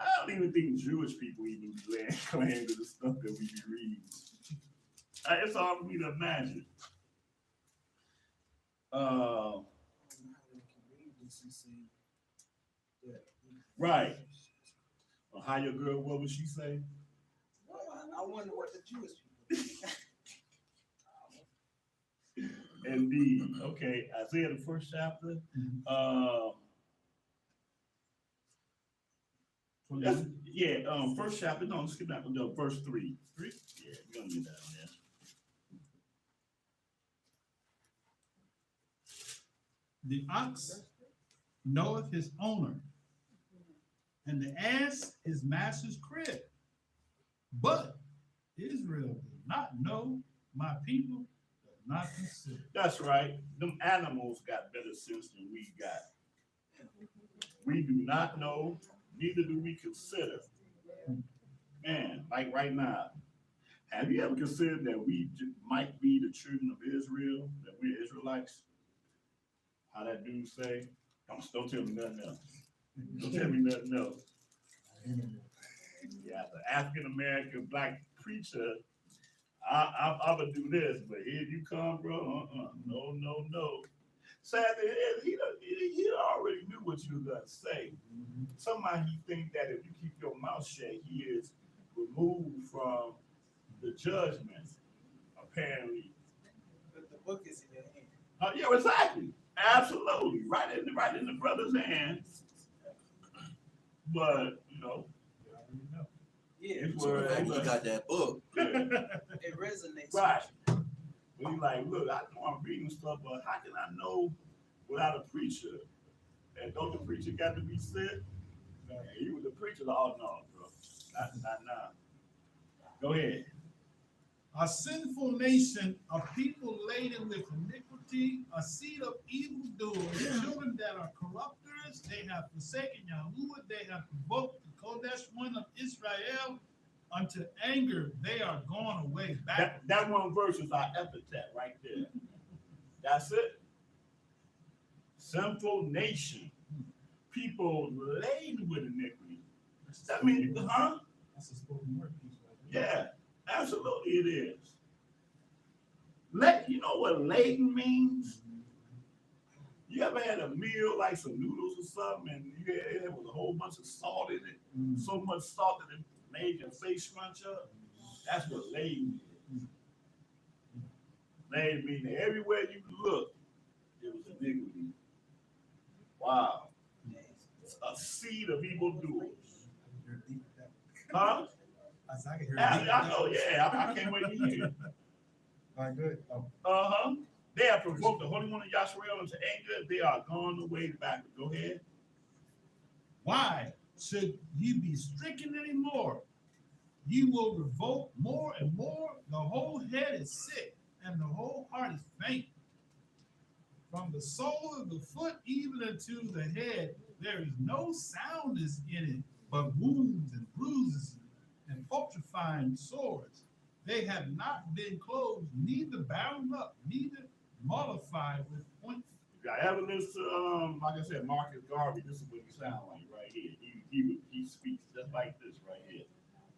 I don't even think Jewish people even lay claim to the stuff that we be reading. It's hard for me to imagine. Right. Well, how your girl, what would she say? Well, I wonder what the Jewish people think. Indeed. Okay, Isaiah, the 1st chapter. First chapter. No, skip that. No, verse 3. 3? Yeah, we're gonna get that on there. The ox knoweth his owner, and the ass his master's crib. But Israel does not know, my people does not consider. That's right. Them animals got better sense than we got. We do not know, neither do we consider. Man, like right now, have you ever considered that we might be the children of Israel, that we're Israelites? How that dude say? Don't tell me nothing else. Don't tell me nothing else. Yeah, the African American black preacher, I would do this, but here you come, bro. No. Sadly, he already knew what you were gonna say. Somehow he think that if you keep your mouth shut, he is removed from the judgment. Apparently, But the book is in your hand. yeah, exactly, absolutely, right in the brother's hands. But Yeah, it's So where we got that book. it resonates. right. When you like, look, I know I'm reading stuff, but how can I know without a preacher? And don't the preacher got to be sent? And you was the preacher. Oh no, bro, not now. Go ahead. A sinful nation, a people laden with iniquity, a seed of evildoers, children that are corrupters. They have forsaken Yahuwah. They have provoked the Kodesh one of Israel unto anger. They are gone away back. That one verse is our epithet right there. That's it. Sinful nation, people laden with iniquity. That means, huh? That's a spoken word piece right Yeah, absolutely it is. You know what laden means? You ever had a meal like some noodles or something, and it was a whole bunch of salt in it, so much salt that it made your face scrunch up? That's what laden is. Laden means everywhere you look, it was iniquity. Wow. A seed of evildoers. Huh? I can hear it. I know, yeah. I can't wait to hear it. All right, good. Oh, Uh-huh. They have provoked the Holy One of Yashrael into anger. They are gone away back. Go ahead. Why should ye be stricken anymore? Ye will revolt more and more. The whole head is sick, and the whole heart is faint. From the sole of the foot even unto the head, there is no soundness in it, but wounds and bruises and putrefying sores. They have not been closed, neither bound up, neither mollified with ointment. If y'all ever listen to, like I said, Marcus Garvey, this is what he sounds like right here. He speaks just like this right here.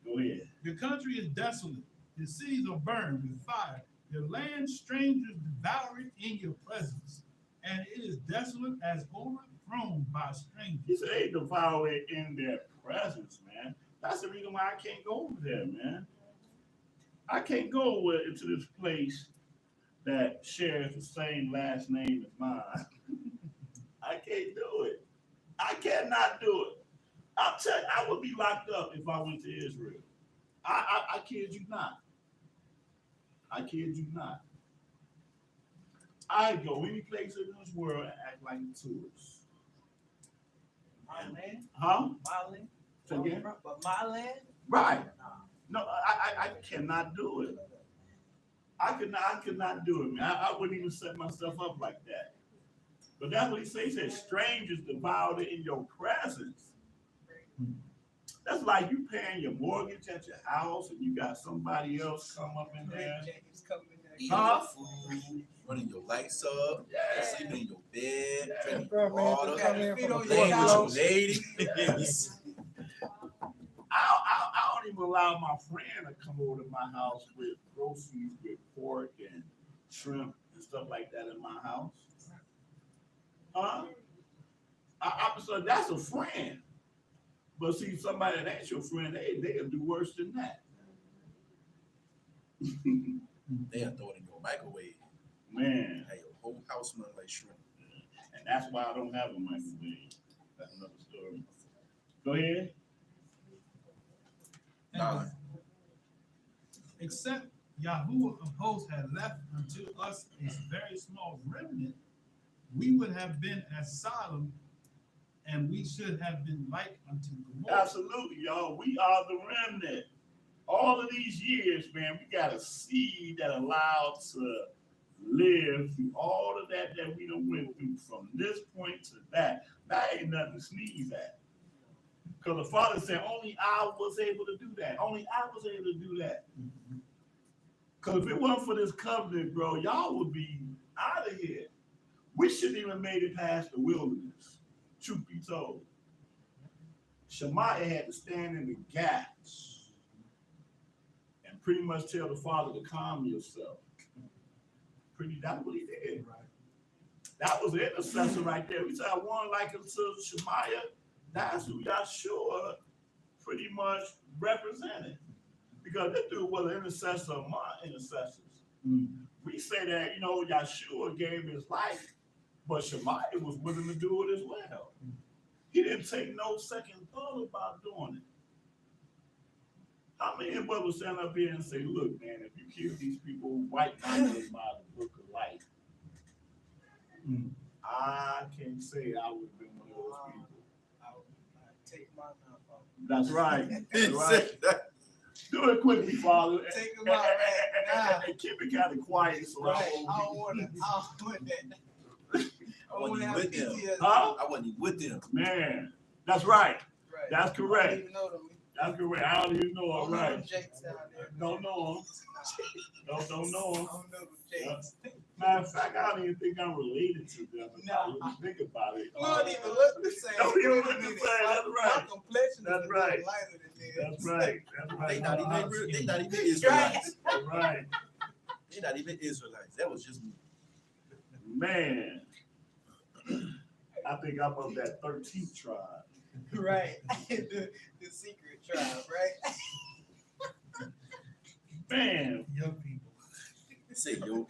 Go ahead. Your country is desolate. Your cities are burned with fire. Your land strangers devour it in your presence. And it is desolate as overthrown by strangers. He said they devour it in their presence, man. That's the reason why I can't go over there, man. I can't go into this place that shares the same last name as mine. I can't do it. I cannot do it. I'll tell you, I would be locked up if I went to Israel. I kid you not. I kid you not. I'd go any place in this world and act like a tourist. My land? Huh? My land? Say again? But my land? Right. No, I cannot do it. I could not do it, man. I wouldn't even set myself up like that. But that's what he says. He said, strangers devoured it in your presence. That's like you paying your mortgage at your house and you got somebody else come up in there. James coming in there. Eating your food, running your lights up, sleeping in your bed, drinking your water, playing with your lady. I don't even allow my friend to come over to my house with groceries, with pork and shrimp and stuff like that in my house. Huh? So that's a friend. But see, somebody that ain't your friend, they'll do worse than that. They'll throw it in your microwave. Man. Have your whole house smell like shrimp. And that's why I don't have a microwave. That's another story. Go ahead. Except Yahuwah of hosts had left unto us a very small remnant, we would have been as Sodom, and we should have been like unto Gomorrah. Absolutely, y'all. We are the remnant. All of these years, man, we got a seed that allowed to live through all of that we done went through from this point to that. That ain't nothing to sneeze at. Because the Father said, only I was able to do that. Only I was able to do that. Because if it wasn't for this covenant, bro, y'all would be out of here. We shouldn't even made it past the wilderness, truth be told. Shemaiah had to stand in the gaps and pretty much tell the Father to calm yourself. That's what he did. Right. That was the intercessor right there. We said one like unto Shemaiah. That's who Yashua pretty much represented. Because this dude was an intercessor among intercessors. We say that, Yashua gave his life, but Shemaiah was willing to do it as well. He didn't take no second thought about doing it. How many of us stand up here and say, look, man, if you kill these people, white knuckles by the book of life, I can't say I would have been one of those people. Take my mouth off. That's right. That's right. Do it quickly, Father. Take him out right now. And keep it kind of quiet so Right. I I don't want that. I wasn't even with them. Huh? I wasn't even with them. Man, that's right. Right. That's I don't correct. even know them. That's correct. I don't even know. All Don't know right. them Jakes down there. Don't know them. Don't know I them. don't know them Jakes. Matter of fact, I don't even think I'm related to them. No. I really think about it. We don't even look the same. Don't even Wait a look the minute. same. That's right. My complexion That's is right. lighter than theirs. That's right. That's right. They not even Israelites. That's right. They're not even Israelites. That was just me. Man. I think I'm of that 13th tribe. Right. the secret tribe, right? Man. young people. Say yo.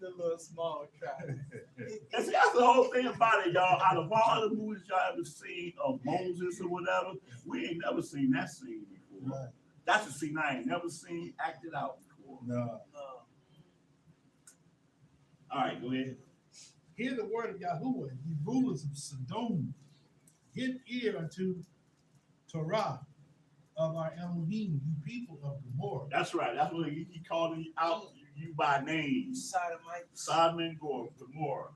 The little small tribe. And see, that's the whole thing about it, y'all. Out of all the movies y'all ever seen of Moses or whatever, we ain't never seen that scene before. Right. That's a scene I ain't never seen acted out before. No. All right, go ahead. Hear the word of Yahuwah, ye rulers of Sodom. Give ear unto Torah of our Elohim, you people of Gomorrah. That's right. That's what he calling out you by name. Sodomite. Sodom and Gomorrah.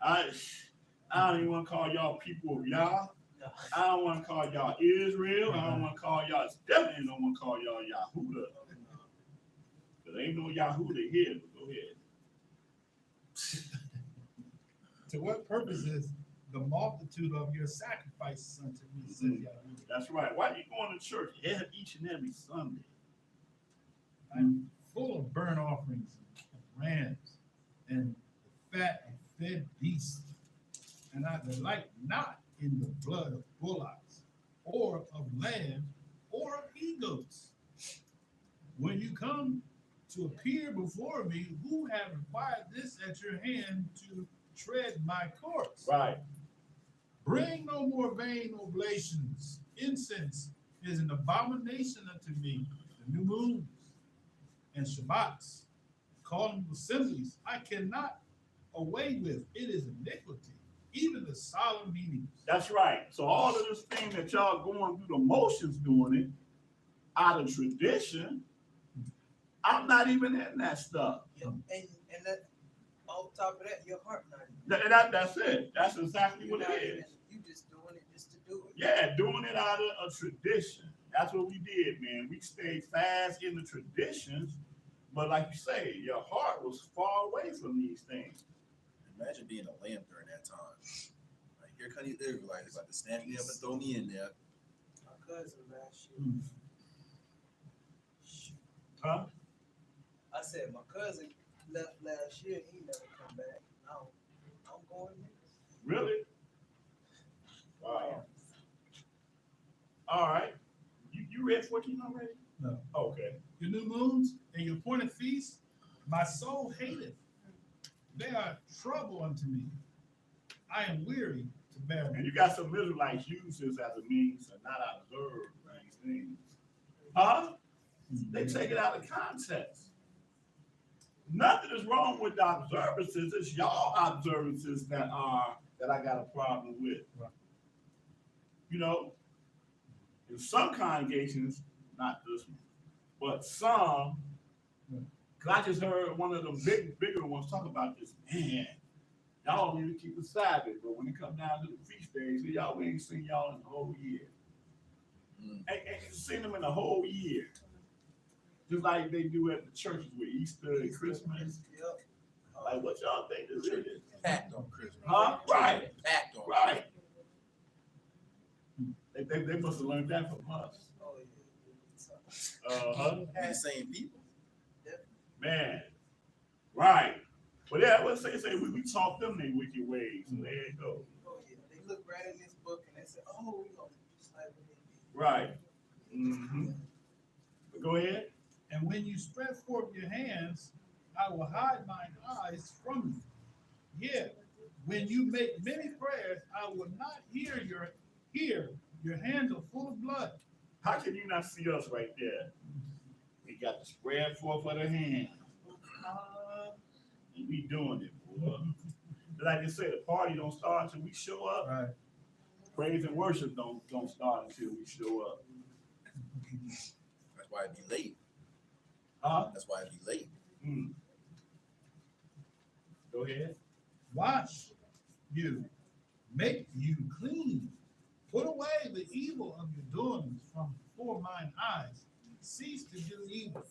I don't even want to call y'all people of Yah. No. I don't want to call y'all Israel. I don't want to call y'all. Definitely don't want to call y'all Yahudah. There ain't no Yahudah here. But go ahead. To what purpose is the multitude of your sacrifices unto me, says Yahuwah. That's right. Why you going to church each and every Sunday? I'm full of burnt offerings and rams and the fat and fed beasts, and I delight not in the blood of bullocks or of lambs or of he-goats. When you come to appear before me, who have required this at your hand to tread my course? Right. Bring no more vain oblations. Incense is an abomination unto me. The new moons and Shabbats, calling assemblies, I cannot away with. It is iniquity, even the solemn meetings. That's right. So all of this thing that y'all going through the motions doing it out of tradition, I'm not even in that stuff. Yep. And that, on top of that, your heart not even. That's it. That's exactly what it is. You just doing it just to do it. Yeah, doing it out of a tradition. That's what we did, man. We stayed fast in the traditions, but like you say, your heart was far away from these things. Imagine being a lamb during that time. Like, here come these Israelites about to stand me up and throw me in there. My cousin last year. Huh? I said my cousin left last year. He never come back. Now I'm going next. Really? Wow. All right. You read 14 already? No. Okay. Your new moons and your appointed feasts, my soul hateth. They are trouble unto me. I am weary to bear And them. you got some Israelites use this as a means to not observe these things. Huh? They take it out of context. Nothing is wrong with the observances. It's y'all observances that I got a problem with. Right. You know, in some congregations, not this one, but some, because I just heard one of them bigger ones talk about this. Man, y'all don't even keep the Sabbath, but when it comes down to the feast days, y'all, we ain't seen y'all in the whole year. And you seen them in the whole year. Just like they do at the churches with Easter and Christmas. Yep. Like, what y'all think this is? Packed on Christmas. Huh? Right. Packed on. Right. They must have learned that from us. Oh yeah. Uh-huh. The same people. Man. Right. But yeah, let's say we taught them their wicked ways. So there you go. Oh yeah. They look right in this book and they say, oh, we gonna do just like what they did. Right. Mm-hmm. Go ahead. And when you spread forth your hands, I will hide mine eyes from you. Yeah, when you make many prayers, I will not hear your hands are full of blood. How can you not see us right there? We got the spread forth of the hand. And we doing it, boy. Like they say, the party don't start until we show up. Right. Praise and worship don't start until we show up. That's why it be late. Huh? That's why it be late. Go ahead. Wash you, make you clean. Put away the evil of your doings from before mine eyes. Cease to do evil.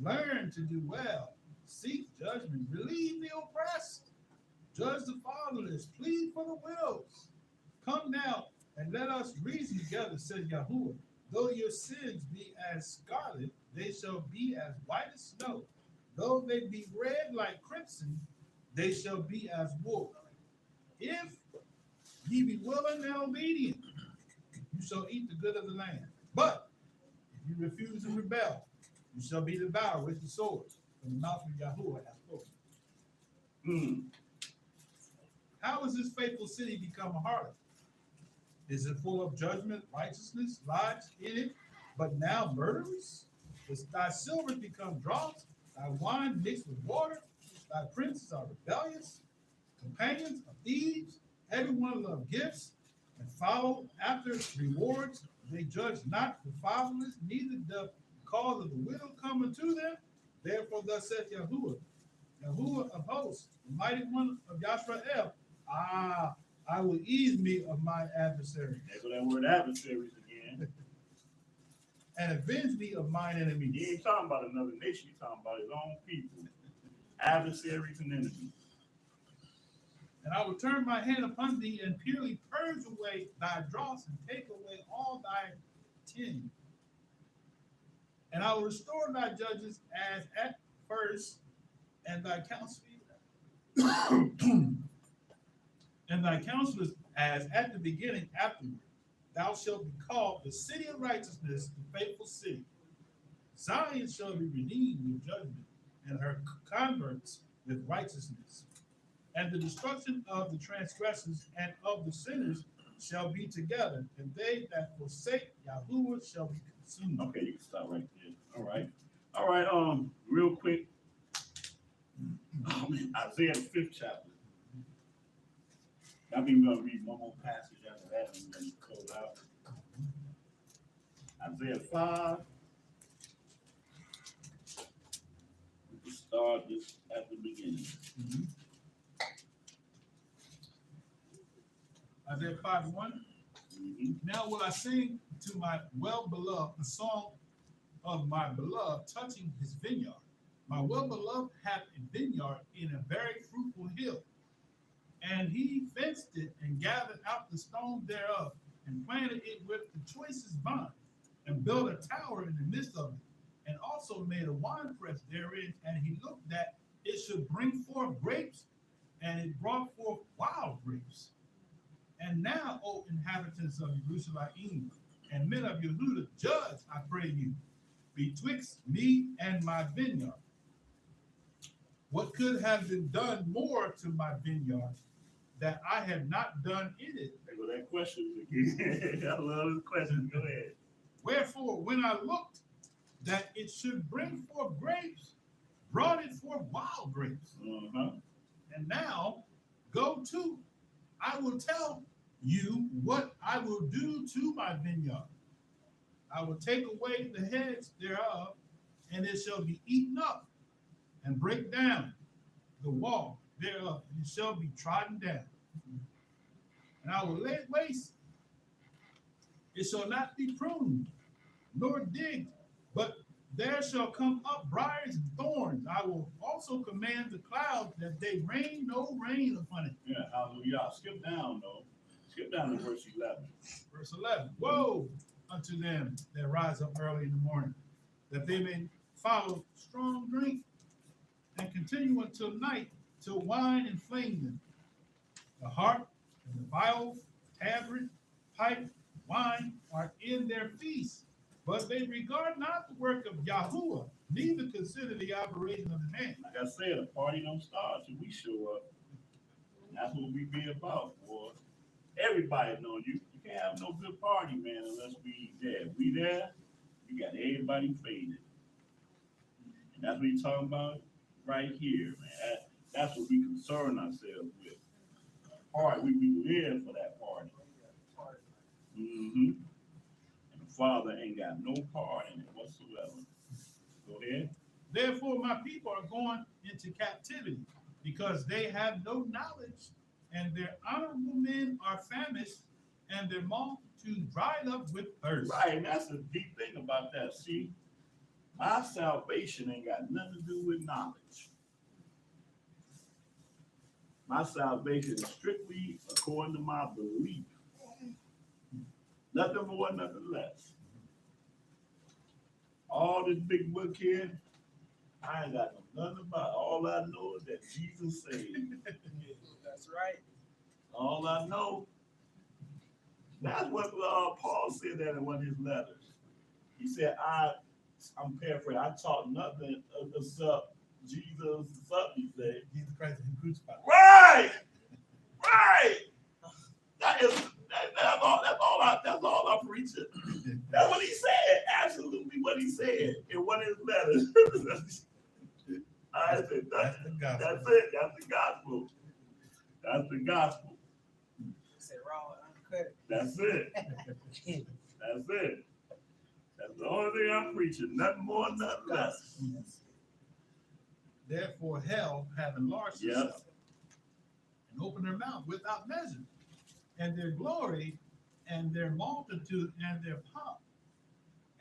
Learn to do well. Seek judgment. Relieve the oppressed. Judge the fatherless. Plead for the widows. Come now and let us reason together, says Yahuwah. Though your sins be as scarlet, they shall be as white as snow. Though they be red like crimson, they shall be as wool. If ye be willing and obedient, you shall eat the good of the land. But if you refuse and rebel, you shall be devoured with the sword. From the mouth of Yahuwah hath spoken. How has this faithful city become a harlot? Is it full of judgment, righteousness, lies in it, but now murderers? Does thy silver become dross, thy wine mixed with water? Thy princes are rebellious, companions of thieves. Everyone love gifts and follow after rewards. They judge not the fatherless, neither doth the cause of the widow come unto them. Therefore, thus saith Yahuwah, Yahuwah of hosts, the mighty one of Yashrael, I will ease me of my adversary. There go that word adversaries again. And avenge me of mine enemies. He ain't talking about another nation, he's talking about his own people. Adversaries and enemies. And I will turn my hand upon thee and purely purge away thy dross and take away all thy tin. And I will restore thy judges as at first, and thy counselors as at the beginning afterward. Thou shalt be called the city of righteousness, the faithful city. Zion shall be redeemed with judgment, and her converts with righteousness. And the destruction of the transgressors and of the sinners shall be together, and they that forsake Yahuwah shall be consumed. Okay, you can stop right there. All right, real quick. Isaiah the 5th chapter. I mean, we're gonna read one more passage after that and then close out. Isaiah 5. We can start this at the beginning. Isaiah 5:1. Now will I sing to my well-beloved a song of my beloved touching his vineyard. My well-beloved hath a vineyard in a very fruitful hill, and he fenced it and gathered out the stones thereof, and planted it with the choicest vine, and built a tower in the midst of it, and also made a winepress therein, and he looked that it should bring forth grapes, and it brought forth wild grapes. And now, O inhabitants of Jerusalem and men of Yehuda, judge, I pray you, betwixt me and my vineyard. What could have been done more to my vineyard that I had not done in it? There go that question again. I love this question. Go ahead. Wherefore, when I looked that it should bring forth grapes, brought it forth wild grapes. And now, go to, I will tell you what I will do to my vineyard. I will take away the heads thereof, and it shall be eaten up, and break down the wall thereof, and it shall be trodden down. And I will lay it waste. It shall not be pruned, nor digged, but there shall come up briars and thorns. I will also command the clouds that they rain no rain upon it. Yeah, hallelujah. Skip down, though. Skip down to verse 11. Verse 11. Woe unto them that rise up early in the morning, that they may follow strong drink, and continue until night, till wine inflame them. The harp and the viol, tabret, pipe, wine are in their feast, but they regard not the work of Yahuwah, neither consider the operation of his hand. Like I said, a party don't start till we show up. And that's what we be about, boy. Everybody know you. You can't have no good party, man, unless we there. If we there, you got everybody faded. And that's what you're talking about right here, man. That's what we concern ourselves with. Party, we live for that party. And the Father ain't got no part in it whatsoever. Go ahead. Therefore, my people are going into captivity, because they have no knowledge, and their honorable men are famished, and their multitude dried up with thirst. Right, and that's the deep thing about that. See, my salvation ain't got nothing to do with knowledge. My salvation is strictly according to my belief. Nothing more, nothing less. All this big book here, I ain't got nothing about. All I know is that Jesus saved. That's right. All I know. That's what Paul said that in one of his letters. He said, I'm paraphrasing, I taught nothing except Jesus, something he said. Jesus Christ and him crucified. Right! Right. That's all I'm preaching. That's what he said. Absolutely what he said in one of his letters. I said, that's it. That's the gospel. That's the gospel. Say raw and uncut. That's it. That's it. That's the only thing I'm preaching. Nothing more, nothing less. Therefore, hell have enlarged itself and opened their mouth without measure, and their glory and their multitude and their pomp.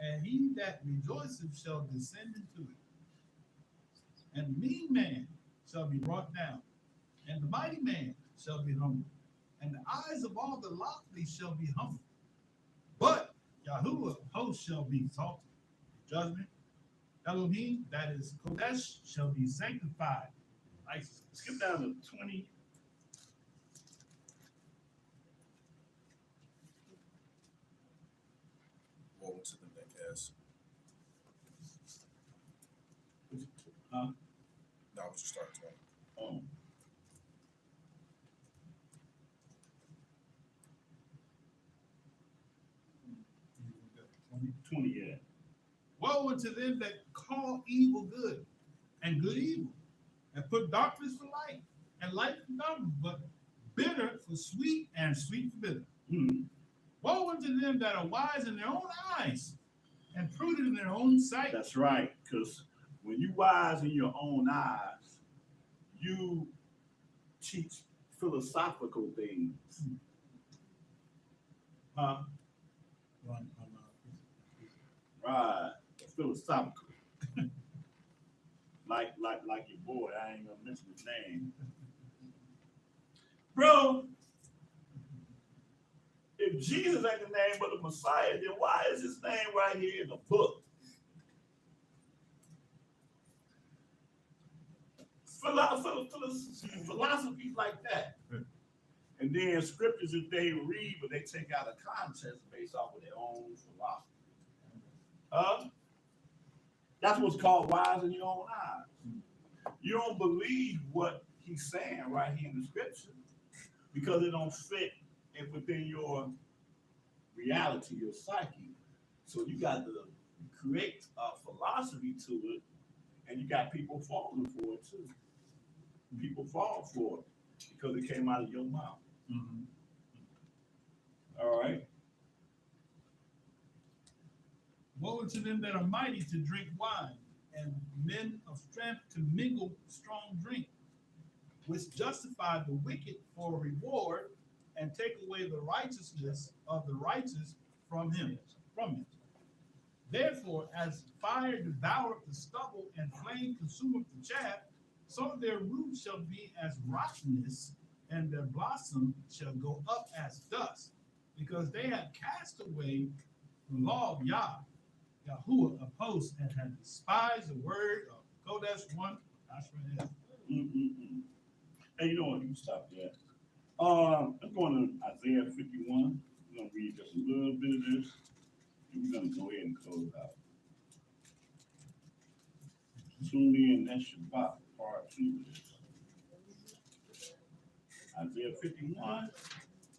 And he that rejoiceth shall descend into it. And the mean man shall be brought down, and the mighty man shall be humbled, and the eyes of all the lofty shall be humbled. But Yahuwah host shall be exalted. Judgment, Elohim, that is Kodesh, shall be sanctified. Skip down to 20. Woe to them that cast. Huh? No, I was just starting 20. Oh. Twenty. 20, yeah. Woe unto them that call evil good and good evil, and put darkness for light and light for darkness, but bitter for sweet and sweet for bitter. Hmm. Woe unto them that are wise in their own eyes and prudent in their own sight. That's right. Because when you wise in your own eyes, you teach philosophical things. Huh? Right. Philosophical. like your boy. I ain't gonna mention his name. Bro, if Jesus ain't the name of the Messiah, then why is his name right here in the book? Philosophy like that. And then scriptures that they read, but they take out of context based off of their own philosophy. That's what's called wise in your own eyes. You don't believe what he's saying right here in the scripture because it don't fit within your reality, your psyche. So you got to create a philosophy to it, and you got people falling for it too. People fall for it because it came out of your mouth. Mm-hmm. All right. Woe unto them that are mighty to drink wine, and men of strength to mingle strong drink, which justify the wicked for reward, and take away the righteousness of the righteous from him. Therefore, as fire devoureth the stubble, and flame consumeth the chaff, so their roots shall be as rottenness, and their blossom shall go up as dust, because they have cast away the law of Yahuwah of hosts, and have despised the word of Kodesh one, Yashrael. Hey, you know what? You can stop there. I'm going to Isaiah 51. We're going to read just a little bit of this, and we're going to go ahead and close out. Tune in, that's Shabbat, part 2 of this. Isaiah 51.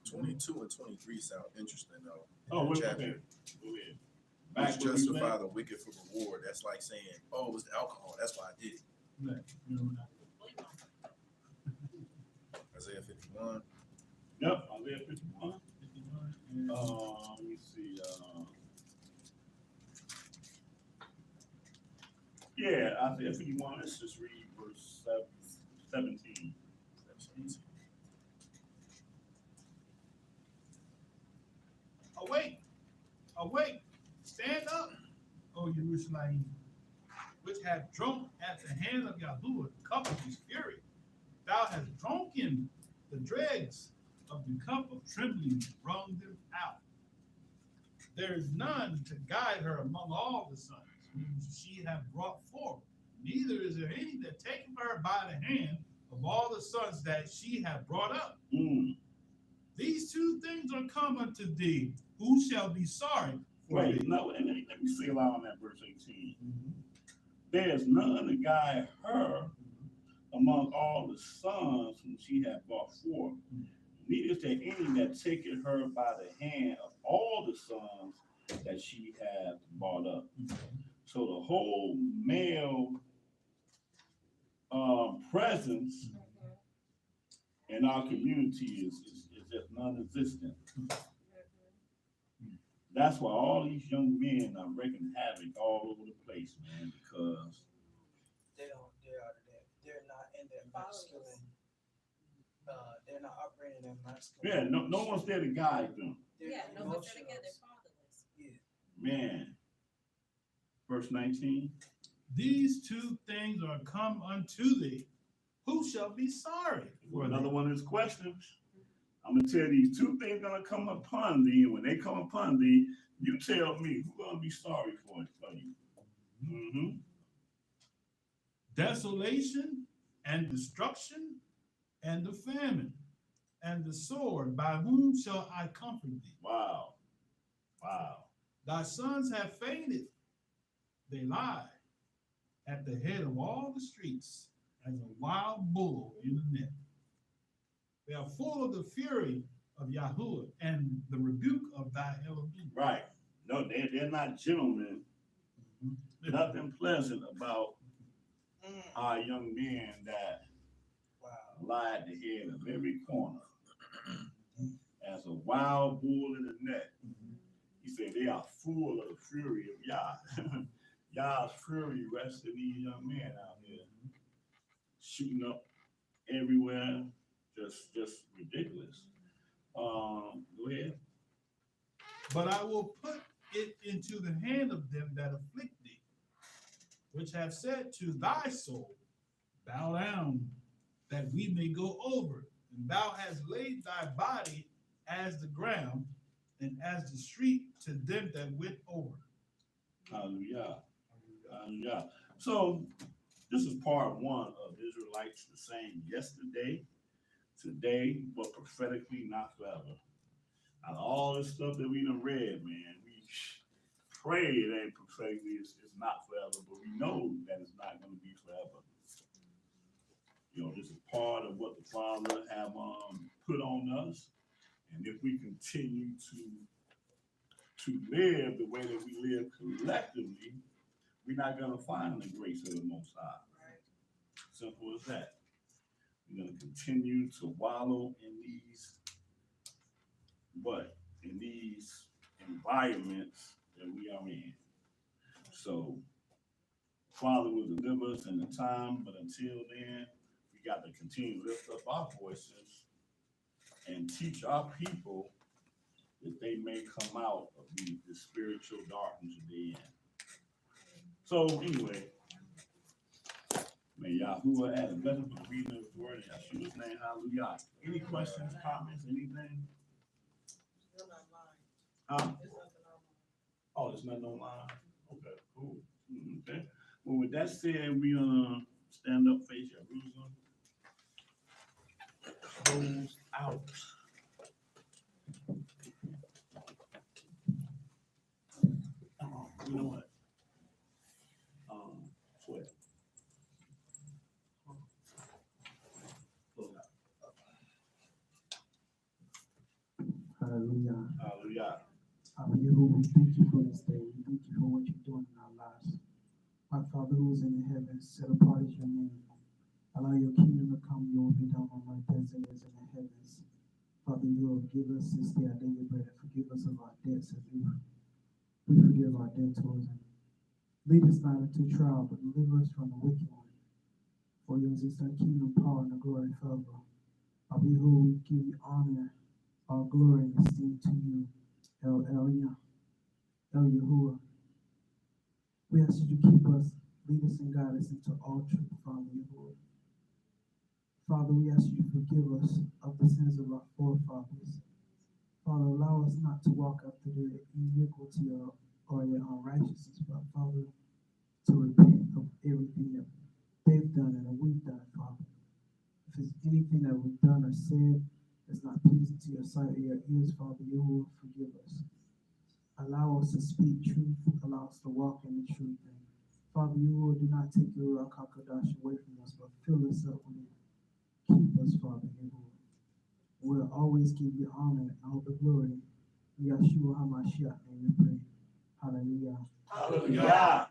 22 and 23 sound interesting, though. Oh, wait, Chapter. okay. Go ahead. Which Back what we justify said. the wicked for reward. That's like saying, oh, it was the alcohol. That's why I did it. Isaiah 51. Yep, Isaiah 51. Let me see. Yeah, Isaiah 51. Let's just read verse 17. Awake, stand up, O Jerusalem, which have drunk at the hand of Yahuwah the cup of his fury. Thou hast drunken the dregs of the cup of trembling, and wrung them out. There is none to guide her among all the sons whom she hath brought forth. Neither is there any that taketh her by the hand of all the sons that she hath brought up. These two things are come unto thee. Who shall be sorry for Wait, thee? no, let me see along that verse 18. There's none to guide her among all the sons whom she had brought forth. Neither is there any that taketh her by the hand of all the sons that she had brought up. So the whole male presence in our community is just non-existent. That's why all these young men are wreaking havoc all over the place, man, because they're not in their masculine, they're not operating in masculine. yeah, no one's there to guide them. Yeah, no one's there to get their fatherless. Yeah. Man. Verse 19. These two things are come unto thee. Who shall be sorry for Another thee? one of his questions. I'm gonna tell these two things gonna come upon thee, and when they come upon thee, you tell me who's gonna be sorry for you. Mm-hmm. Desolation and destruction and the famine and the sword. By whom shall I comfort thee? Wow. Thy sons have fainted. They lie at the head of all the streets as a wild bull in the net. They are full of the fury of Yahuwah and the rebuke of thy Elohim. Right. No, they're not gentlemen. Nothing pleasant about our young men that lie at the head of every corner as a wild bull in the net. He said they are full of the fury of Yah. Yah's fury rests in these young men out here, shooting up everywhere, just ridiculous. Go ahead. But I will put it into the hand of them that afflict thee, which have said to thy soul, bow down, that we may go over. And thou hast laid thy body as the ground, and as the street to them that went over. Hallelujah. Hallelujah. So this is part one of Israelites the same yesterday, today, but prophetically not forever. Out of all this stuff that we done read, man, we pray that prophetically it's not forever, but we know that it's not going to be forever. You know, this is part of what the Father have put on us, and if we continue to live the way that we live collectively, we're not going to find the grace of the Most High. Simple as that. We're going to continue to wallow in these environments that we are in. So, Father will deliver us in the time, but until then, we got to continue to lift up our voices and teach our people that they may come out of the spiritual darkness that they're in. So, anyway, may Yahuwah add a blessing for the reading of his word in Yeshua's name. Hallelujah. Any questions, comments, anything? Huh? Oh, there's nothing online? Okay, cool. Okay. Well, with that said, we're gonna stand up, face Jerusalem. Close out. You know what? Sweat. Close out. Hallelujah. Hallelujah. Yahuwah, we thank you for this day. We thank you for what you're doing in our lives. Our Father who is in the heavens, set apart is your name. Allow your kingdom to come, your will be done on earth as it is in the heavens. Father, you will give us this day our daily bread and forgive us of our debts as we forgive our debtors. And lead us not into trial, but deliver us from the wicked one. For yours is the kingdom, power, and the glory forever. Yahuwah, we give you honor, all glory, and esteem to you. El Elyon, El Yahuwah. We ask that you keep us, lead us, and guide us into all truth, Father Yahuwah. Father, we ask you to forgive us of the sins of our forefathers. Father, allow us not to walk after their iniquity or their unrighteousness, but Father, to repent of everything that they've done and that we've done, Father. If there's anything that we've done or said that's not pleasing to your sight or your ears, Father, you will forgive us. Allow us to speak truth. Allow us to walk in the truth. And Father, you, Lord, do not take your Ruach HaKodesh away from us, but fill us up with it. Keep us, Father, you, Lord. We'll always give you honor and all the glory. In Yeshua HaMashiach, name we pray. Hallelujah. Hallelujah.